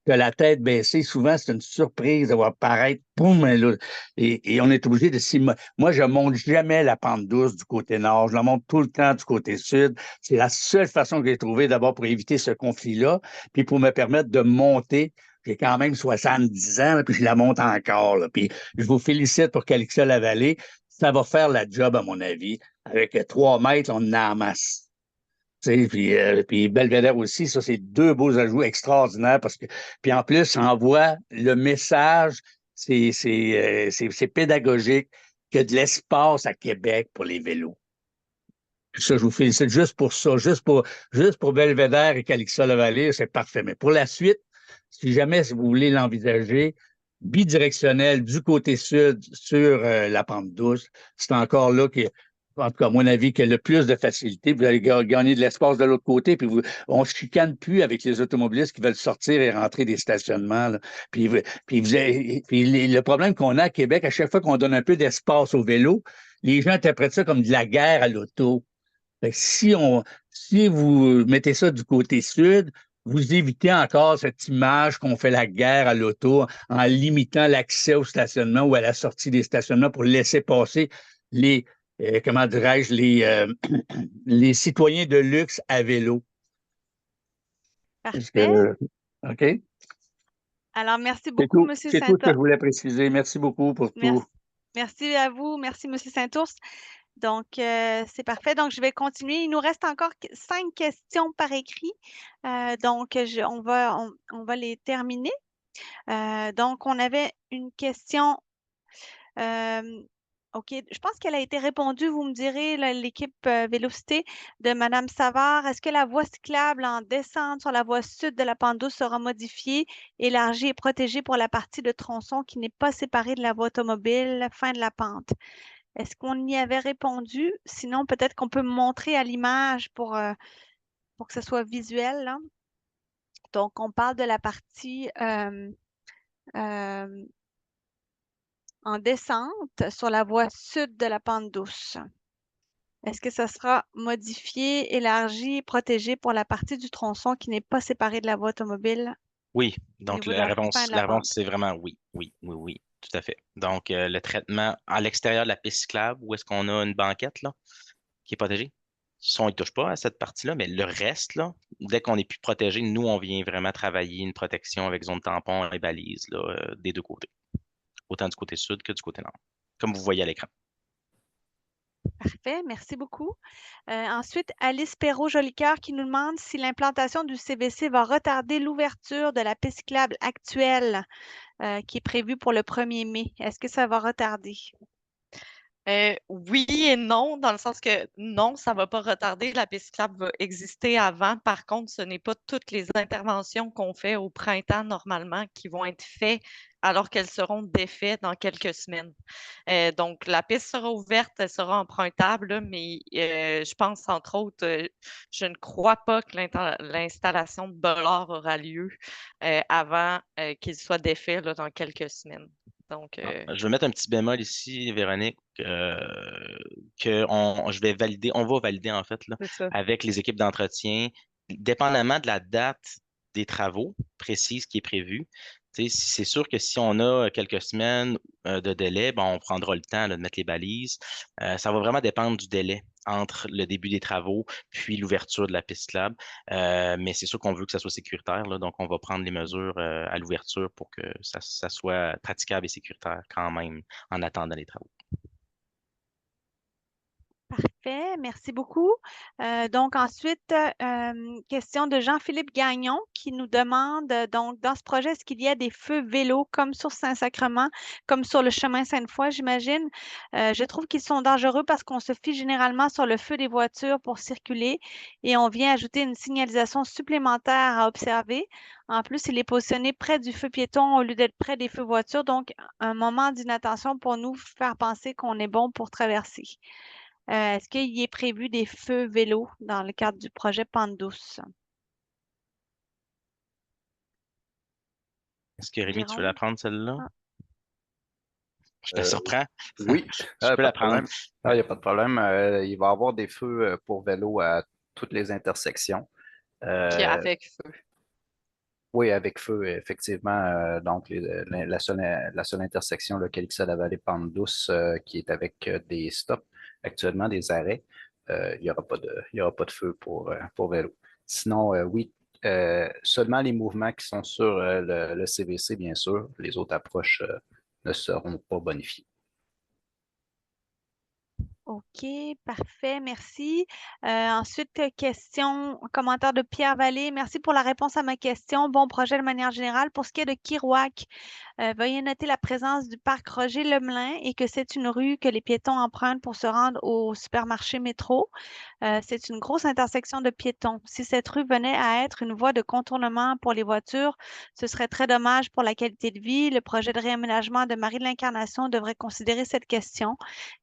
tu as la tête baissée. Souvent, c'est une surprise de voir paraître, boum, là, et on est obligé de s'y... Moi, je monte jamais la pente douce du côté nord. Je la monte tout le temps du côté sud. C'est la seule façon que j'ai trouvée d'abord pour éviter ce conflit-là, puis pour me permettre de monter. J'ai quand même 70 ans, là, puis je la monte encore. Là. Puis je vous félicite pour Calixa-la-Vallée. Ça va faire la job, à mon avis. Avec 3 mètres, on en a en masse. Puis Belvédère aussi, ça, c'est 2 beaux ajouts extraordinaires parce que, puis en plus, ça envoie le message, c'est pédagogique, qu'il y a de l'espace à Québec pour les vélos. Puis ça, je vous félicite juste pour ça, juste pour Belvédère et Calixa-la-Vallée, c'est parfait. Mais pour la suite, si jamais vous voulez l'envisager, bidirectionnel du côté sud sur la pente douce, c'est encore là que, en tout cas, à mon avis, qu'il y a le plus de facilité. Vous allez gagner de l'espace de l'autre côté, puis on ne chicane plus avec les automobilistes qui veulent sortir et rentrer des stationnements. Là. Puis le problème qu'on a à Québec, à chaque fois qu'on donne un peu d'espace au vélo, les gens interprètent ça comme de la guerre à l'auto. Fait que si vous mettez ça du côté sud, vous évitez encore cette image qu'on fait la guerre à l'auto en limitant l'accès au stationnement ou à la sortie des stationnements pour laisser passer les, comment dirais-je, les citoyens de luxe à vélo. Parfait. OK? Alors, merci beaucoup, M. C'est tout ce que je voulais préciser. Merci beaucoup pour tout. Merci à vous. Merci, M. Saint-Ours. Donc, c'est parfait. Donc, je vais continuer. Il nous reste encore 5 questions par écrit. Donc, on va les terminer. Donc, on avait une question. OK, je pense qu'elle a été répondue, vous me direz, là, l'équipe Vélocité de Madame Savard. Est-ce que la voie cyclable en descente sur la voie sud de la pente douce sera modifiée, élargie et protégée pour la partie de tronçon qui n'est pas séparée de la voie automobile, fin de la pente? Est-ce qu'on y avait répondu? Sinon, peut-être qu'on peut montrer à l'image pour que ce soit visuel, là. Donc, on parle de la partie euh, en descente sur la voie sud de la pente douce. Est-ce que ça sera modifié, élargi, protégé pour la partie du tronçon qui n'est pas séparée de la voie automobile Oui, au donc niveau de la fin de la la réponse, pente? c'est vraiment oui, oui, oui, oui, tout à fait. Donc, le traitement à l'extérieur de la piste cyclable, où est-ce qu'on a une banquette là, qui est protégée? Si on ne touche pas à cette partie-là, mais le reste, là, dès qu'on est plus protégé, nous, on vient vraiment travailler une protection avec zone tampon et balises là, des deux côtés, autant du côté sud que du côté nord, comme vous voyez à l'écran. Parfait, merci beaucoup. Ensuite, Alice Perrault-Jolicoeur qui nous demande si l'implantation du CVC va retarder l'ouverture de la piste cyclable actuelle qui est prévue pour le 1er mai. Est-ce que ça va retarder? Oui et non, dans le sens que non, ça ne va pas retarder. La piste cyclable va exister avant. Par contre, ce n'est pas toutes les interventions qu'on fait au printemps normalement qui vont être faites alors qu'elles seront défaites dans quelques semaines. Donc, la piste sera ouverte, elle sera empruntable, là, mais je pense, entre autres, je ne crois pas que l'installation de Bollard aura lieu avant qu'il soit défait là, dans quelques semaines. Donc, Je vais mettre un petit bémol ici, Véronique, on va valider en fait là, c'est ça. avec les équipes d'entretien, dépendamment de la date des travaux précises qui est prévue. C'est sûr que si on a quelques semaines de délai, ben, on prendra le temps là, de mettre les balises. Ça va vraiment dépendre du délai entre le début des travaux puis l'ouverture de la piste cyclable. Mais c'est sûr qu'on veut que ça soit sécuritaire, là, donc on va prendre les mesures à l'ouverture pour que ça soit praticable et sécuritaire quand même en attendant les travaux. Parfait, merci beaucoup. Donc ensuite, question de Jean-Philippe Gagnon qui nous demande, donc dans ce projet, est-ce qu'il y a des feux vélos comme sur Saint-Sacrement, comme sur le chemin Sainte-Foy, j'imagine? Je trouve qu'ils sont dangereux parce qu'on se fie généralement sur le feu des voitures pour circuler et on vient ajouter une signalisation supplémentaire à observer. En plus, il est positionné près du feu piéton au lieu d'être près des feux voitures, donc un moment d'inattention pour nous faire penser qu'on est bon pour traverser. Est-ce qu'il est prévu des feux vélos dans le cadre du projet Pente douce? Est-ce que Rémi, tu veux la Jérôme? prendre celle-là? Ah, Je te surprends. Oui, Je peux pas la de prendre. problème. Il n'y a pas de problème. Il va y avoir des feux pour vélo à toutes les intersections. Puis Euh, avec feu. oui, avec feu, effectivement. Donc, la seule intersection, le Calixa-la-Vallée Pente douce, qui est avec des stops actuellement, des arrêts, il n'y aura il y aura pas de feu pour vélo. Sinon, oui, seulement les mouvements qui sont sur le CVC, bien sûr. Les autres approches ne seront pas bonifiées. OK, parfait, merci. Ensuite, question, commentaire de Pierre Vallée. Merci pour la réponse à ma question. Bon projet de manière générale. Pour ce qui est de Kirouac, veuillez noter la présence du parc Roger Lemelin et que c'est une rue que les piétons empruntent pour se rendre au supermarché métro. C'est une grosse intersection de piétons. Si cette rue venait à être une voie de contournement pour les voitures, ce serait très dommage pour la qualité de vie. Le projet de réaménagement de Marie de l'Incarnation devrait considérer cette question.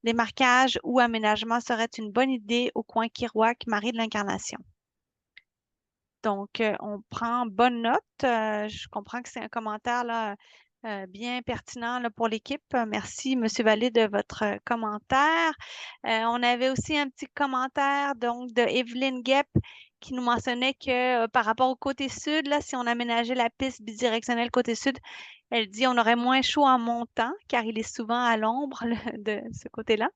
Des marquages ou aménagements seraient une bonne idée au coin Kirouac, Marie de l'Incarnation. Donc, on prend bonne note. Je comprends que c'est un commentaire là, bien pertinent là, pour l'équipe. Merci, M. Vallée, de votre commentaire. On avait aussi un petit commentaire donc, de Evelyne Guep qui nous mentionnait que par rapport au côté sud, là, si on aménageait la piste bidirectionnelle côté sud, elle dit on aurait moins chaud en montant car il est souvent à l'ombre de ce côté-là.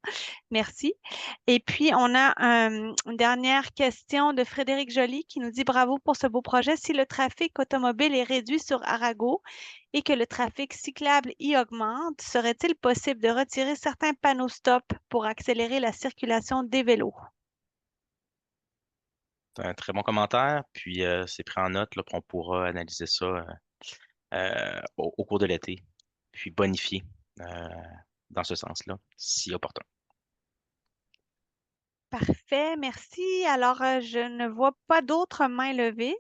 Merci. Et puis, on a une dernière question de Frédéric Joly qui nous dit bravo pour ce beau projet. Si le trafic automobile est réduit sur Arago et que le trafic cyclable y augmente, serait-il possible de retirer certains panneaux stop pour accélérer la circulation des vélos? C'est un très bon commentaire, puis c'est pris en note, là, puis on pourra analyser ça au cours de l'été, puis bonifier dans ce sens-là, si opportun. Parfait, merci. Alors, je ne vois pas d'autres mains levées.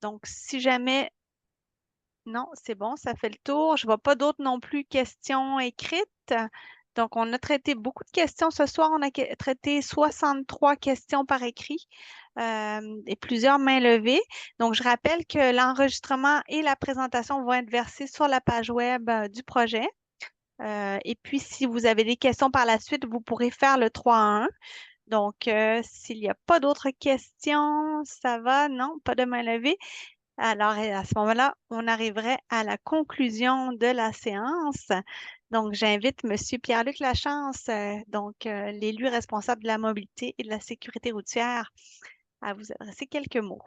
Donc, si jamais... Non, c'est bon, ça fait le tour. Je ne vois pas d'autres non plus questions écrites. Donc, on a traité beaucoup de questions ce soir. On a traité 63 questions par écrit et plusieurs mains levées. Donc, je rappelle que l'enregistrement et la présentation vont être versés sur la page web du projet. Et puis, si vous avez des questions par la suite, vous pourrez faire le 3 à 1. Donc, s'il n'y a pas d'autres questions, ça va? Non, pas de main levée. Alors, à ce moment-là, on arriverait à la conclusion de la séance. Donc, j'invite M. Pierre-Luc Lachance, l'élu responsable de la mobilité et de la sécurité routière, à vous adresser quelques mots.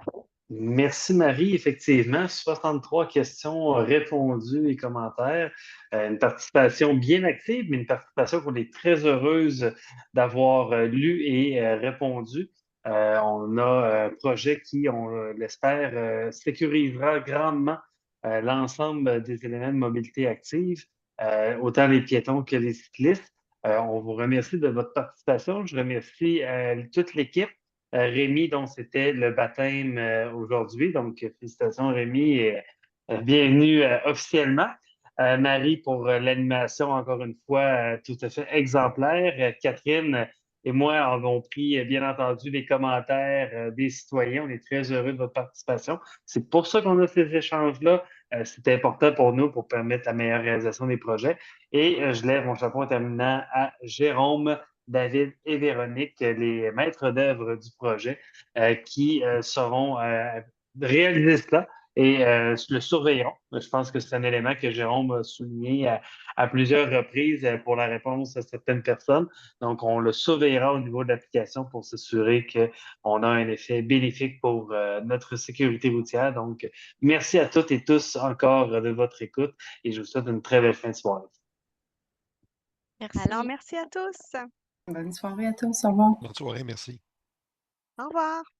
Merci Marie. Effectivement, 63 questions répondues et commentaires. Une participation bien active, mais une participation qu'on est très heureuse d'avoir lue et répondu. On a un projet qui, on l'espère, sécurisera grandement l'ensemble des éléments de mobilité active, autant les piétons que les cyclistes. On vous remercie de votre participation. Je remercie toute l'équipe. Rémi, dont c'était le baptême aujourd'hui. Donc, félicitations Rémi et bienvenue officiellement. Marie pour l'animation, encore une fois, tout à fait exemplaire. Catherine et moi avons pris, bien entendu, les commentaires des citoyens. On est très heureux de votre participation. C'est pour ça qu'on a ces échanges-là. C'est important pour nous pour permettre la meilleure réalisation des projets. Et je lève mon chapeau en terminant à Jérôme, David et Véronique, les maîtres d'œuvre du projet, qui sauront réaliser cela et le surveilleront. Je pense que c'est un élément que Jérôme a souligné à plusieurs reprises pour la réponse à certaines personnes. Donc, on le surveillera au niveau de l'application pour s'assurer qu'on a un effet bénéfique pour notre sécurité routière. Donc, merci à toutes et tous encore de votre écoute et je vous souhaite une très belle fin de soirée. Merci. Alors, merci à tous. Bonne soirée à tous. Au revoir. Bonne soirée, merci. Au revoir.